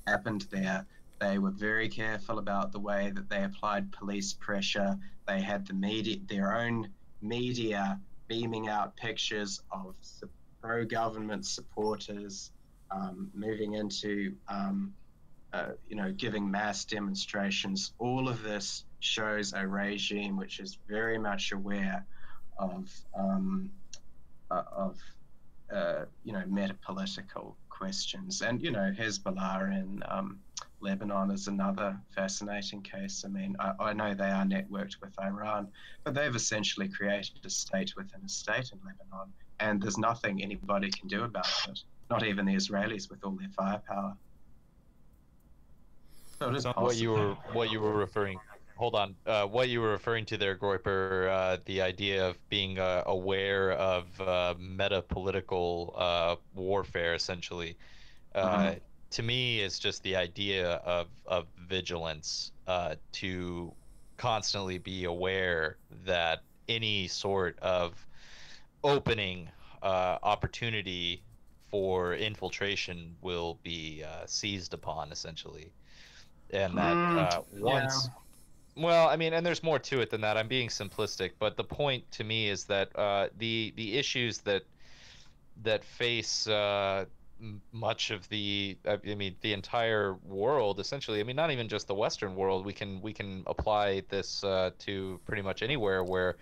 happened there, they were very careful about the way that they applied police pressure. They had their own media beaming out pictures of pro-government supporters moving into, giving mass demonstrations. All of this shows a regime which is very much aware of metapolitical questions. And, Hezbollah in Lebanon is another fascinating case. I mean, I know they are networked with Iran, but they've essentially created a state within a state in Lebanon, and there's nothing anybody can do about it, not even the Israelis with all their firepower. So it is possible. What you were referring what you were referring to there, Groiper, the idea of being aware of metapolitical warfare, essentially, to me is just the idea of vigilance, to constantly be aware that any sort of opening opportunity for infiltration will be seized upon, essentially. And that once... Yeah. Well, I mean, and there's more to it than that. I'm being simplistic, but the point to me is that the issues that face much of the the entire world, essentially. I mean, not even just the Western world. We can apply this to pretty much anywhere where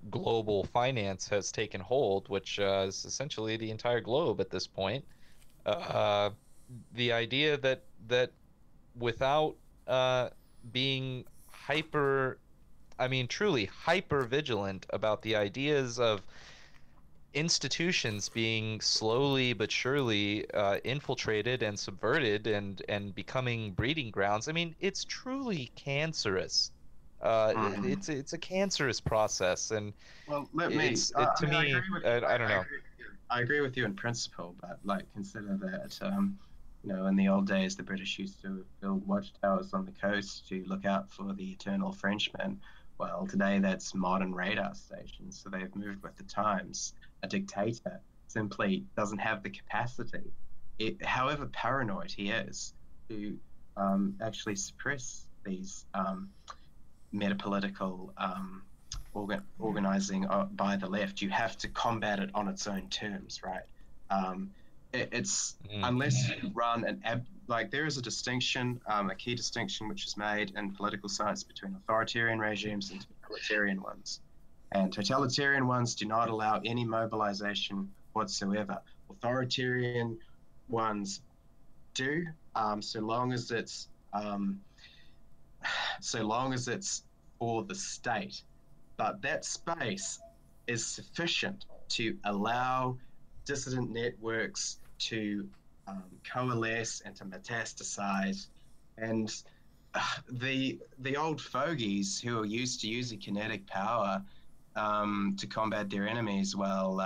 global finance has taken hold, which is essentially the entire globe at this point. The idea that without being truly hyper vigilant about the ideas of institutions being slowly but surely infiltrated and subverted and becoming breeding grounds. I mean, it's truly cancerous. It's a cancerous process, and well, to me, I don't know. I agree with you in principle, but consider that in the old days, the British used to build watchtowers on the coast to look out for the eternal Frenchman. Well, today that's modern radar stations, so they've moved with the times. A dictator simply doesn't have the capacity, however paranoid he is, to actually suppress these metapolitical organizing by the left. You have to combat it on its own terms, right? Unless you run there is a distinction, a key distinction which is made in political science between authoritarian regimes and totalitarian ones. And totalitarian ones do not allow any mobilization whatsoever. Authoritarian ones do, so long as it's for the state. But that space is sufficient to allow dissident networks to coalesce and to metastasize, and the old fogies who are used to using kinetic power to combat their enemies, well,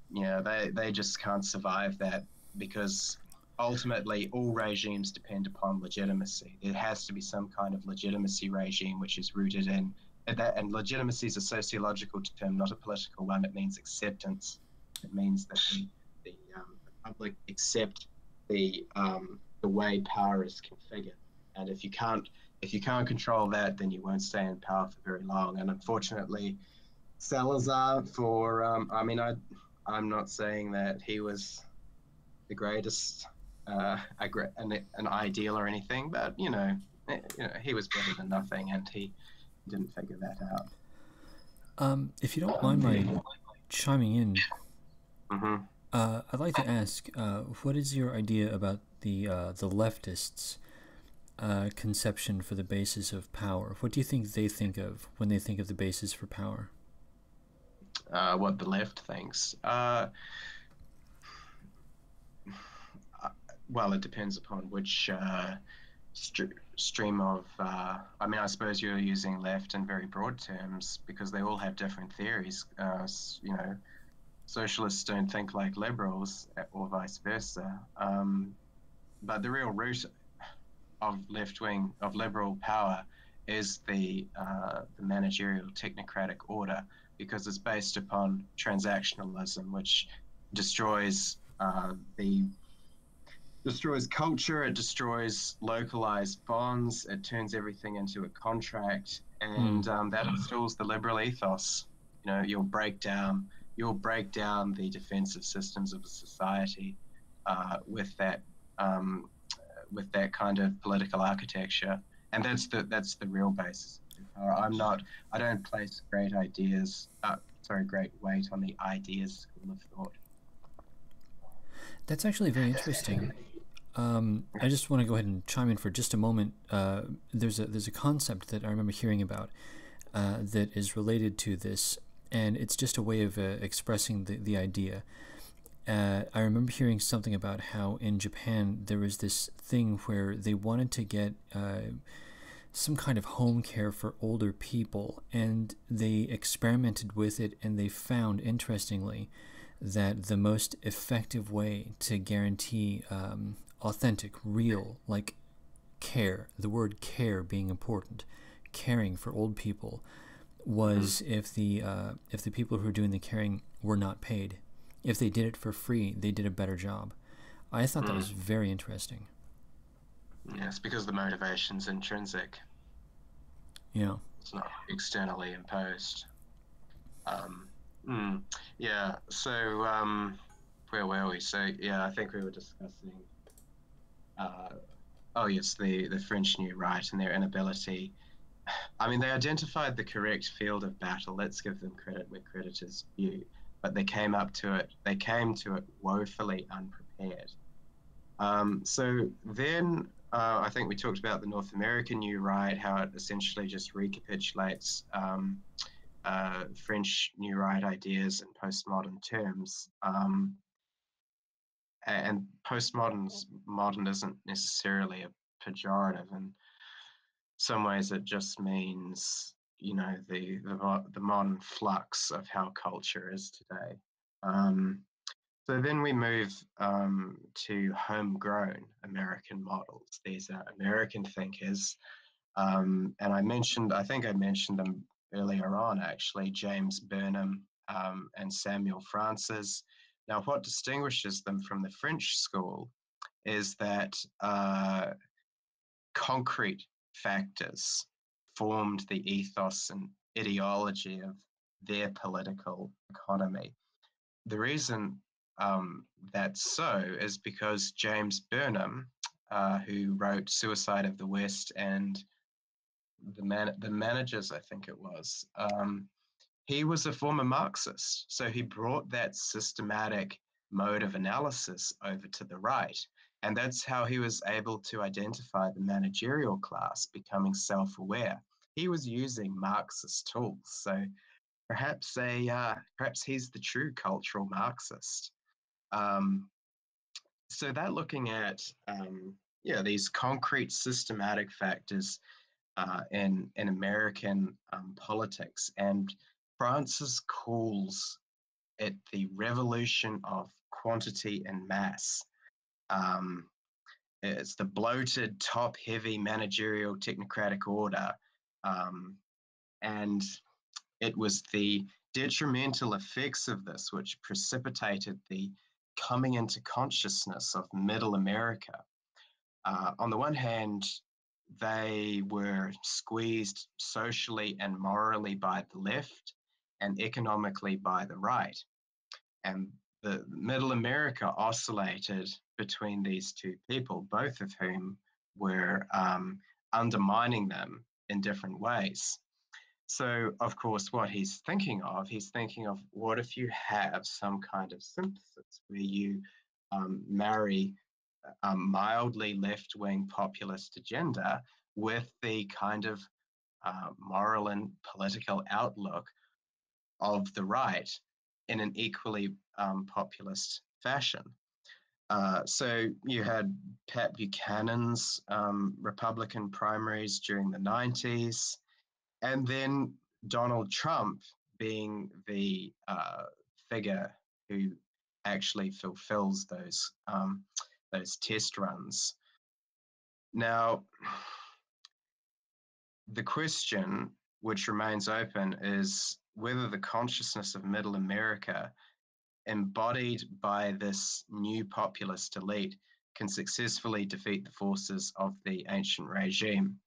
they just can't survive that, because ultimately all regimes depend upon legitimacy. There has to be some kind of legitimacy regime which is rooted in that, and legitimacy is a sociological term, not a political one. It means acceptance. It means that the public accept the way power is configured, and if you can't control that, then you won't stay in power for very long. And unfortunately, Salazar, I'm not saying that he was the greatest, an ideal or anything, but he was better than nothing, and he didn't figure that out. If you don't mind my chiming in, Mm-hmm. I'd like to ask, what is your idea about the leftists' conception for the basis of power? What do you think they think of when they think of the basis for power? What the left thinks. Well, it depends upon which stream of. I suppose you're using left in very broad terms, because they all have different theories. Socialists don't think like liberals, or vice versa. But the real root of liberal power is the managerial technocratic order, because it's based upon transactionalism, which destroys culture, it destroys localized bonds, it turns everything into a contract, and that installs the liberal ethos. You'll break down the defensive systems of a society with that kind of political architecture, and that's the real basis of power. I don't place great weight on the ideas school of thought. That's actually very interesting. I just want to go ahead and chime in for just a moment. There's a concept that I remember hearing about that is related to this, and it's just a way of expressing the idea. I remember hearing something about how in Japan there was this thing where they wanted to get some kind of home care for older people, and they experimented with it, and they found, interestingly, that the most effective way to guarantee authentic, real, like care, the word care being important, caring for old people, was if the people who were doing the caring were not paid. If they did it for free, they did a better job. I thought that was very interesting. Yes, because the motivation's intrinsic. Yeah. It's not externally imposed. Yeah, so where were we? So yeah, I think we were discussing the French New Right and their inability. They identified the correct field of battle. Let's give them credit where credit is due. But they came to it woefully unprepared. So then I think we talked about the North American New Right, how it essentially just recapitulates French New Right ideas in postmodern terms. And modern isn't necessarily a pejorative. In some ways, it just means the modern flux of how culture is today. So then we move to homegrown American models. These are American thinkers, and I think I mentioned them earlier on, actually, James Burnham and Samuel Francis. Now, what distinguishes them from the French school is that concrete factors formed the ethos and ideology of their political economy. The reason that's so is because James Burnham, who wrote Suicide of the West and the Managers, I think it was, he was a former Marxist. So he brought that systematic mode of analysis over to the right. And that's how he was able to identify the managerial class becoming self-aware. He was using Marxist tools. So perhaps he's the true cultural Marxist. So they're looking at these concrete systematic factors in American politics, and Francis calls it the revolution of quantity and mass. It's the bloated, top-heavy managerial technocratic order, and it was the detrimental effects of this which precipitated the coming into consciousness of Middle America. On the one hand, they were squeezed socially and morally by the left and economically by the right. And the Middle America oscillated between these two people, both of whom were undermining them in different ways. So, of course, what he's thinking of what if you have some kind of synthesis where you marry a mildly left-wing populist agenda with the kind of moral and political outlook of the right in an equally populist fashion. So you had Pat Buchanan's Republican primaries during the 90s, and then Donald Trump being the figure who actually fulfills those test runs. Now, the question which remains open is whether the consciousness of Middle America, embodied by this new populist elite, can successfully defeat the forces of the ancient regime.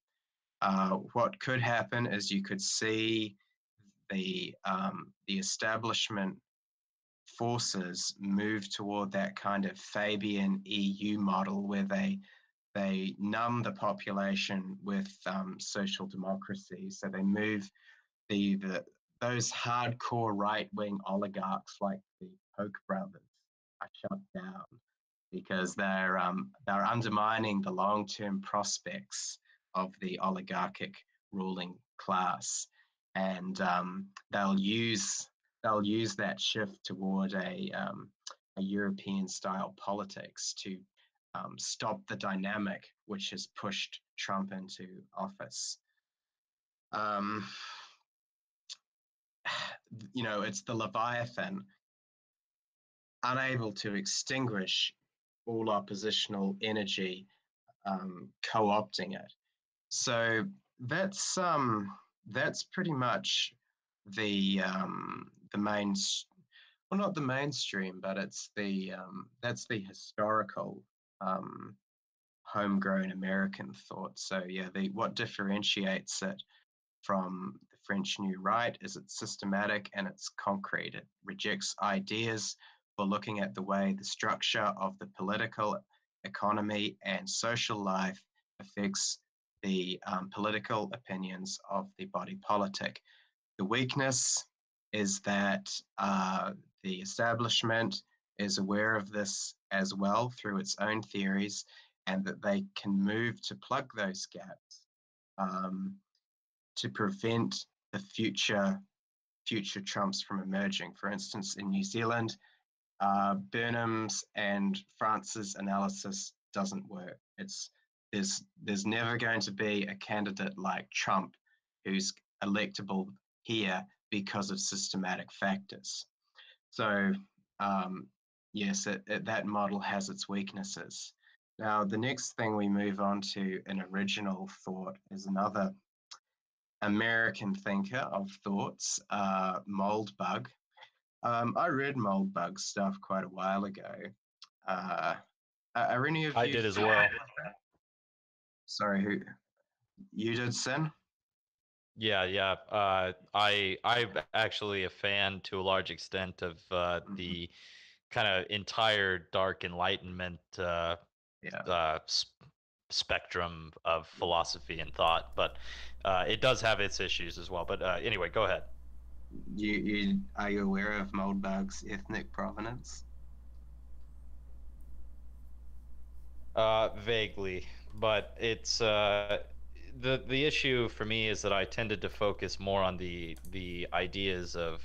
What could happen is you could see the establishment forces move toward that kind of Fabian EU model where they numb the population with social democracy. So they move those hardcore right-wing oligarchs like the Koch brothers are shut down because they're undermining the long-term prospects of the oligarchic ruling class, and they'll use that shift toward a European-style politics to stop the dynamic which has pushed Trump into office. It's the Leviathan, unable to extinguish all oppositional energy, co-opting it. So that's pretty much the main, well, not the mainstream, but it's that's the historical homegrown American thought. So yeah, what differentiates it from the French New Right is it's systematic and it's concrete. It rejects ideas for looking at the way the structure of the political, economy, and social life affects the political opinions of the body politic. The weakness is that the establishment is aware of this as well through its own theories, and that they can move to plug those gaps to prevent the future Trumps from emerging. For instance, in New Zealand, Burnham's and France's analysis doesn't work. There's never going to be a candidate like Trump who's electable here because of systematic factors. So yes, that model has its weaknesses. Now, the next thing we move on to in original thought is another American thinker of thoughts, Moldbug. I read Moldbug's stuff quite a while ago. Are any of you? I did as well. Sorry, who? You did, Sin? Yeah. I'm actually a fan to a large extent of the kind of entire Dark Enlightenment spectrum of philosophy and thought, but it does have its issues as well. But anyway, go ahead. Are you aware of Moldbug's ethnic provenance? Vaguely, but it's the issue for me is that I tended to focus more on the ideas of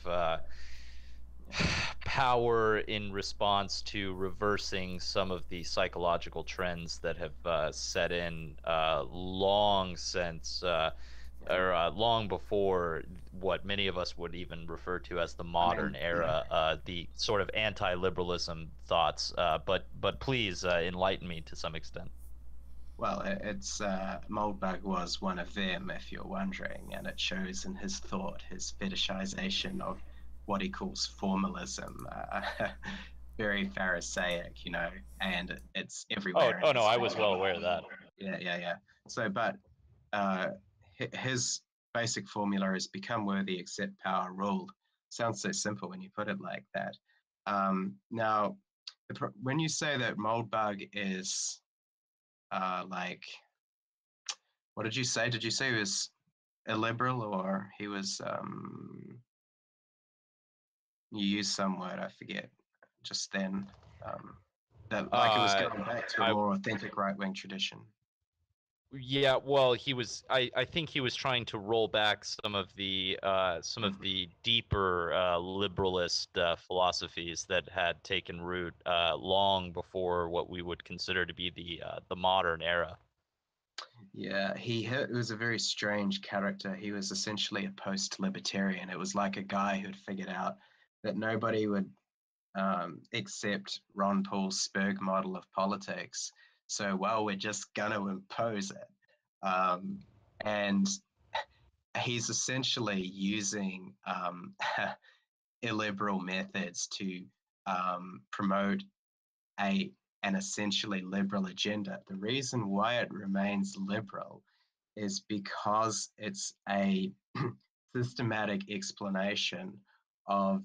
power in response to reversing some of the psychological trends that have set in long since or long before what many of us would even refer to as the modern era, the sort of anti-liberalism thoughts. But please enlighten me to some extent. Well, it's Moldbug was one of them, if you're wondering, and it shows in his thought, his fetishization of what he calls formalism, very Pharisaic, and it's everywhere. Oh no, I was well aware of that. Yeah. So, but his basic formula is become worthy, accept power, ruled. Sounds so simple when you put it like that. Now, when you say that Moldbug is like, what did you say? Did you say he was illiberal, or he was you used some word, I forget just then, that like it was going back to a more authentic right-wing tradition? Yeah, well, he was. I think he was trying to roll back some of the deeper liberalist philosophies that had taken root long before what we would consider to be the modern era. Yeah, he was a very strange character. He was essentially a post-libertarian. It was like a guy who'd figured out that nobody would accept Ron Paul's Spurg model of politics. So, well, we're just going to impose it. And he's essentially using illiberal methods to promote an essentially liberal agenda. The reason why it remains liberal is because it's a systematic explanation of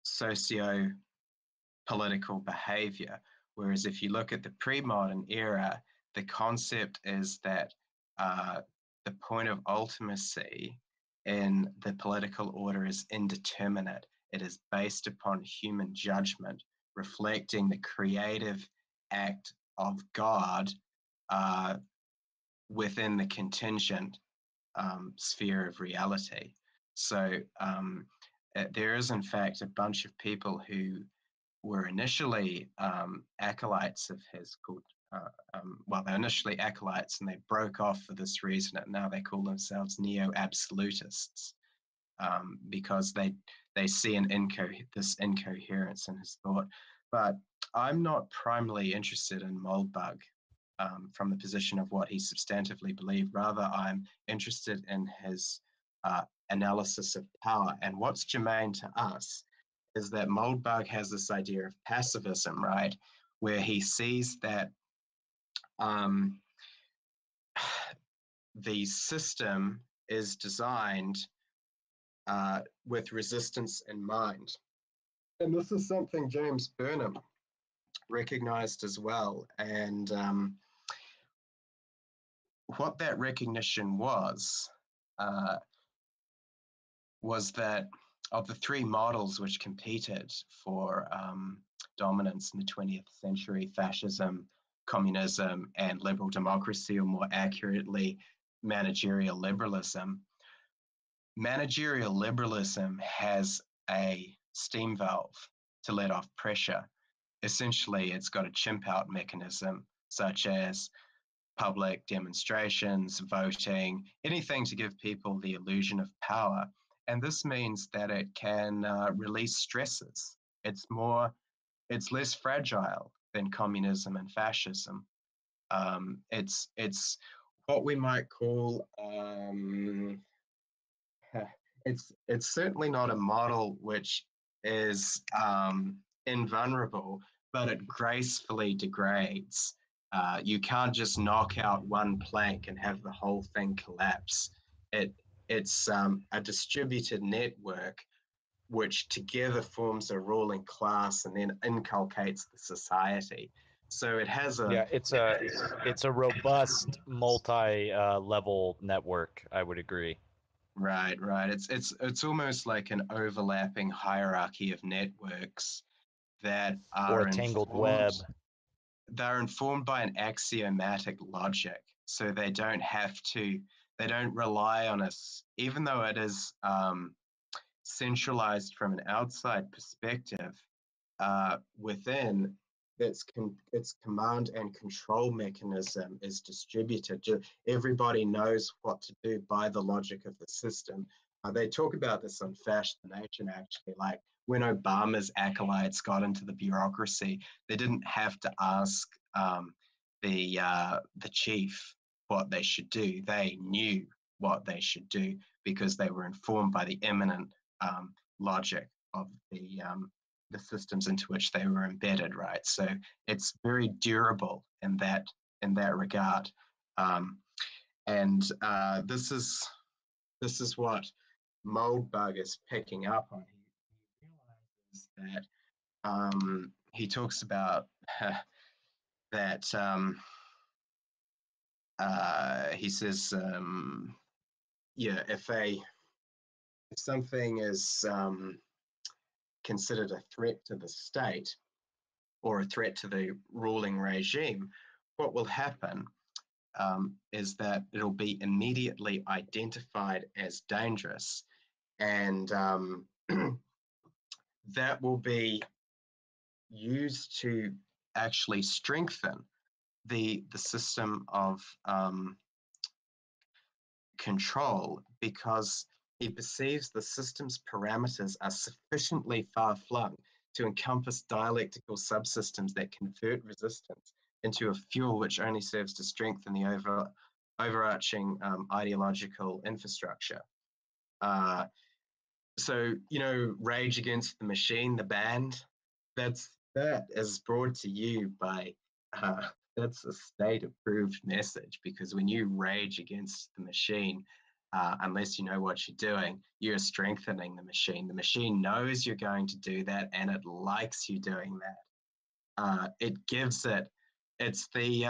socio-political behavior. Whereas if you look at the pre-modern era, the concept is that the point of ultimacy in the political order is indeterminate. It is based upon human judgment, reflecting the creative act of God within the contingent sphere of reality. So there is, in fact, a bunch of people who were initially acolytes of his, called they're initially acolytes, and they broke off for this reason, and now they call themselves neo-absolutists, because they see this incoherence in his thought. But I'm not primarily interested in Moldbug from the position of what he substantively believed. Rather, I'm interested in his analysis of power. And what's germane to us is that Moldbug has this idea of pacifism, right, where he sees that the system is designed with resistance in mind. And this is something James Burnham recognized as well. And what that recognition was that of the three models which competed for dominance in the 20th century, fascism, communism, and liberal democracy, or more accurately, managerial liberalism. Managerial liberalism has a steam valve to let off pressure. Essentially, it's got a chimp out mechanism, such as public demonstrations, voting, anything to give people the illusion of power. And this means that it can release stresses. It's less fragile than communism and fascism. It's what we might call it's certainly not a model which is invulnerable, but it gracefully degrades. You can't just knock out one plank and have the whole thing collapse. It's a distributed network which together forms a ruling class and then inculcates the society. So it has it's a robust multi-level network. I would agree. Right. It's almost like an overlapping hierarchy of networks that are or a tangled web. They're informed by an axiomatic logic. so they don't rely on us, even though it is centralized from an outside perspective. Within its command and control mechanism is distributed. Everybody knows what to do by the logic of the system. They talk about this on Fascination, actually. Like when Obama's acolytes got into the bureaucracy, they didn't have to ask the chief what they should do. They knew what they should do because they were informed by the immanent logic of the systems into which they were embedded, right? So it's very durable in that regard. And this is what Moldbug is picking up on. He realizes that he talks about that he says, yeah, if something is considered a threat to the state or a threat to the ruling regime, what will happen is that it'll be immediately identified as dangerous, and that will be used to actually strengthen the system of control, because he perceives the system's parameters are sufficiently far-flung to encompass dialectical subsystems that convert resistance into a fuel which only serves to strengthen the overarching ideological infrastructure. So, Rage Against the Machine, the band, that is brought to you by, that's a state-approved message, because when you rage against the machine, unless you know what you're doing, you're strengthening the machine. The machine knows you're going to do that, and it likes you doing that. It gives it, it's the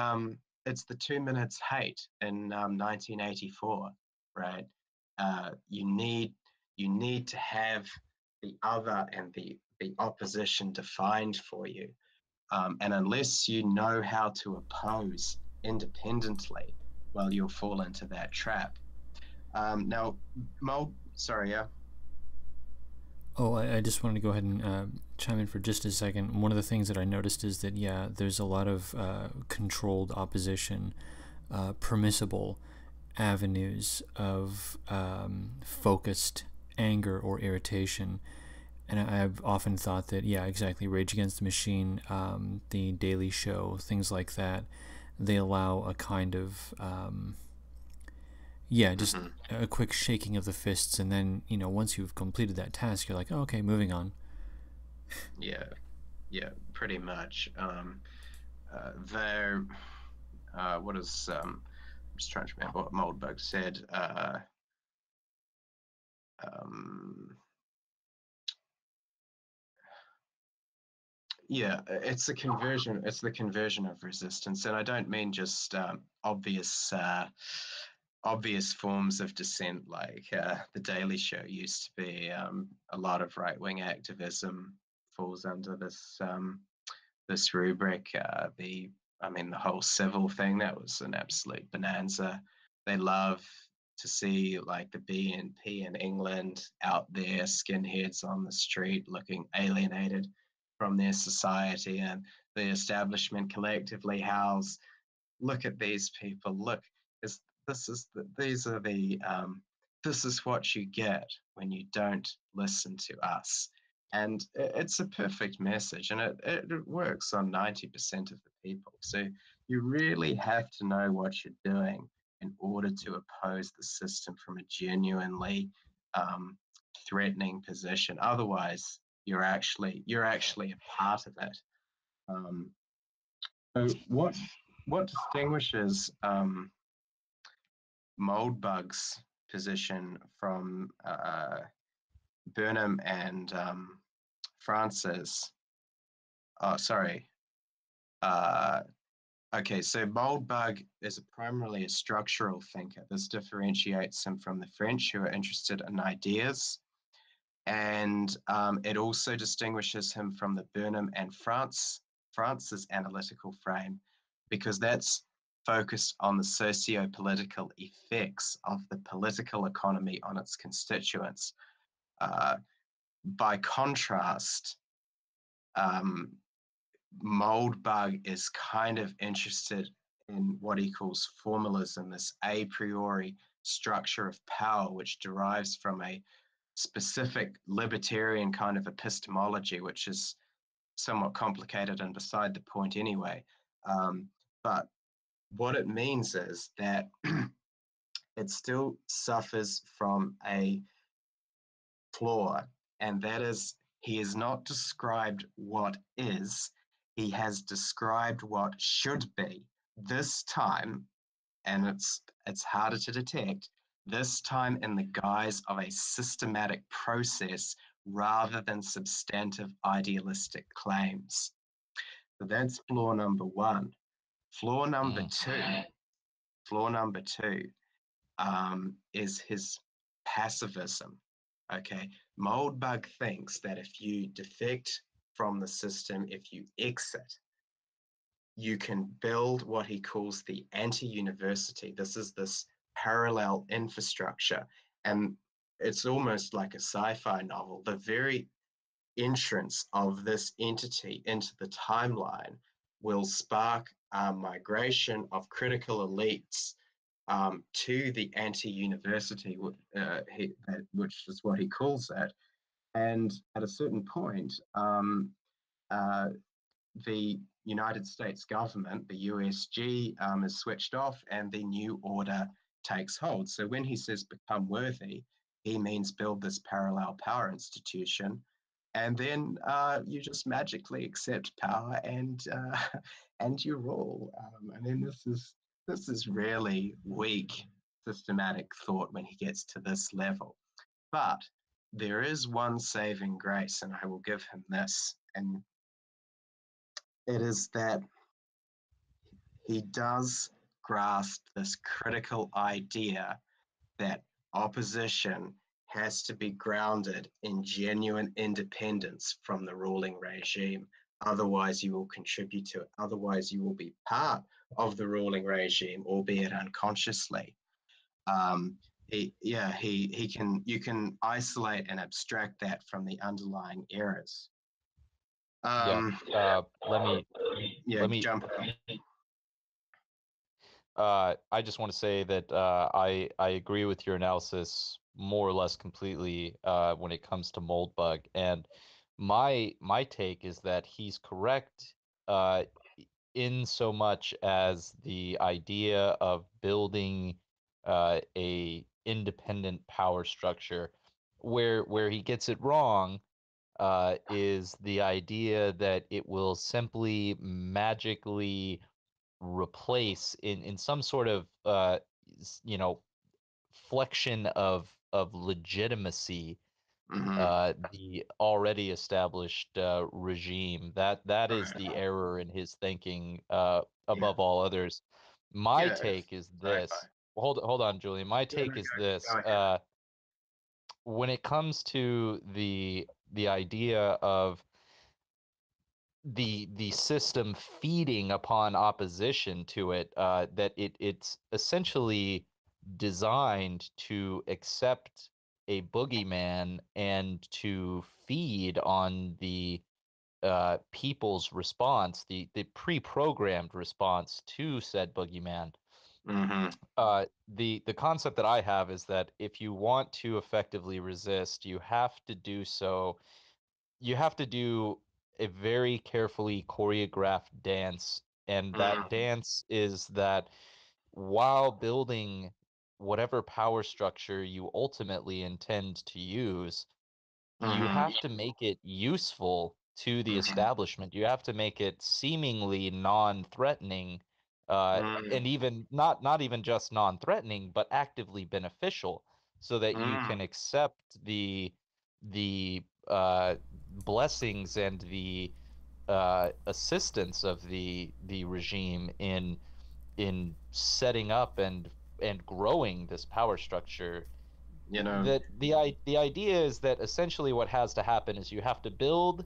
2 minutes hate in 1984, right? You need to have the other and the opposition defined for you. And unless you know how to oppose independently, well, you'll fall into that trap. Now, sorry, yeah. Oh, I just wanted to go ahead and chime in for just a second. One of the things that I noticed is that, yeah, there's a lot of controlled opposition, permissible avenues of focused anger or irritation. And I've often thought that, yeah, exactly, Rage Against the Machine, The Daily Show, things like that, they allow a kind of, just a quick shaking of the fists, and then, once you've completed that task, you're like, oh, okay, moving on. Yeah, pretty much. What is, I'm just trying to remember what Moldbug said. Yeah, it's the conversion of resistance, and I don't mean just obvious forms of dissent, like the Daily Show used to be. A lot of right-wing activism falls under this this rubric. The whole civil thing, that was an absolute bonanza. They love to see like the BNP in England out there, skinheads on the street looking alienated from their society, and the establishment collectively howls, look at these people, look, this is what you get when you don't listen to us. And it's a perfect message, and it works on 90% of the people. So you really have to know what you're doing in order to oppose the system from a genuinely threatening position. Otherwise, you're actually a part of it. So what distinguishes Moldbug's position from Burnham and Francis? Oh, sorry. Okay, so Moldbug is primarily a structural thinker. This differentiates him from the French, who are interested in ideas. And it also distinguishes him from the Burnham and France's analytical frame, because that's focused on the socio-political effects of the political economy on its constituents. By contrast, Moldbug is kind of interested in what he calls formalism, this a priori structure of power, which derives from a specific libertarian kind of epistemology, which is somewhat complicated and beside the point anyway. But what it means is that it still suffers from a flaw, and that is he has not described what is, he has described what should be. This time, and it's harder to detect, this time in the guise of a systematic process rather than substantive idealistic claims. So that's flaw number one. Flaw number two is his passivism. Okay, Moldbug thinks that if you defect from the system, if you exit, you can build what he calls the anti-university. This is this parallel infrastructure, and it's almost like a sci-fi novel. The very entrance of this entity into the timeline will spark migration of critical elites to the anti-university, which is what he calls it. And at a certain point, the United States government, the USG, is switched off and the new order takes hold. So when he says become worthy, he means build this parallel power institution, and then you just magically accept power and you rule. I mean, this is really weak systematic thought when he gets to this level. But there is one saving grace, and I will give him this, and it is that he does grasp this critical idea that opposition has to be grounded in genuine independence from the ruling regime. Otherwise, you will contribute to it. Otherwise, you will be part of the ruling regime, albeit unconsciously. You can isolate and abstract that from the underlying errors. Let me jump. I just want to say that I agree with your analysis more or less completely when it comes to Moldbug, and my take is that he's correct in so much as the idea of building a independent power structure. Where he gets it wrong is the idea that it will simply magically replace in some sort of flexion of legitimacy the already established regime. That is the error in his thinking above all others. My take is this. Hold on, Julian. My take is this. When it comes to the idea of the system feeding upon opposition to it, that it's essentially designed to accept a boogeyman and to feed on the people's response, the pre-programmed response to said boogeyman. The concept that I have is that if you want to effectively resist, you have to do so. You have to do a very carefully choreographed dance, and that dance is that while building whatever power structure you ultimately intend to use, you have to make it useful to the establishment. You have to make it seemingly non-threatening, and even not even just non-threatening, but actively beneficial, so that you can accept the blessings and the assistance of the regime in setting up and growing this power structure. That the idea is that essentially what has to happen is you have to build.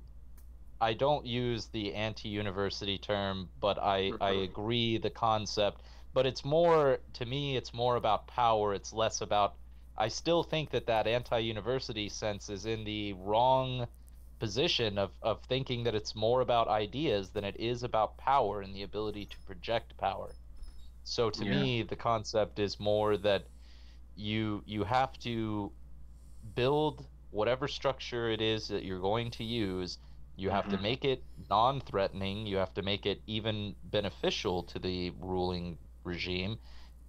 I don't use the anti-university term, but I agree the concept but it's more, to me, it's more about power. It's less about, I still think that that anti-university sense is in the wrong position of thinking that it's more about ideas than it is about power and the ability to project power. So to Yeah. me, the concept is more that you have to build whatever structure it is that you're going to use. You have to Mhm. make it non-threatening. You have to make it even beneficial to the ruling regime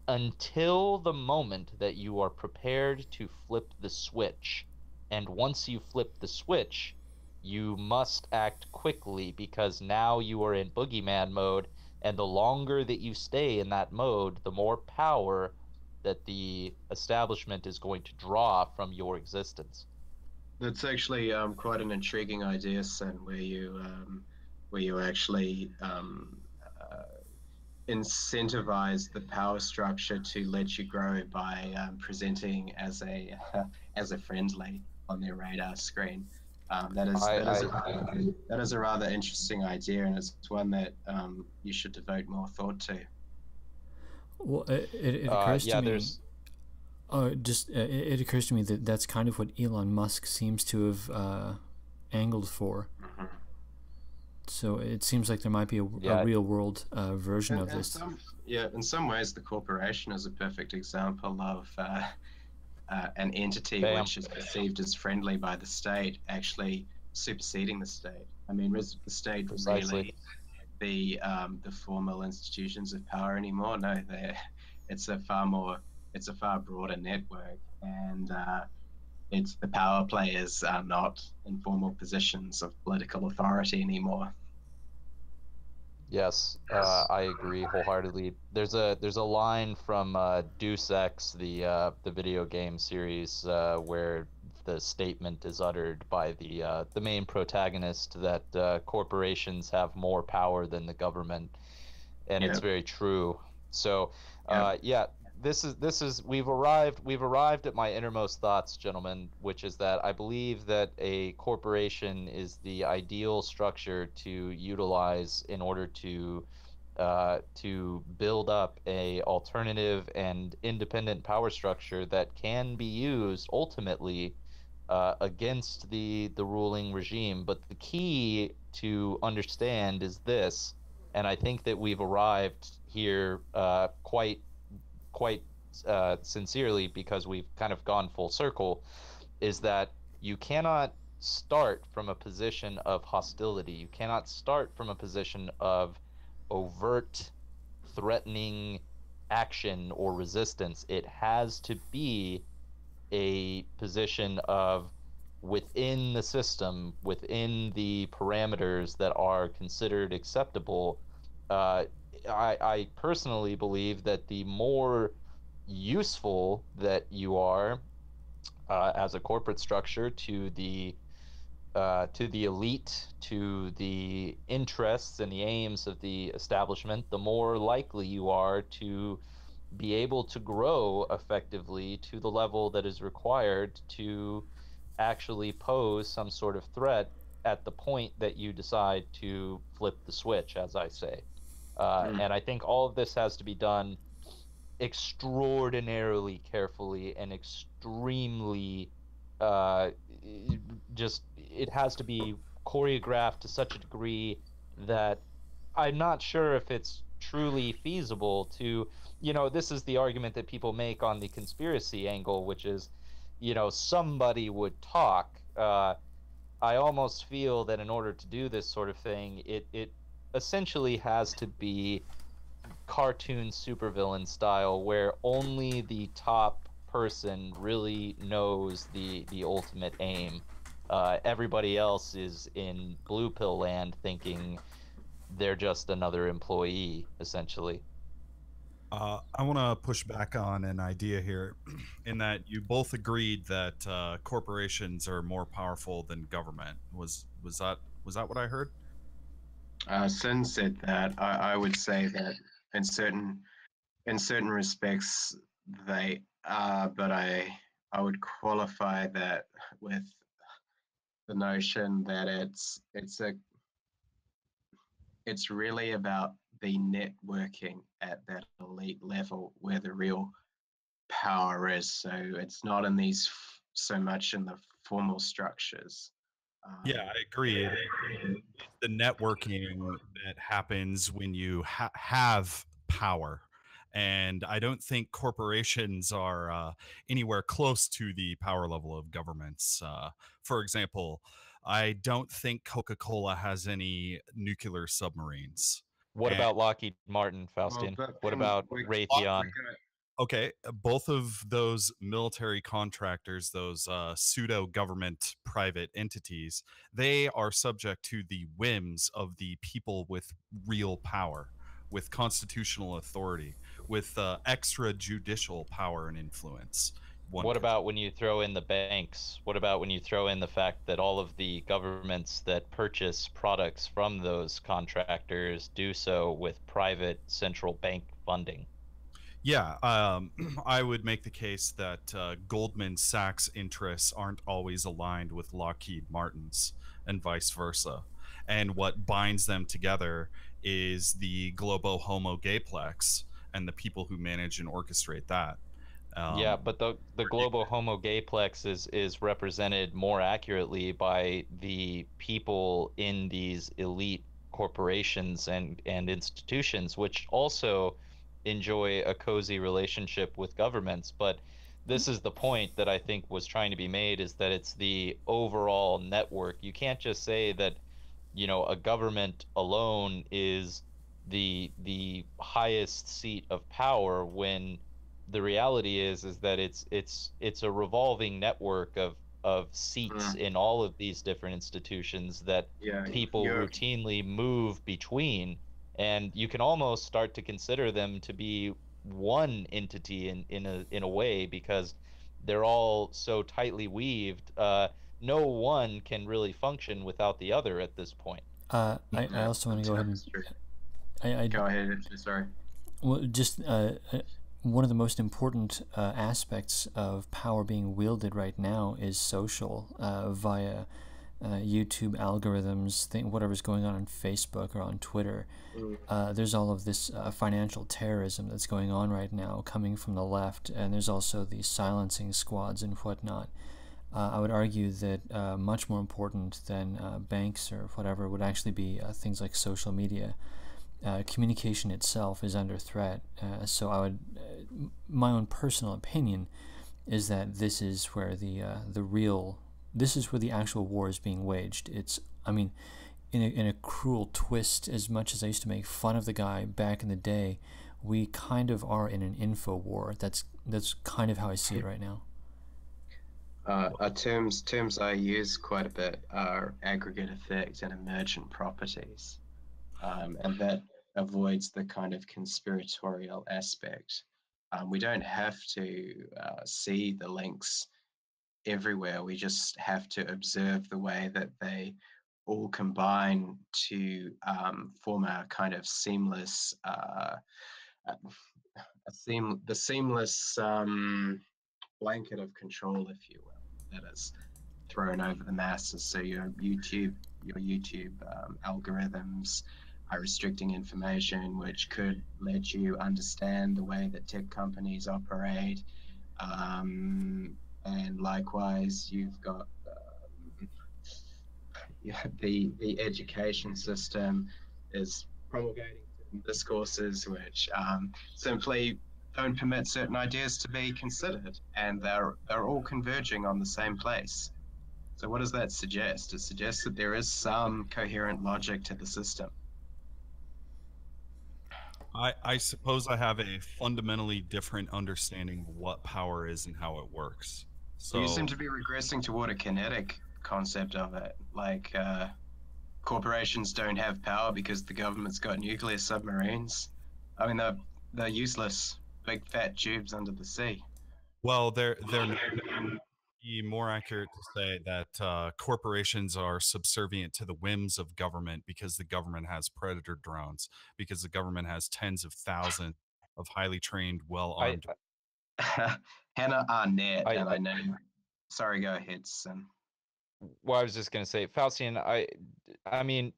until the moment that you are prepared to flip the switch. And once you flip the switch, you must act quickly because now you are in boogeyman mode. And the longer that you stay in that mode, the more power that the establishment is going to draw from your existence. That's actually quite an intriguing idea, Sen, where you actually incentivize the power structure to let you grow by presenting as a as a friendly on their radar screen. That is a rather interesting idea, and it's one that you should devote more thought to. Well, it occurs to Yeah, me. there's It occurs to me that that's kind of what Elon Musk seems to have angled for. Mhm. So it seems like there might be a yeah, real world version of And this. some, yeah, in some ways, the corporation is a perfect example of an entity bam. which is perceived as friendly by the state actually superseding the state. I mean, is the state Precisely. really the formal institutions of power anymore? No, it's a it's a far broader network, and it's the power players are not in formal positions of political authority anymore. Yes, I agree wholeheartedly. There's a line from Deus Ex, the video game series, where the statement is uttered by the main protagonist that corporations have more power than the government, and it's Yeah, very true. So, yeah. yeah, this is we've arrived at my innermost thoughts, gentlemen, which is that I believe that a corporation is the ideal structure to utilize in order to build up a alternative and independent power structure that can be used ultimately against the ruling regime. But the key to understand is this, and I think that we've arrived here quite sincerely because we've kind of gone full circle, is that you cannot start from a position of hostility. You cannot start from a position of overt threatening action or resistance. It has to be a position of within the system, within the parameters that are considered acceptable. Uh, I personally believe that the more useful that you are as a corporate structure to the elite, to the interests and the aims of the establishment, the more likely you are to be able to grow effectively to the level that is required to actually pose some sort of threat at the point that you decide to flip the switch, as I say. Mm. And I think all of this has to be done extraordinarily carefully and extremely uh, just it has to be choreographed to such a degree that I'm not sure if it's truly feasible to, this is the argument that people make on the conspiracy angle, which is, somebody would talk. I almost feel that in order to do this sort of thing, it essentially has to be cartoon supervillain style where only the top person really knows the ultimate aim. Everybody else is in blue pill land thinking they're just another employee, essentially. I want to push back on an idea here, in that you both agreed that corporations are more powerful than government. Was that what I heard? Sin said that. I would say that in certain respects they are, but I would qualify that with the notion that it's really about the networking at that elite level where the real power is. So it's not in these so much in the formal structures. Yeah, I agree. It's the networking that happens when you have power. And I don't think corporations are anywhere close to the power level of governments. For example, I don't think Coca Cola has any nuclear submarines. What And about Lockheed Martin, Faustian? What about Raytheon? okay, both of those military contractors, those pseudo government private entities, they are subject to the whims of the people with real power, with constitutional authority, with extrajudicial power and influence. What about when you throw in the banks? What about when you throw in the fact that all of the governments that purchase products from those contractors do so with private central bank funding? Yeah, I would make the case that Goldman Sachs interests aren't always aligned with Lockheed Martin's and vice versa. And what binds them together is the Globo Homo Gayplex and the people who manage and orchestrate that. Yeah, but the global homo gayplex is represented more accurately by the people in these elite corporations and institutions, which also enjoy a cozy relationship with governments. But this is the point that I think was trying to be made, is that it's the overall network. You can't just say that, a government alone is the highest seat of power, when the reality is that it's a revolving network of seats in all of these different institutions that people routinely move between, and you can almost start to consider them to be one entity in a way, because they're all so tightly weaved. No one can really function without the other at this point. I also want to go ahead and go ahead. Sorry. Well, just one of the most important aspects of power being wielded right now is social, via YouTube algorithms, whatever's going on Facebook or on Twitter. There's all of this financial terrorism that's going on right now coming from the left, and there's also these silencing squads and whatnot. I would argue that much more important than banks or whatever would actually be things like social media. Communication itself is under threat. So I would, my own personal opinion is that this is where this is where the actual war is being waged. It's, I mean, in a cruel twist, as much as I used to make fun of the guy back in the day, we kind of are in an info war. That's kind of how I see it right now. Terms I use quite a bit are aggregate effect and emergent properties, and that avoids the kind of conspiratorial aspect. We don't have to see the links everywhere. We just have to observe the way that they all combine to form a kind of seamless, the seamless blanket of control, if you will, that is thrown over the masses. So your YouTube algorithms are restricting information, which could let you understand the way that tech companies operate. And likewise, you've got the education system is promulgating discourses which simply don't permit certain ideas to be considered, and they're all converging on the same place. So what does that suggest? It suggests that there is some coherent logic to the system. I suppose I have a fundamentally different understanding of what power is and how it works. So you seem to be regressing toward a kinetic concept of it, like corporations don't have power because the government's got nuclear submarines. I mean, they're useless, big fat tubes under the sea. Well, they're be more accurate to say that corporations are subservient to the whims of government because the government has predator drones, because the government has tens of thousands of highly trained, well-armed. Hannah Arnett, and I know. Sorry, go ahead, Sin. Well, I was just going to say, Faustian, I mean,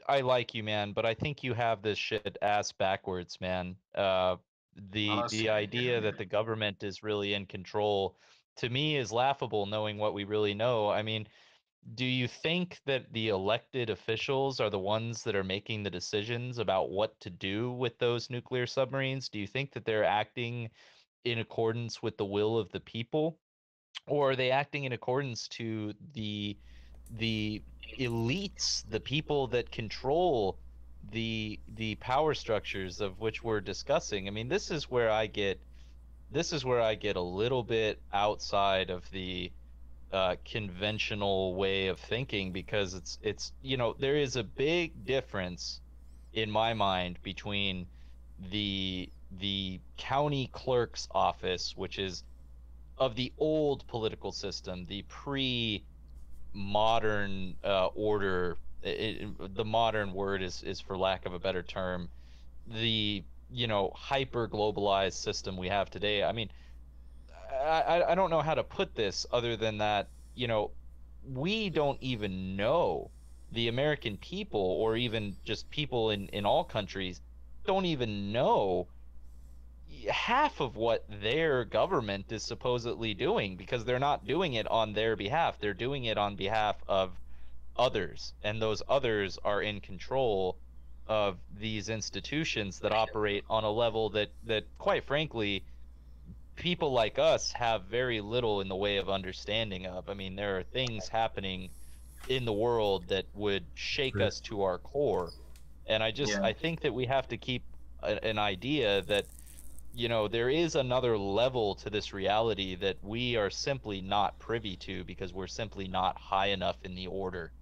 I like you, man, but I think you have this shit ass backwards, man. The idea that the government is really in control, to me, is laughable, knowing what we really know. I mean, do you think that the elected officials are the ones that are making the decisions about what to do with those nuclear submarines? Do you think that they're acting in accordance with the will of the people? Or are they acting in accordance to the elites, the people that control the power structures of which we're discussing? I mean, this is where I get a little bit outside of the conventional way of thinking, because it's there is a big difference in my mind between the county clerk's office, which is of the old political system, the pre-modern order. The modern word is for lack of a better term, the hyper globalized system we have today. I mean, I don't know how to put this other than that, we don't even know, the American people, or even just people in all countries, don't even know half of what their government is supposedly doing, because they're not doing it on their behalf. They're doing it on behalf of others, and those others are in control of these institutions that operate on a level that quite frankly people like us have very little in the way of understanding of. I mean, there are things happening in the world that would shake us to our core. And I think that we have to keep an idea that, there is another level to this reality that we are simply not privy to, because we're simply not high enough in the order.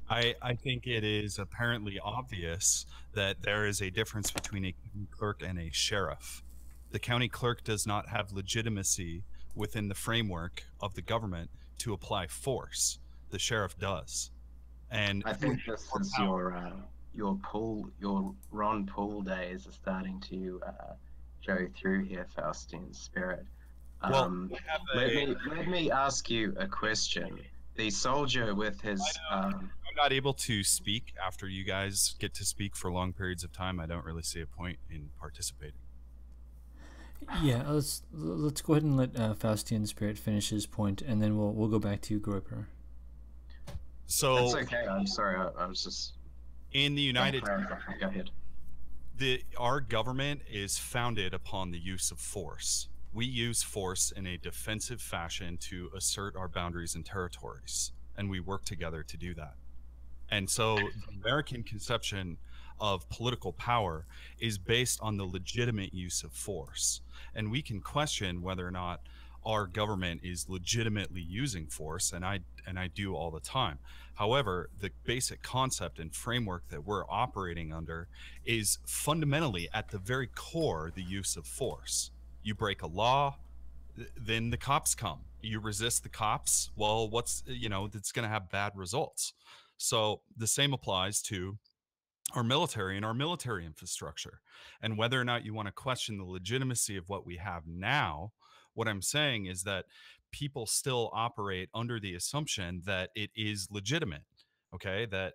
I think it is apparently obvious that there is a difference between a county clerk and a sheriff. The county clerk does not have legitimacy within the framework of the government to apply force. The sheriff does. And I think this is your Ron Paul days are starting to show through here, Faustian Spirit. Let me ask you a question. The soldier with his I'm not able to speak after you guys get to speak for long periods of time. I don't really see a point in participating. Yeah, let's go ahead and let Faustian Spirit finish his point, and then we'll go back to you, Groiper. So that's okay. I'm sorry. I was just in the United. Go ahead. Our government is founded upon the use of force. We use force in a defensive fashion to assert our boundaries and territories, and we work together to do that. And so the American conception of political power is based on the legitimate use of force. And we can question whether or not our government is legitimately using force, and I do all the time. However, the basic concept and framework that we're operating under is fundamentally at the very core the use of force. You break a law, then the cops come. You resist the cops, well, it's going to have bad results. So the same applies to our military and our military infrastructure. And whether or not you want to question the legitimacy of what we have now, what I'm saying is that people still operate under the assumption that it is legitimate. Okay, that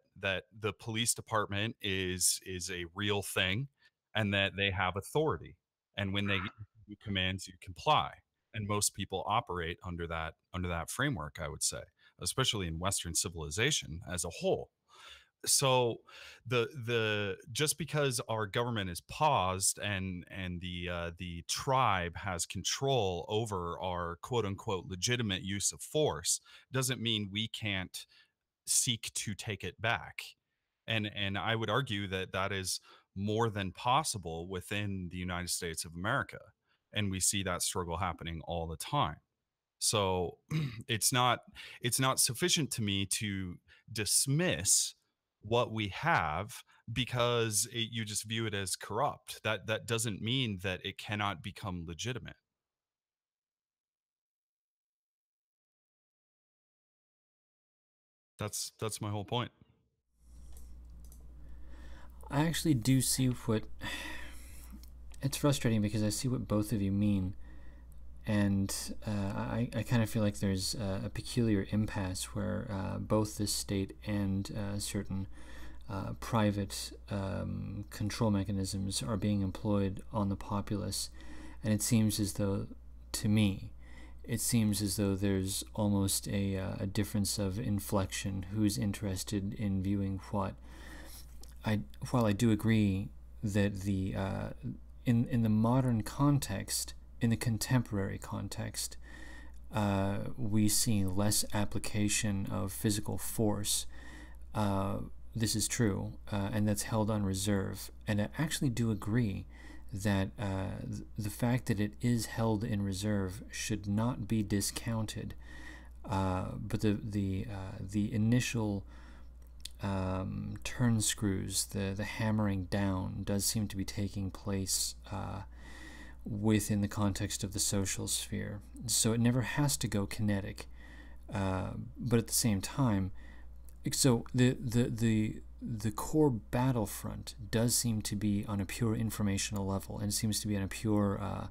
the police department is a real thing, and that they have authority. And when they give you commands, you comply. And most people operate under that framework, I would say, especially in Western civilization as a whole. So the just because our government is paused and the tribe has control over our quote unquote legitimate use of force doesn't mean we can't seek to take it back. And I would argue that that is more than possible within the United States of America. And we see that struggle happening all the time. So it's not sufficient to me to dismiss what we have because you just view it as corrupt. That doesn't mean that it cannot become legitimate. That's my whole point. I actually do see what... It's frustrating because I see what both of you mean. And I kind of feel like there's a peculiar impasse where both the state and certain private control mechanisms are being employed on the populace, and it seems as though, to me, it seems as though there's almost a difference of inflection. Who's interested in viewing what? While I do agree that in the modern context, in the contemporary context, we see less application of physical force. This is true, and that's held on reserve. And I actually do agree that the fact that it is held in reserve should not be discounted. But the initial turn screws, the hammering down, does seem to be taking place within the context of the social sphere. So it never has to go kinetic, but at the same time, so the core battlefront does seem to be on a pure informational level, and seems to be on a pure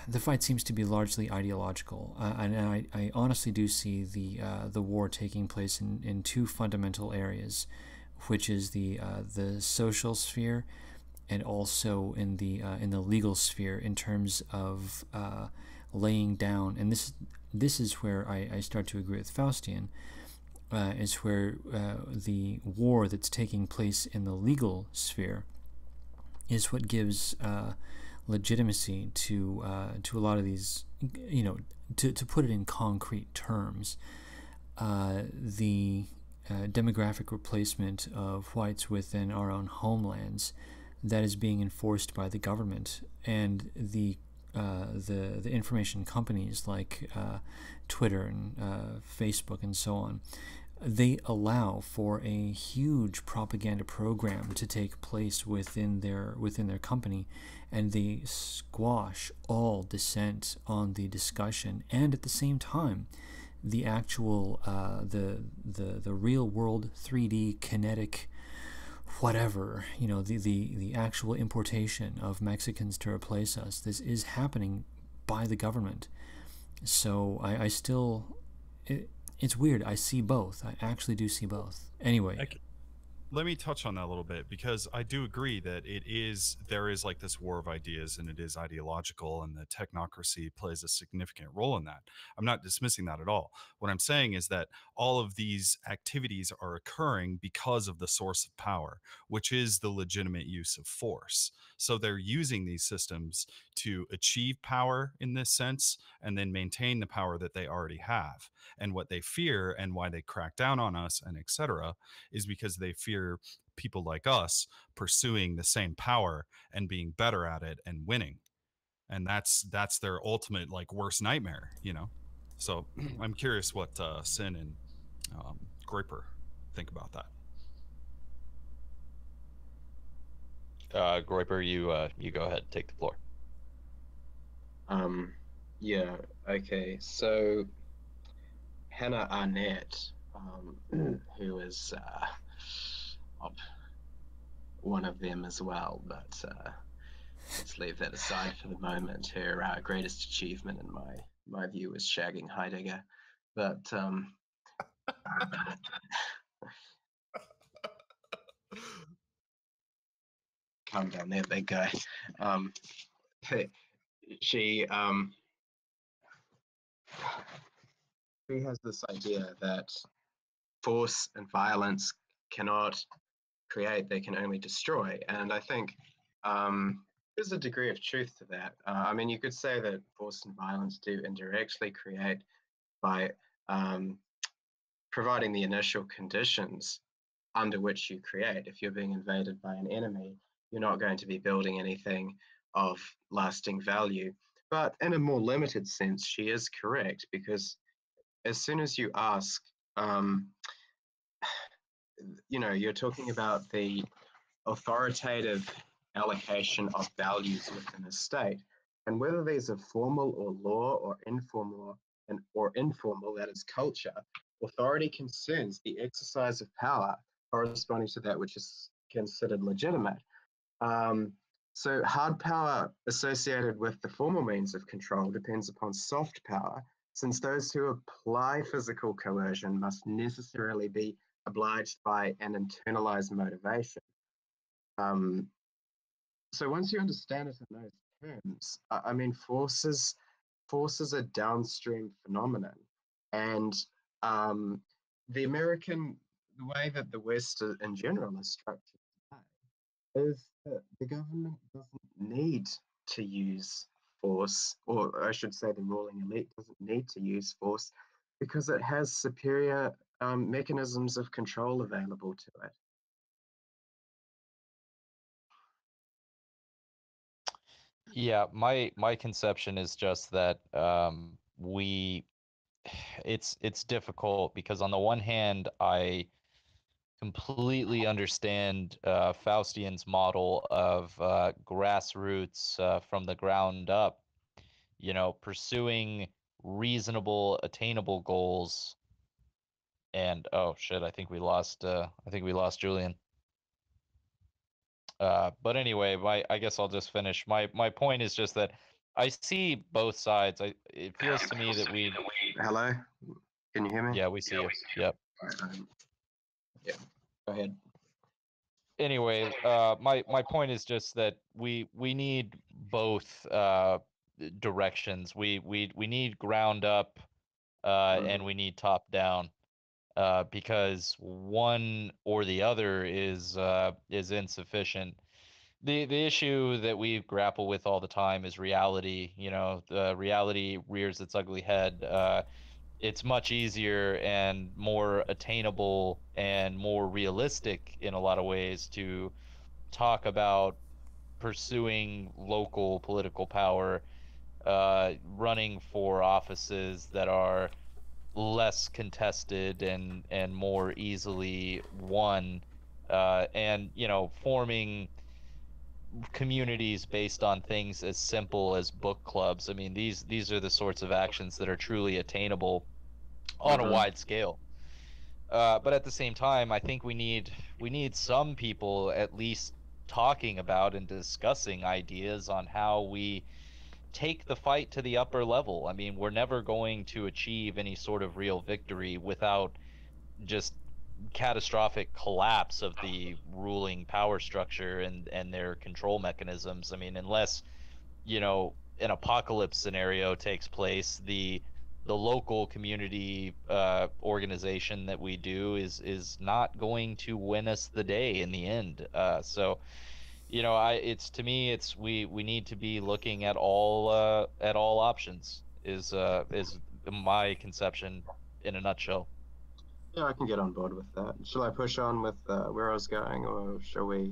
the fight seems to be largely ideological, and I honestly do see the war taking place in two fundamental areas, which is the social sphere, and also in the legal sphere, in terms of laying down. And this is where I start to agree with Faustian. Is where the war that's taking place in the legal sphere is what gives legitimacy to a lot of these, to put it in concrete terms, the demographic replacement of whites within our own homelands that is being enforced by the government, and the information companies like Twitter and Facebook and so on. They allow for a huge propaganda program to take place within their company, and they squash all dissent on the discussion, and at the same time, the actual the real world 3D kinetic whatever, the actual importation of Mexicans to replace us. This is happening by the government. So I still. It's weird. I see both. I actually do see both. Anyway. Let me touch on that a little bit, because I do agree that there is like this war of ideas, and it is ideological, and the technocracy plays a significant role in that. I'm not dismissing that at all. What I'm saying is that all of these activities are occurring because of the source of power, which is the legitimate use of force. So they're using these systems to achieve power in this sense, and then maintain the power that they already have. And what they fear, and why they crack down on us, and etc., is because they fear people like us pursuing the same power and being better at it and winning. And that's their ultimate, like, worst nightmare. So I'm curious what Sin and Groiper think about that. Groiper, you go ahead, take the floor. Yeah, okay, so Hannah Arnett, who is one of them as well, but let's leave that aside for the moment. Her greatest achievement, in my view, is shagging Heidegger. But calm down there, big guy. She has this idea that force and violence cannot create, they can only destroy. And I think there's a degree of truth to that. I mean, you could say that force and violence do indirectly create by providing the initial conditions under which you create. If you're being invaded by an enemy, you're not going to be building anything of lasting value. But in a more limited sense, she is correct, because as soon as you ask, you're talking about the authoritative allocation of values within a state, and whether these are formal or law or informal, that is culture. Authority concerns the exercise of power corresponding to that which is considered legitimate. So hard power associated with the formal means of control depends upon soft power, since those who apply physical coercion must necessarily be obliged by an internalized motivation. So once you understand it in those terms, I mean, forces a downstream phenomenon, and the way that the West in general is structured today is that the government doesn't need to use force, or I should say, the ruling elite doesn't need to use force because it has superior mechanisms of control available to it. Yeah, my conception is just that we it's difficult because on the one hand I completely understand Faustian's model of grassroots from the ground up, you know, pursuing reasonable, attainable goals. And oh shit, I think we lost Julian. But anyway, I guess I'll just finish. My point is just that I see both sides. It feels to me that we. Hello, can you hear me? Yeah, we see you. Yep. Yeah, go ahead. Anyway, my point is just that we need both directions. We need ground up, and we need top down, because one or the other is insufficient. The issue that we grapple with all the time is reality. You know, the reality rears its ugly head. It's much easier and more attainable and more realistic in a lot of ways to talk about pursuing local political power, running for offices that are less contested and more easily won, and you know, forming communities based on things as simple as book clubs. I mean, these are the sorts of actions that are truly attainable on a wide scale. But at the same time, I think we need some people at least talking about and discussing ideas on how we take the fight to the upper level. I mean, we're never going to achieve any sort of real victory without just catastrophic collapse of the ruling power structure and their control mechanisms. I mean, unless, you know, an apocalypse scenario takes place, the local community organization that we do is not going to win us the day in the end. So, you know, it's to me, it's we need to be looking at all options. Is my conception in a nutshell. Yeah, I can get on board with that. Shall I push on with where I was going, or shall we?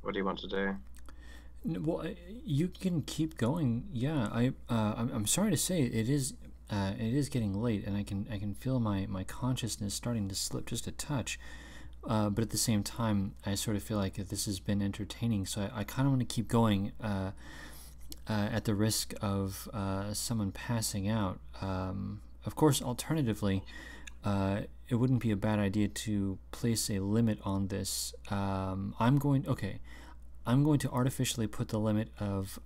What do you want to do? Well, you can keep going. Yeah, I'm sorry to say it is getting late, and I can feel my consciousness starting to slip just a touch. But at the same time, I sort of feel like this has been entertaining, so I kind of want to keep going at the risk of someone passing out. Of course, alternatively, it wouldn't be a bad idea to place a limit on this. I'm going to artificially put the limit of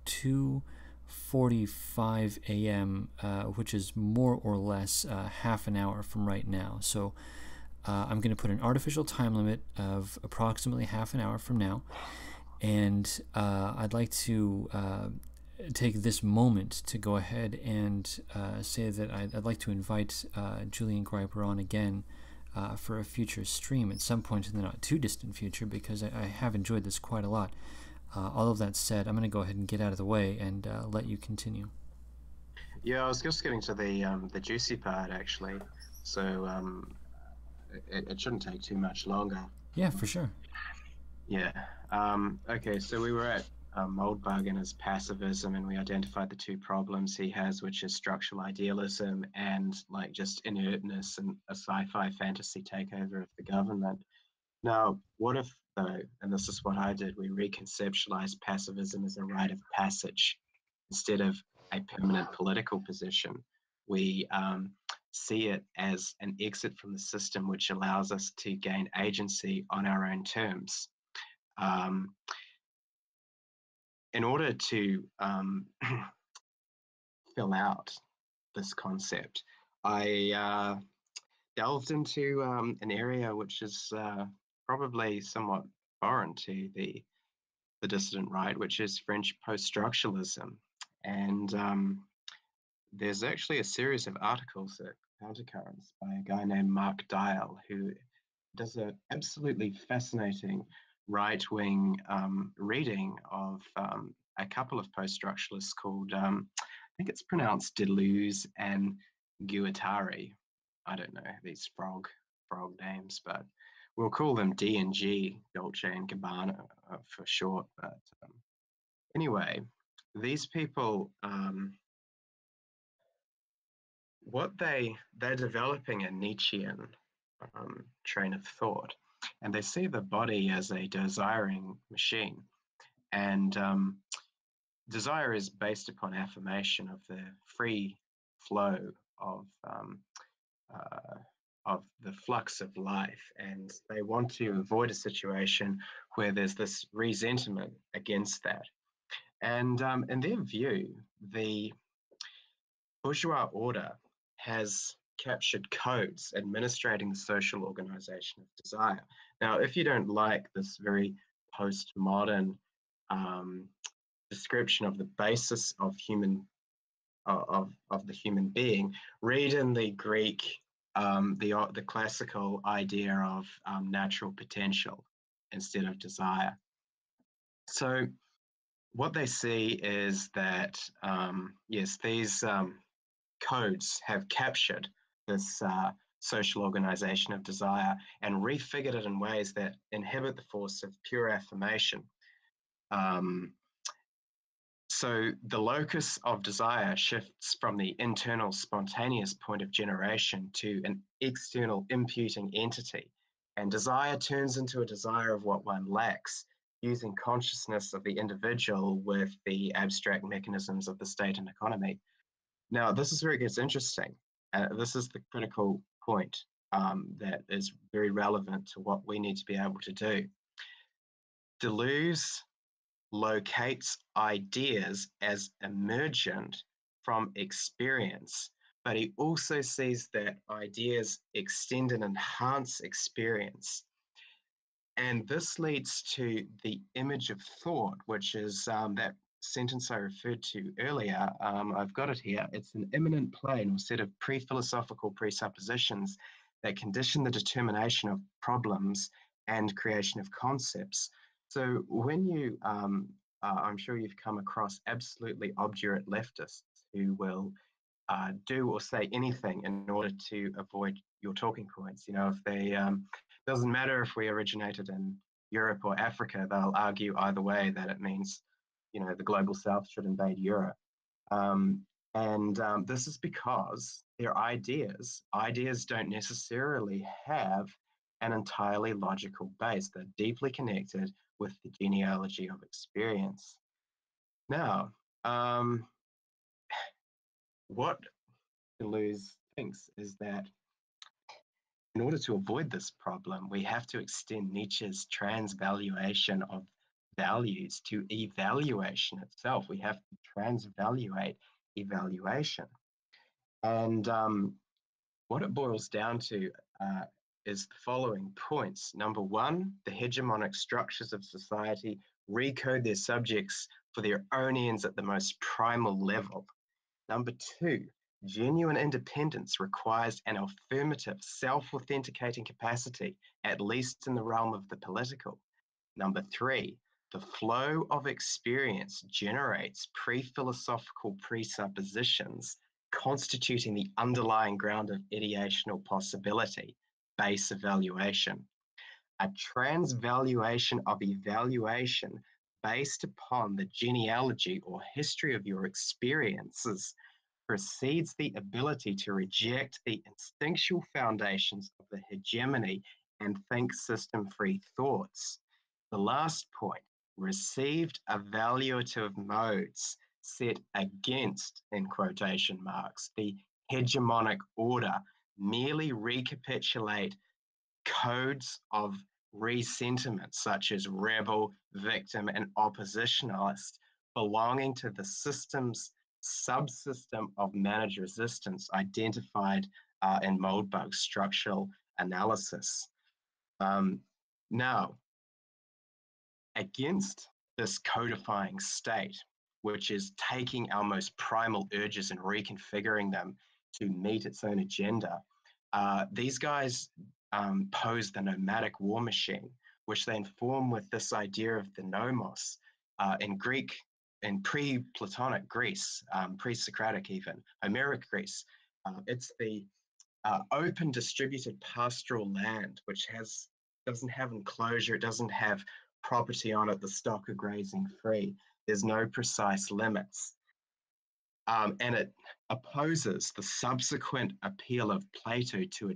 2:45 a.m., which is more or less half an hour from right now. So I'm going to put an artificial time limit of approximately half an hour from now, and I'd like to take this moment to go ahead and say that I'd like to invite Julian Griper on again for a future stream at some point in the not too distant future, because I have enjoyed this quite a lot. All of that said, I'm going to go ahead and get out of the way and let you continue. Yeah, I was just getting to the juicy part actually, so it shouldn't take too much longer. Yeah, for sure. Yeah. Okay, so we were at Moldbug and his pacifism, and we identified the two problems he has, which is structural idealism and like just inertness and a sci-fi fantasy takeover of the government. Now, what if though, and this is what I did, we reconceptualized pacifism as a rite of passage instead of a permanent political position. We see it as an exit from the system, which allows us to gain agency on our own terms. In order to fill out this concept, there delved into an area which is probably somewhat foreign to the dissident right, which is French post-structuralism. And there's actually a series of articles at Countercurrents by a guy named Mark Dial, who does an absolutely fascinating right-wing reading of a couple of post-structuralists called, I think it's pronounced Deleuze and Guattari. I don't know these frog names, but we'll call them D and G, Dolce and Gabbana for short. But anyway, these people, what they're developing a Nietzschean train of thought, and they see the body as a desiring machine, and desire is based upon affirmation of the free flow of the flux of life, and they want to avoid a situation where there's this resentment against that. And in their view, the bourgeois order has captured codes administrating the social organization of desire. Now, if you don't like this very postmodern description of the basis of the human being, read in the Greek the classical idea of natural potential instead of desire. So what they see is that, yes, these codes have captured this social organization of desire and refigured it in ways that inhibit the force of pure affirmation. So the locus of desire shifts from the internal spontaneous point of generation to an external imputing entity, and desire turns into a desire of what one lacks, using consciousness of the individual with the abstract mechanisms of the state and economy. Now, this is where it gets interesting. This is the critical point that is very relevant to what we need to be able to do. Deleuze locates ideas as emergent from experience, but he also sees that ideas extend and enhance experience. And this leads to the image of thought, which is that sentence I referred to earlier. I've got it here. It's an immanent plane or set of pre-philosophical presuppositions that condition the determination of problems and creation of concepts. So when you, I'm sure you've come across absolutely obdurate leftists who will do or say anything in order to avoid your talking points. You know, if they, doesn't matter if we originated in Europe or Africa, they'll argue either way that it means, you know, the global south should invade Europe. This is because their ideas don't necessarily have an entirely logical base. They're deeply connected with the genealogy of experience. Now, what Deleuze thinks is that in order to avoid this problem, we have to extend Nietzsche's transvaluation of values to evaluation itself. We have to transvaluate evaluation. And what it boils down to is the following points. Number one, the hegemonic structures of society recode their subjects for their own ends at the most primal level. Number two, genuine independence requires an affirmative, self-authenticating capacity, at least in the realm of the political. Number three, the flow of experience generates pre-philosophical presuppositions constituting the underlying ground of ideational possibility, base evaluation. A transvaluation of evaluation based upon the genealogy or history of your experiences precedes the ability to reject the instinctual foundations of the hegemony and think system-free thoughts. The last point, received evaluative modes set against, in quotation marks, the hegemonic order merely recapitulate codes of resentiment such as rebel, victim, and oppositionalist belonging to the system's subsystem of managed resistance identified in Moldbug structural analysis. Now, against this codifying state, which is taking our most primal urges and reconfiguring them to meet its own agenda, these guys pose the nomadic war machine, which they inform with this idea of the nomos. In Greek, in pre-Platonic Greece, pre-Socratic even, Homeric Greece, it's the open distributed pastoral land, which doesn't have enclosure, it doesn't have property on it, the stock are grazing free. There's no precise limits. And it opposes the subsequent appeal of Plato to a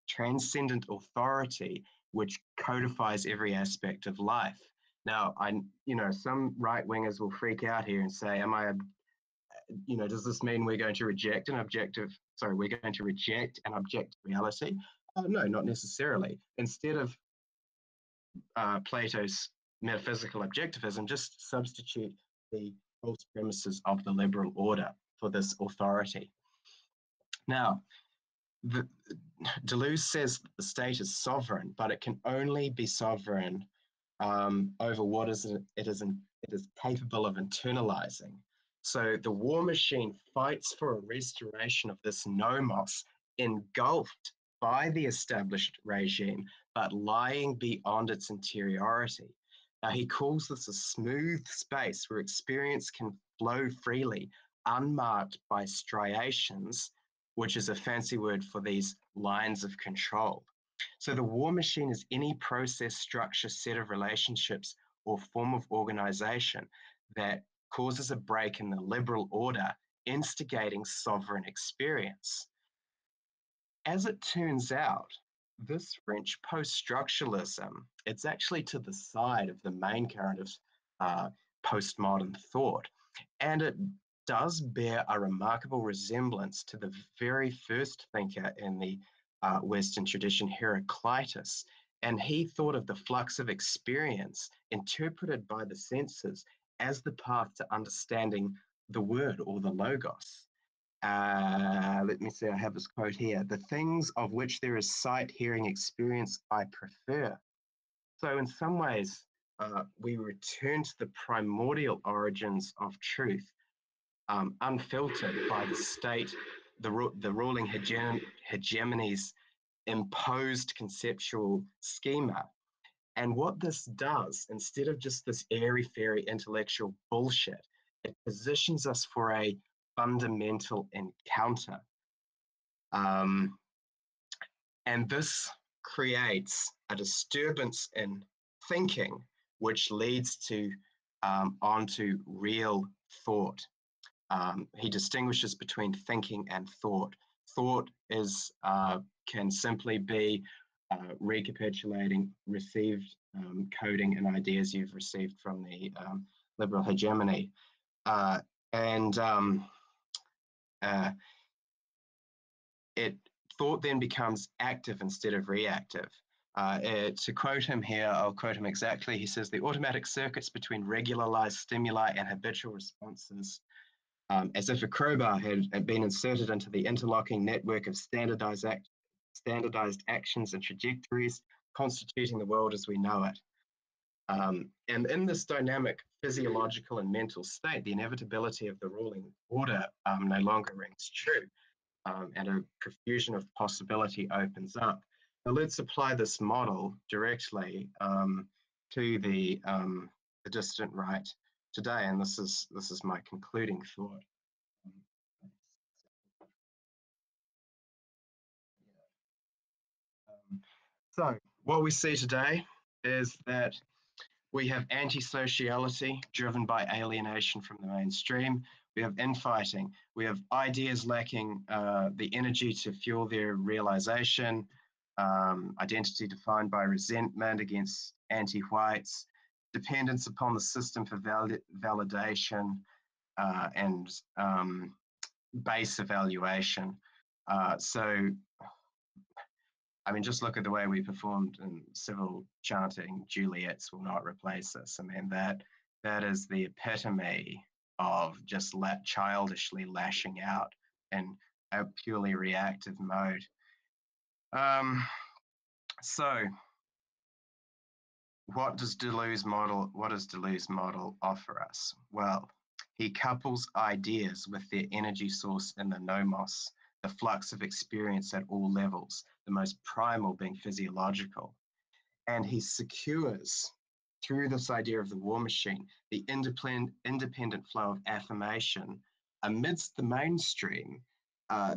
transcendent authority which codifies every aspect of life. Now, some right-wingers will freak out here and say, does this mean we're going to reject an objective reality? No, not necessarily. Instead of Plato's metaphysical objectivism, just substitute the false premises of the liberal order for this authority. Now, Deleuze says the state is sovereign, but it can only be sovereign over what it is capable of internalizing. So the war machine fights for a restoration of this nomos engulfed by the established regime, but lying beyond its interiority. Now, he calls this a smooth space where experience can flow freely, unmarked by striations, which is a fancy word for these lines of control. So the war machine is any process, structure, set of relationships, or form of organization that causes a break in the liberal order, instigating sovereign experience. As it turns out, this French post-structuralism, it's actually to the side of the main current of postmodern thought, and it does bear a remarkable resemblance to the very first thinker in the Western tradition, Heraclitus, and he thought of the flux of experience interpreted by the senses as the path to understanding the word or the logos. Let me see, I have this quote here. The things of which there is sight, hearing, experience, I prefer. So in some ways, we return to the primordial origins of truth, unfiltered by the state, the ruling hegemony's imposed conceptual schema. And what this does, instead of just this airy-fairy intellectual bullshit, it positions us for a fundamental encounter. And this creates a disturbance in thinking, which leads to onto real thought. He distinguishes between thinking and thought. Thought can simply be recapitulating received coding and ideas you've received from the liberal hegemony. Thought then becomes active instead of reactive. To quote him here, I'll quote him exactly. He says, the automatic circuits between regularized stimuli and habitual responses, as if a crowbar had been inserted into the interlocking network of standardized actions and trajectories constituting the world as we know it. And in this dynamic physiological and mental state, the inevitability of the ruling order no longer rings true, and a profusion of possibility opens up. Now let's apply this model directly to the dissident right today, and this is my concluding thought. So what we see today is that we have anti-sociality driven by alienation from the mainstream. We have infighting. We have ideas lacking the energy to fuel their realization, identity defined by resentment against anti-whites, dependence upon the system for validation and base evaluation. So, I mean, just look at the way we performed in civil chanting. Juliet's will not replace us. I mean, that is the epitome of just childishly lashing out and a purely reactive mode. So what does Deleuze's model offer us? Well, he couples ideas with their energy source in the nomos, the flux of experience at all levels, the most primal being physiological. And he secures, through this idea of the war machine, the independent flow of affirmation amidst the mainstream,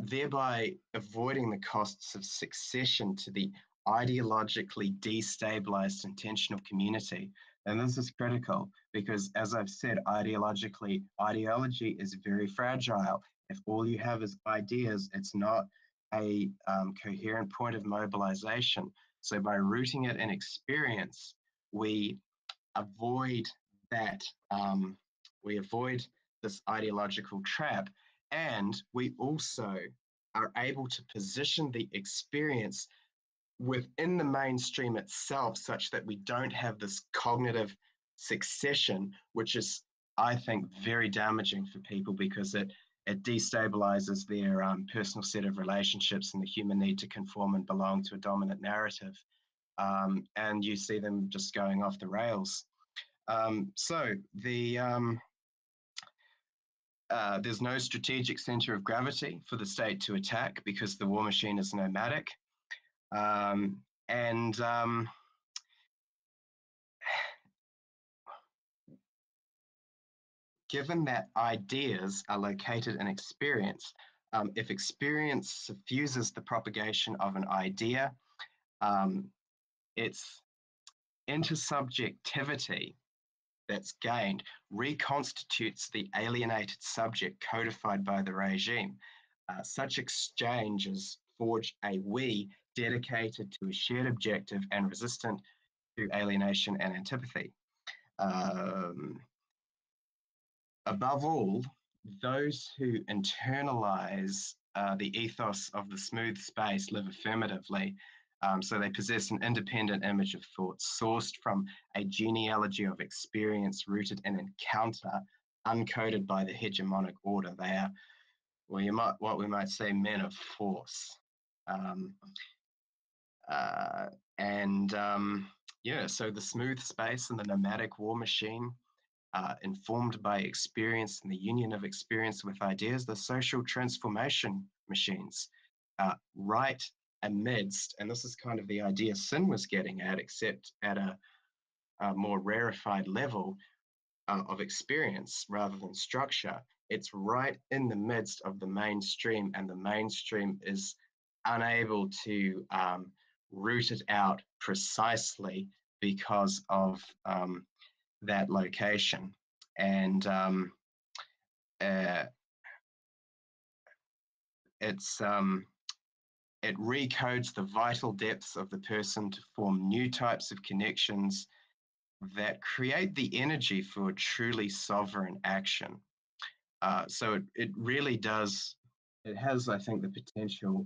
thereby avoiding the costs of succession to the ideologically destabilized intentional community. And this is critical because, as I've said, ideology is very fragile. If all you have is ideas, it's not a coherent point of mobilization. So by rooting it in experience, we avoid that, we avoid this ideological trap, and we also are able to position the experience within the mainstream itself such that we don't have this cognitive succession, which is, I think, very damaging for people because it destabilizes their personal set of relationships and the human need to conform and belong to a dominant narrative. And you see them just going off the rails. So there's no strategic center of gravity for the state to attack because the war machine is nomadic. Given that ideas are located in experience, if experience suffuses the propagation of an idea, its intersubjectivity that's gained reconstitutes the alienated subject codified by the regime. Such exchanges forge a we dedicated to a shared objective and resistant to alienation and antipathy. Above all, those who internalize the ethos of the smooth space live affirmatively. So they possess an independent image of thought sourced from a genealogy of experience rooted in encounter, uncoded by the hegemonic order. They are, well, what we might say, men of force. So the smooth space and the nomadic war machine, informed by experience and the union of experience with ideas, the social transformation machines, right amidst, and this is kind of the idea Sin was getting at, except at a more rarefied level of experience rather than structure. It's right in the midst of the mainstream, and the mainstream is unable to root it out precisely because of that location. And it recodes the vital depths of the person to form new types of connections that create the energy for truly sovereign action. So it really does, it has, I think, the potential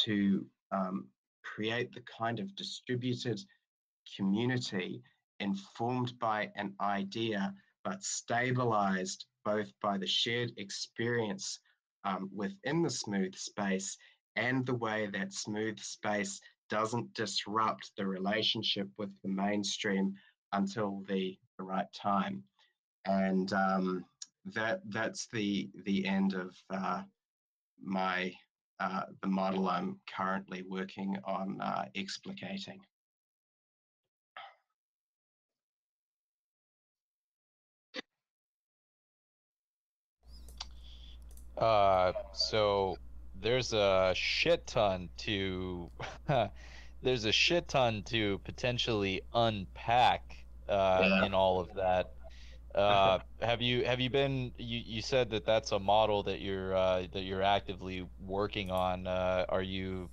to create the kind of distributed community informed by an idea, but stabilized both by the shared experience within the smooth space and the way that smooth space doesn't disrupt the relationship with the mainstream until the right time. And that's the end of the model I'm currently working on explicating. So there's a shit ton to there's a shit ton to potentially unpack in all of that. Have you been, you said that that's a model that you're actively working on. Are you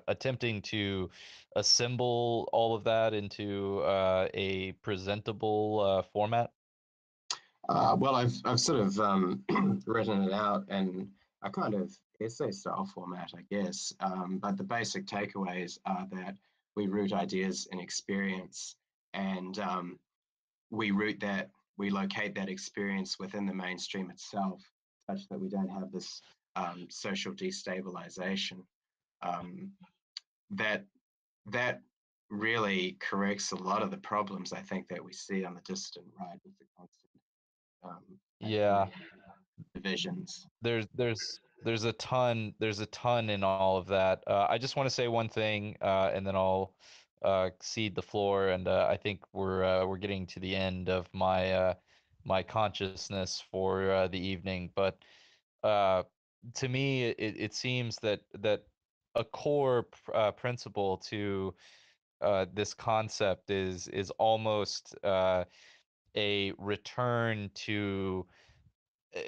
attempting to assemble all of that into a presentable format? Well, I've sort of written it out in a kind of essay style format, I guess. But the basic takeaways are that we root ideas in experience, and we locate that experience within the mainstream itself such that we don't have this social destabilization. That really corrects a lot of the problems I think that we see on the distant right with the constant Yeah, divisions. There's a ton in all of that. I just want to say one thing, and then I'll cede the floor. And I think we're getting to the end of my my consciousness for the evening. But to me, it seems that a core principle to this concept is almost a return to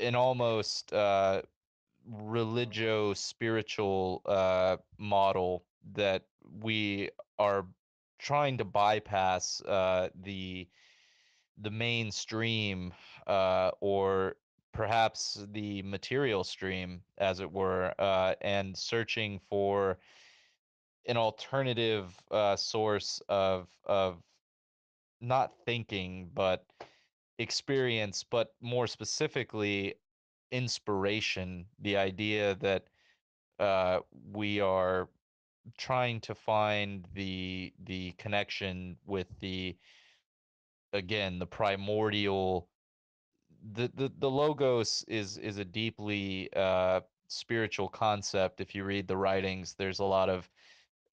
an almost religio spiritual model that we are trying to bypass the mainstream or perhaps the material stream, as it were, and searching for an alternative source of not thinking but experience, but more specifically inspiration. The idea that we are trying to find the connection with the, again, the primordial, the logos is a deeply spiritual concept. If you read the writings, there's a lot of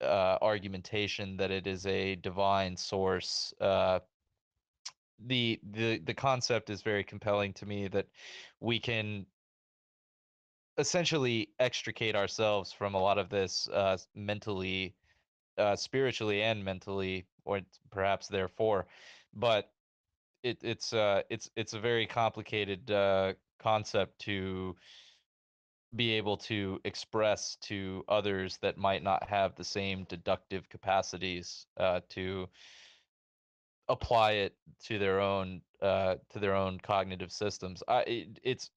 argumentation that it is a divine source. The concept is very compelling to me, that we can essentially extricate ourselves from a lot of this mentally, spiritually and mentally, or perhaps therefore. But it's a very complicated concept to be able to express to others that might not have the same deductive capacities to apply it to their own cognitive systems. It's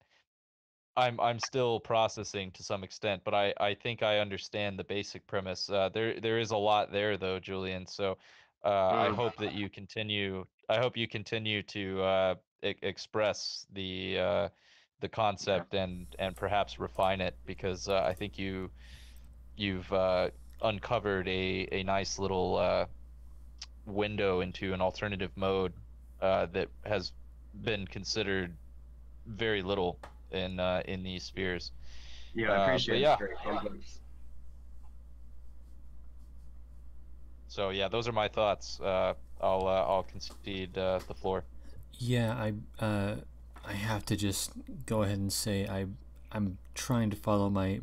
I'm still processing to some extent, but I think I understand the basic premise. There is a lot there though, Julian. So I hope that you continue. I hope you continue to express the concept and perhaps refine it, because I think you've uncovered a nice little window into an alternative mode that has been considered very little in these spheres. Yeah, I appreciate but it. yeah. Very complex. So yeah, those are my thoughts. I'll concede the floor. Yeah, I have to just go ahead and say I'm trying to follow my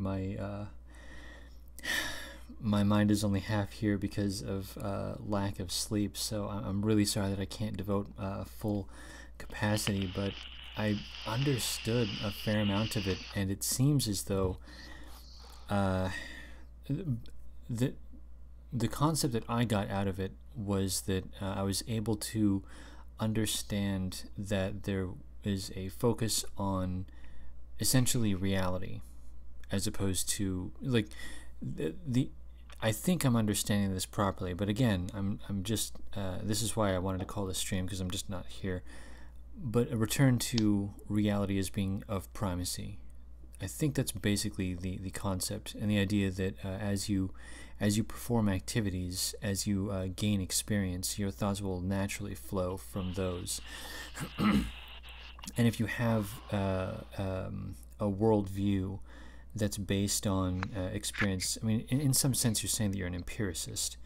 my mind is only half here because of lack of sleep. So I'm really sorry that I can't devote full capacity, but I understood a fair amount of it, and it seems as though the concept that I got out of it was that I was able to understand that there is a focus on essentially reality, as opposed to like the I think I'm understanding this properly, but again, I'm just this is why I wanted to call this stream, because I'm just not here. But a return to reality as being of primacy. I think that's basically the concept, and the idea that as you perform activities, as you gain experience, your thoughts will naturally flow from those. And if you have a worldview that's based on experience, I mean, in some sense, you're saying that you're an empiricist,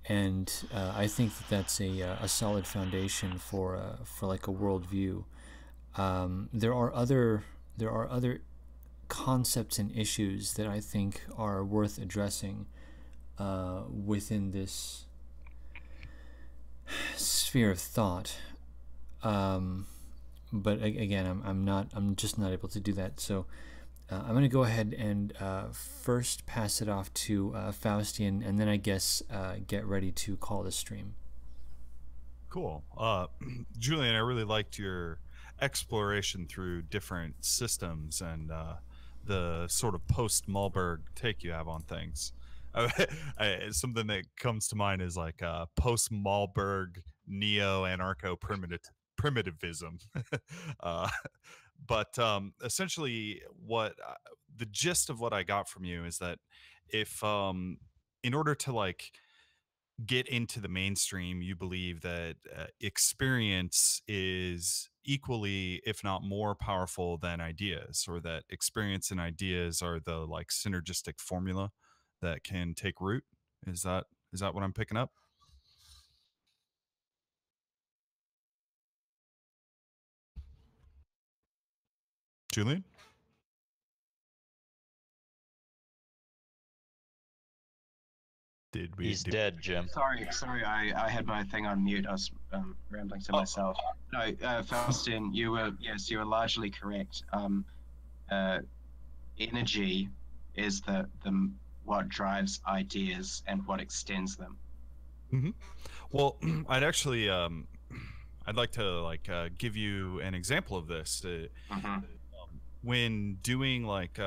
and I think that that's a solid foundation for like a worldview. There are other concepts and issues that I think are worth addressing within this sphere of thought. But again, I'm just not able to do that. So I'm going to go ahead and first pass it off to Faustian, and then I guess get ready to call the stream. Cool. Julian, I really liked your exploration through different systems and the sort of post-Malberg take you have on things. Something that comes to mind is like post-Malberg neo-anarcho-primitive primitivism. uh, but essentially, what the gist of what I got from you is that if in order to like get into the mainstream, you believe that experience is equally, if not more, powerful than ideas, or that experience and ideas are the like synergistic formula that can take root. Is that what I'm picking up? Julian? He's dead, Jim. Sorry, I had my thing on mute. I was rambling to myself. No, Faustin, you were largely correct. Energy is the what drives ideas and what extends them. Mm-hmm. Well, I'd actually I'd like to like give you an example of this. When doing like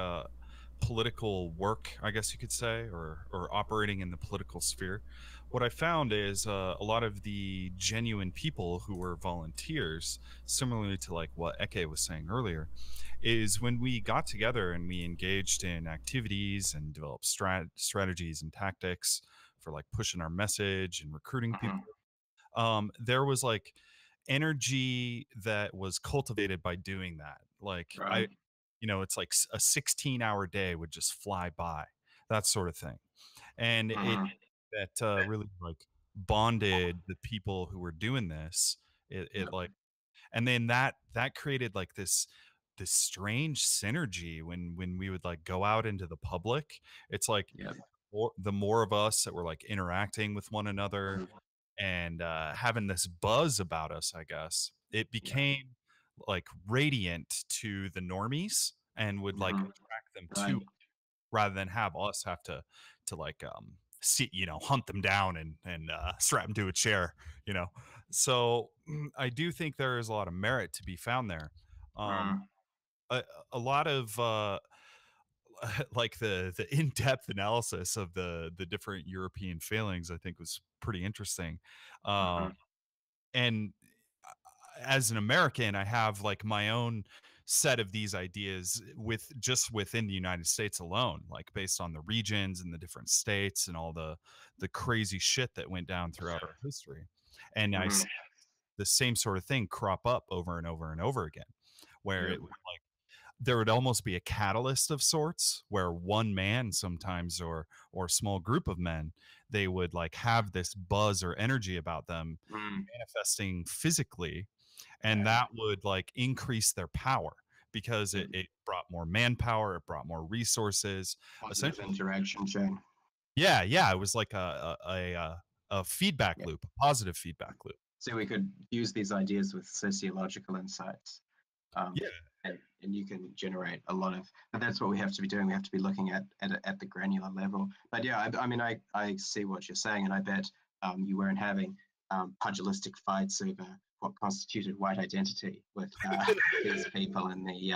political work, I guess you could say, or operating in the political sphere, what I found is a lot of the genuine people who were volunteers, similarly to like what Eke was saying earlier, is when we got together and we engaged in activities and developed strategies and tactics for like pushing our message and recruiting people, there was like energy that was cultivated by doing that. Like Right. it's like a 16-hour day would just fly by, that sort of thing. And that really like bonded the people who were doing this. It like, and then that created like this strange synergy when we would like go out into the public. It's like the more of us that were like interacting with one another and having this buzz about us, I guess it became like radiant to the normies and would like attract them to, rather than have us have to like see, hunt them down and strap them to a chair, so I do think there is a lot of merit to be found there. A lot of like the in-depth analysis of the different European failings, I think, was pretty interesting. And as an American, I have like my own set of these ideas within the United States alone, like based on the regions and the different states and all the crazy shit that went down throughout our history. And I see the same sort of thing crop up over and over and over again, where it would like there would almost be a catalyst of sorts where one man sometimes or a small group of men, they would like have this buzz or energy about them manifesting physically, and that would like increase their power because it brought more manpower, it brought more resources, positive interaction chain. Yeah, it was like a feedback loop, a positive feedback loop. So we could use these ideas with sociological insights. And you can generate a lot of, but that's what we have to be doing. We have to be looking at the granular level. But yeah, I mean, I see what you're saying, and I bet you weren't having pugilistic fights over what constituted white identity with these people in the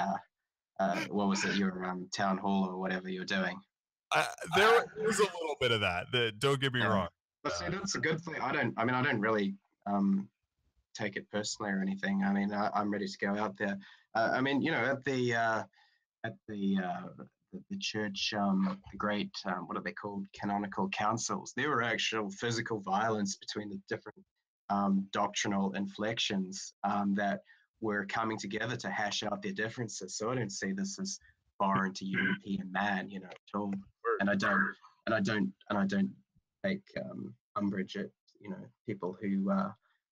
what was it, your town hall or whatever you're doing. There was a little bit of that. Don't get me wrong. But see, that's a good thing. I don't really take it personally or anything. I mean, I'm ready to go out there. I mean, at the church, the great what are they called, canonical councils, there were actual physical violence between the different doctrinal inflections that were coming together to hash out their differences. So I don't see this as foreign to European man, at all. And I don't take umbrage at people who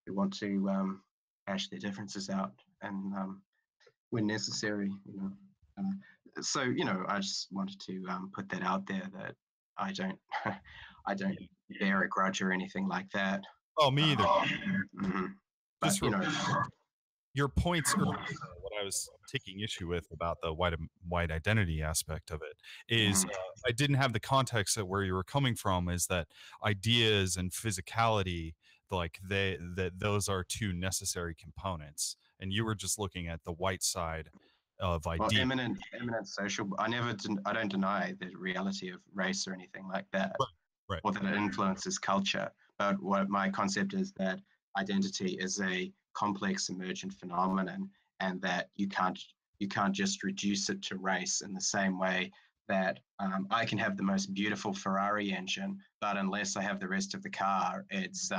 want to hash their differences out and when necessary, so I just wanted to put that out there, that I don't bear a grudge or anything like that. Oh, me either. But, your points earlier, what I was taking issue with about the white identity aspect of it is I didn't have the context that where you were coming from is that ideas and physicality, like those are two necessary components, and you were just looking at the white side of ideas. Well, eminent social. I don't deny the reality of race or anything like that, right. Or that it influences culture. But what my concept is that identity is a complex emergent phenomenon, and that you can't just reduce it to race in the same way that I can have the most beautiful Ferrari engine, but unless I have the rest of the car, it's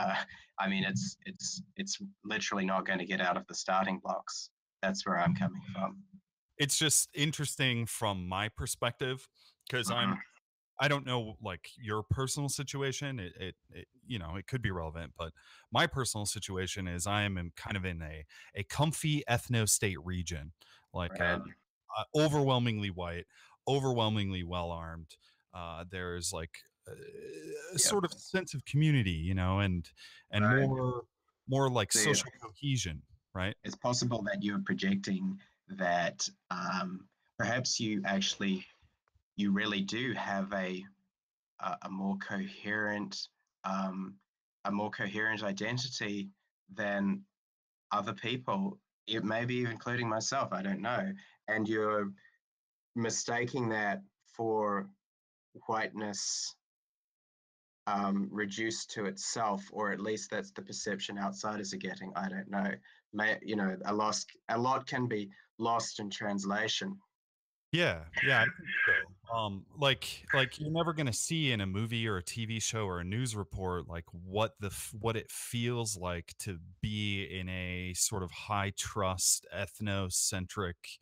literally not going to get out of the starting blocks. That's where I'm coming from. It's just interesting from my perspective because Mhm. I don't know like your personal situation. It you know it could be relevant, but my personal situation is I am kind of in a comfy ethno state region, like Right. overwhelmingly white, overwhelmingly well armed. There's like a Yeah. sort of sense of community, you know, and Right. more like So, yeah, social cohesion, right? it's possible that you're projecting that perhaps you really do have a more coherent um, identity than other people. It maybe even including myself. I don't know, and you're mistaking that for whiteness reduced to itself, or at least that's the perception outsiders are getting. I don't know. A lot can be lost in translation. Yeah, I think so. Like you're never gonna see in a movie or a TV show or a news report like what it feels like to be in a sort of high trust ethnocentric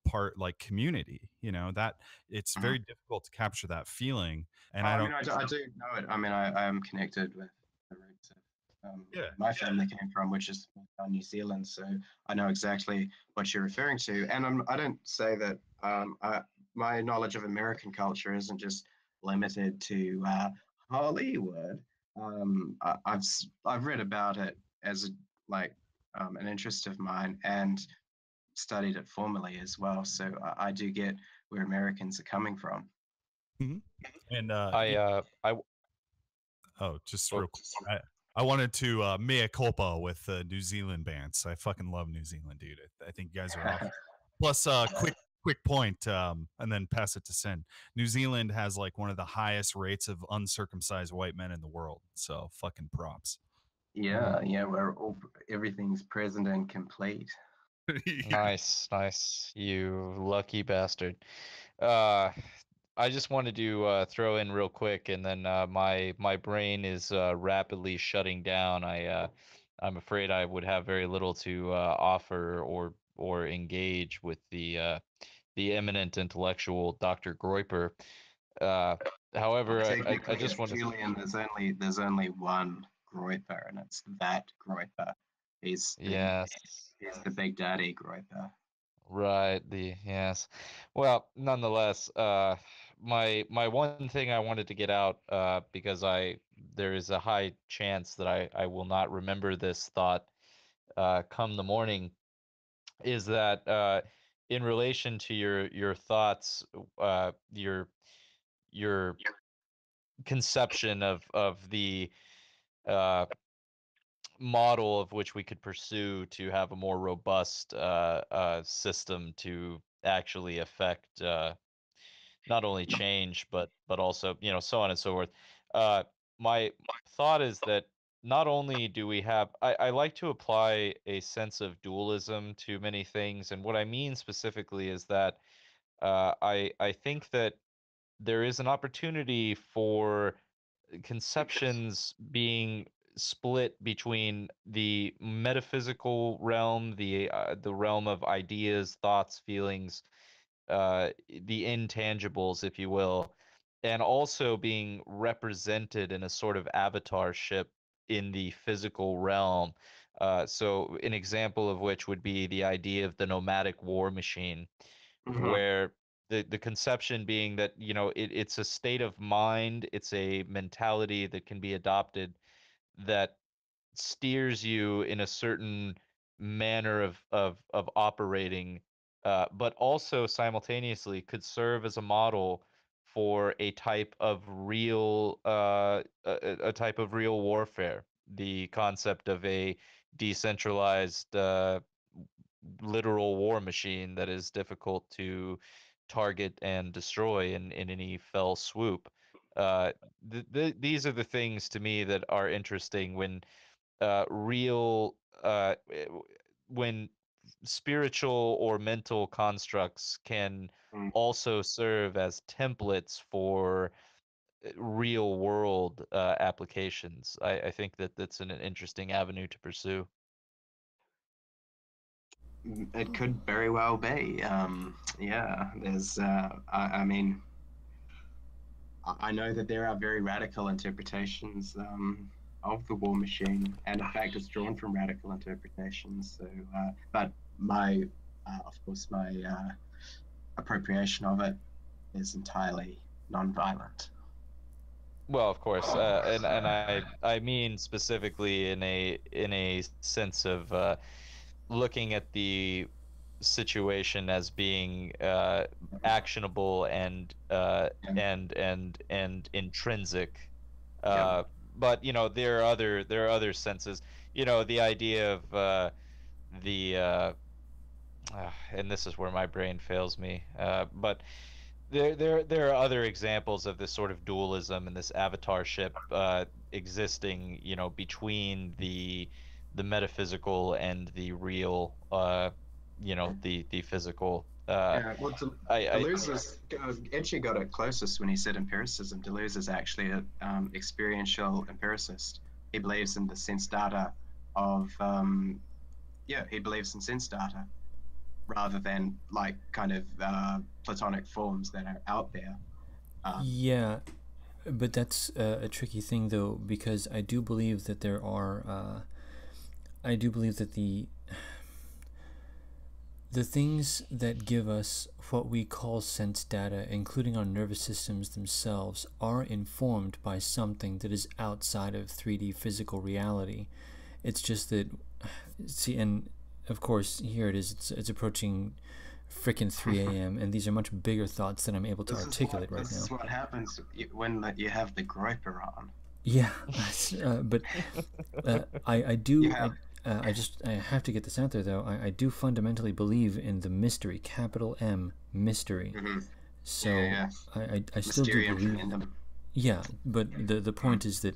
part like community. You know that it's Mhm. very difficult to capture that feeling, and Oh, I I mean, don't. I do know it. I mean, I am connected with the roots of Yeah, where my family came from, which is New Zealand. So I know exactly what you're referring to. And I don't say that my knowledge of American culture isn't just limited to Hollywood. I've read about it as an interest of mine and studied it formally as well. So I do get where Americans are coming from. mhm. And I oh, just oh, real quick. I wanted to mea culpa with New Zealand bands. I fucking love New Zealand, dude. I think you guys are awesome. Plus, quick point, and then pass it to Sin. New Zealand has like one of the highest rates of uncircumcised white men in the world. So fucking props. Yeah, everything's present and complete. nice, you lucky bastard. Uh, I just wanted to throw in real quick, and then my brain is rapidly shutting down. I'm afraid I would have very little to offer or engage with the eminent intellectual Dr. Groiper. Uh, however, I Technically, just it's want to. Julian. There's only one Groiper, and it's that Groiper. He's the Yes. he's the big daddy Groiper. Right, the yes. Well, nonetheless, my one thing I wanted to get out, because there is a high chance that I will not remember this thought come the morning, is that in relation to your thoughts, your conception of the uh model of which we could pursue to have a more robust system to actually affect not only change but also so on and so forth. Uh, my thought is that not only do we have I like to apply a sense of dualism to many things, and what I mean specifically is that I think that there is an opportunity for conceptions being split between the metaphysical realm, the realm of ideas, thoughts, feelings, the intangibles, if you will, and also being represented in a sort of avatarship in the physical realm. So, an example of which would be the idea of the nomadic war machine, Mm-hmm. where the conception being that it's a state of mind, it's a mentality that can be adopted that steers you in a certain manner of operating, but also simultaneously could serve as a model for a type of real a type of real warfare. The concept of a decentralized literal war machine that is difficult to target and destroy in any fell swoop. These are the things to me that are interesting when real when spiritual or mental constructs can also serve as templates for real world applications. I think that that's an interesting avenue to pursue. It could very well be. Yeah, there's. I mean, I know that there are very radical interpretations of the War Machine, and in fact, it's drawn from radical interpretations. So, but my, of course, my appropriation of it is entirely non-violent. Well, of course, and I mean specifically in a sense of looking at the situation as being actionable and and intrinsic. But you know, there are other senses. You know, the idea of the and this is where my brain fails me. But there are other examples of this sort of dualism and this avatarship existing, you know, between the metaphysical and the real, you know, the physical. Yeah, well, Deleuze actually got it closest when he said empiricism. Deleuze is actually an experiential empiricist. He believes in the sense data of, he believes in sense data rather than like kind of Platonic forms that are out there. Yeah, but that's a tricky thing though, because I do believe that there are. I do believe that the things that give us what we call sense data, including our nervous systems themselves, are informed by something that is outside of 3D physical reality. It's just that, see, and of course, here it is, it's approaching frickin' 3 a.m., and these are much bigger thoughts than I'm able to articulate right now. This is what happens when you have the groper on. Yeah, but I do... I have to get this out there though. I do fundamentally believe in the mystery, capital M, mystery. So I still do believe. Yeah, but the point is that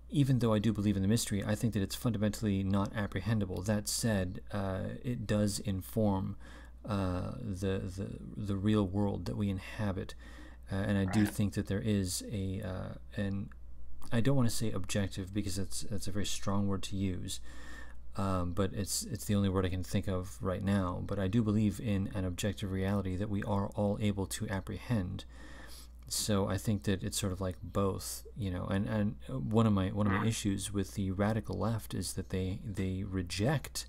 even though I do believe in the mystery, I think that it's fundamentally not apprehendable. That said, it does inform the real world that we inhabit, and I do think that there is an I don't want to say objective because that's a very strong word to use, but it's the only word I can think of right now. But I do believe in an objective reality that we are all able to apprehend. So I think that it's sort of like both, you know. And one of my issues with the radical left is that they reject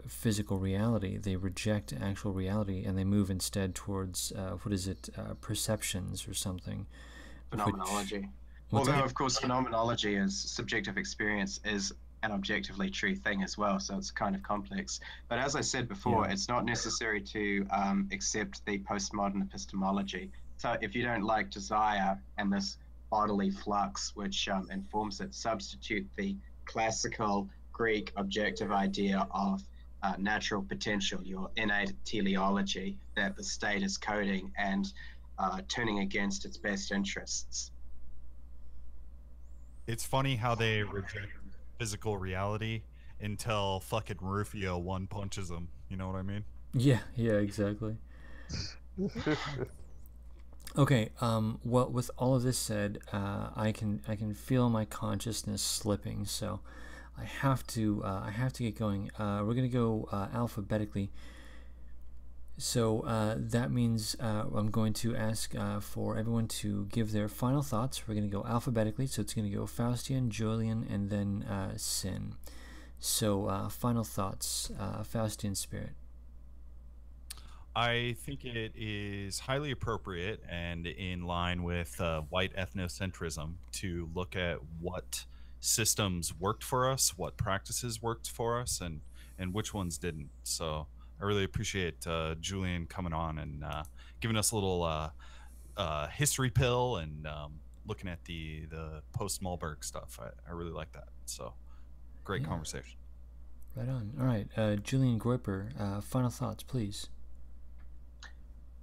physical reality. They reject actual reality, and they move instead towards perceptions or something. Phenomenology. Although, of course, phenomenology is subjective experience is an objectively true thing as well, so it's kind of complex. But as I said before, it's not necessary to accept the postmodern epistemology. So if you don't like desire and this bodily flux which informs it, substitute the classical Greek objective idea of natural potential, your innate teleology that the state is coding and turning against its best interests. It's funny how they reject physical reality until fucking Rufio one punches them. You know what I mean? Yeah, exactly. Okay, well, with all of this said, I can feel my consciousness slipping, so I have to get going. We're gonna go alphabetically. So that means I'm going to ask for everyone to give their final thoughts. We're going to go alphabetically, so it's going to go Faustian, Julian, and then Sin. So final thoughts, Faustian Spirit. I think it is highly appropriate and in line with white ethnocentrism to look at what systems worked for us, what practices worked for us, and which ones didn't. So I really appreciate Julian coming on and giving us a little history pill and looking at the post-Malberg stuff. I really like that. So great conversation. Right on. All right, Julian Groiper, final thoughts, please.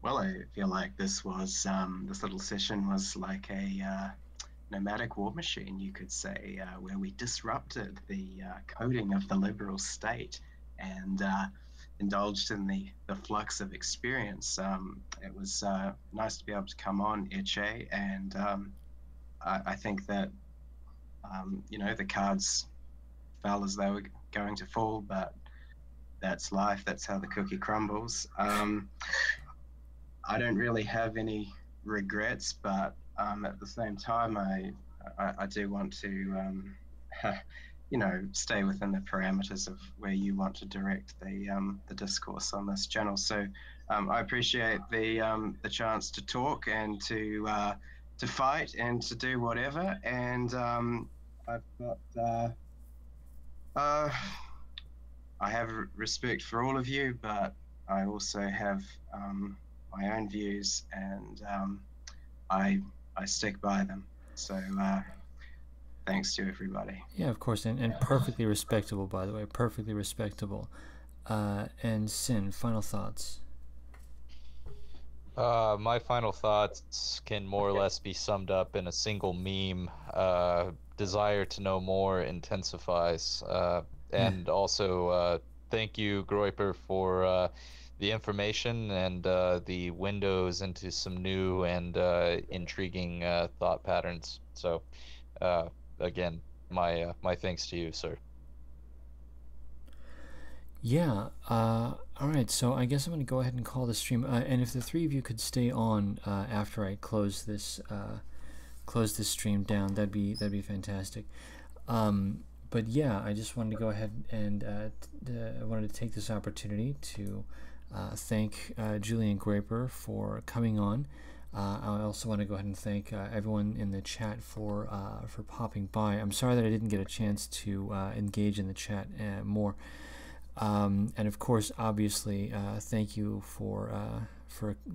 Well, I feel like this was this little session was like a nomadic war machine, you could say, where we disrupted the coding of the liberal state and indulged in the flux of experience. It was nice to be able to come on, Iche, and I think that, the cards fell as they were going to fall, but that's life. That's how the cookie crumbles. I don't really have any regrets, but at the same time, I do want to, stay within the parameters of where you want to direct the discourse on this channel. So I appreciate the chance to talk and to fight and to do whatever. And I've got. I have respect for all of you, but I also have my own views, and I stick by them. So thanks to everybody. Yeah, of course, and perfectly respectable, by the way, perfectly respectable. And Sin, final thoughts. My final thoughts can more or less be summed up in a single meme. Desire to know more intensifies. And also, thank you, Groiper, for the information and the windows into some new and intriguing thought patterns. So, again, my thanks to you, sir. Yeah, all right, so I guess I'm going to go ahead and call the stream, and if the three of you could stay on after I close this stream down, that'd be fantastic. But yeah, I just wanted to go ahead and I wanted to take this opportunity to thank Julian Graper for coming on. I also want to go ahead and thank everyone in the chat for popping by. I'm sorry that I didn't get a chance to engage in the chat more. And of course, obviously, thank you for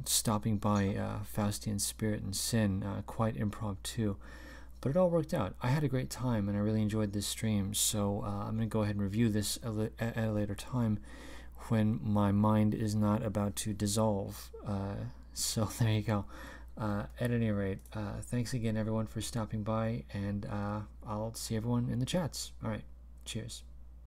stopping by, Faustian Spirit and Sin, quite impromptu, but it all worked out. I had a great time, and I really enjoyed this stream, so I'm going to go ahead and review this at a later time when my mind is not about to dissolve. So there you go. At any rate, thanks again, everyone, for stopping by, and I'll see everyone in the chats. All right, cheers.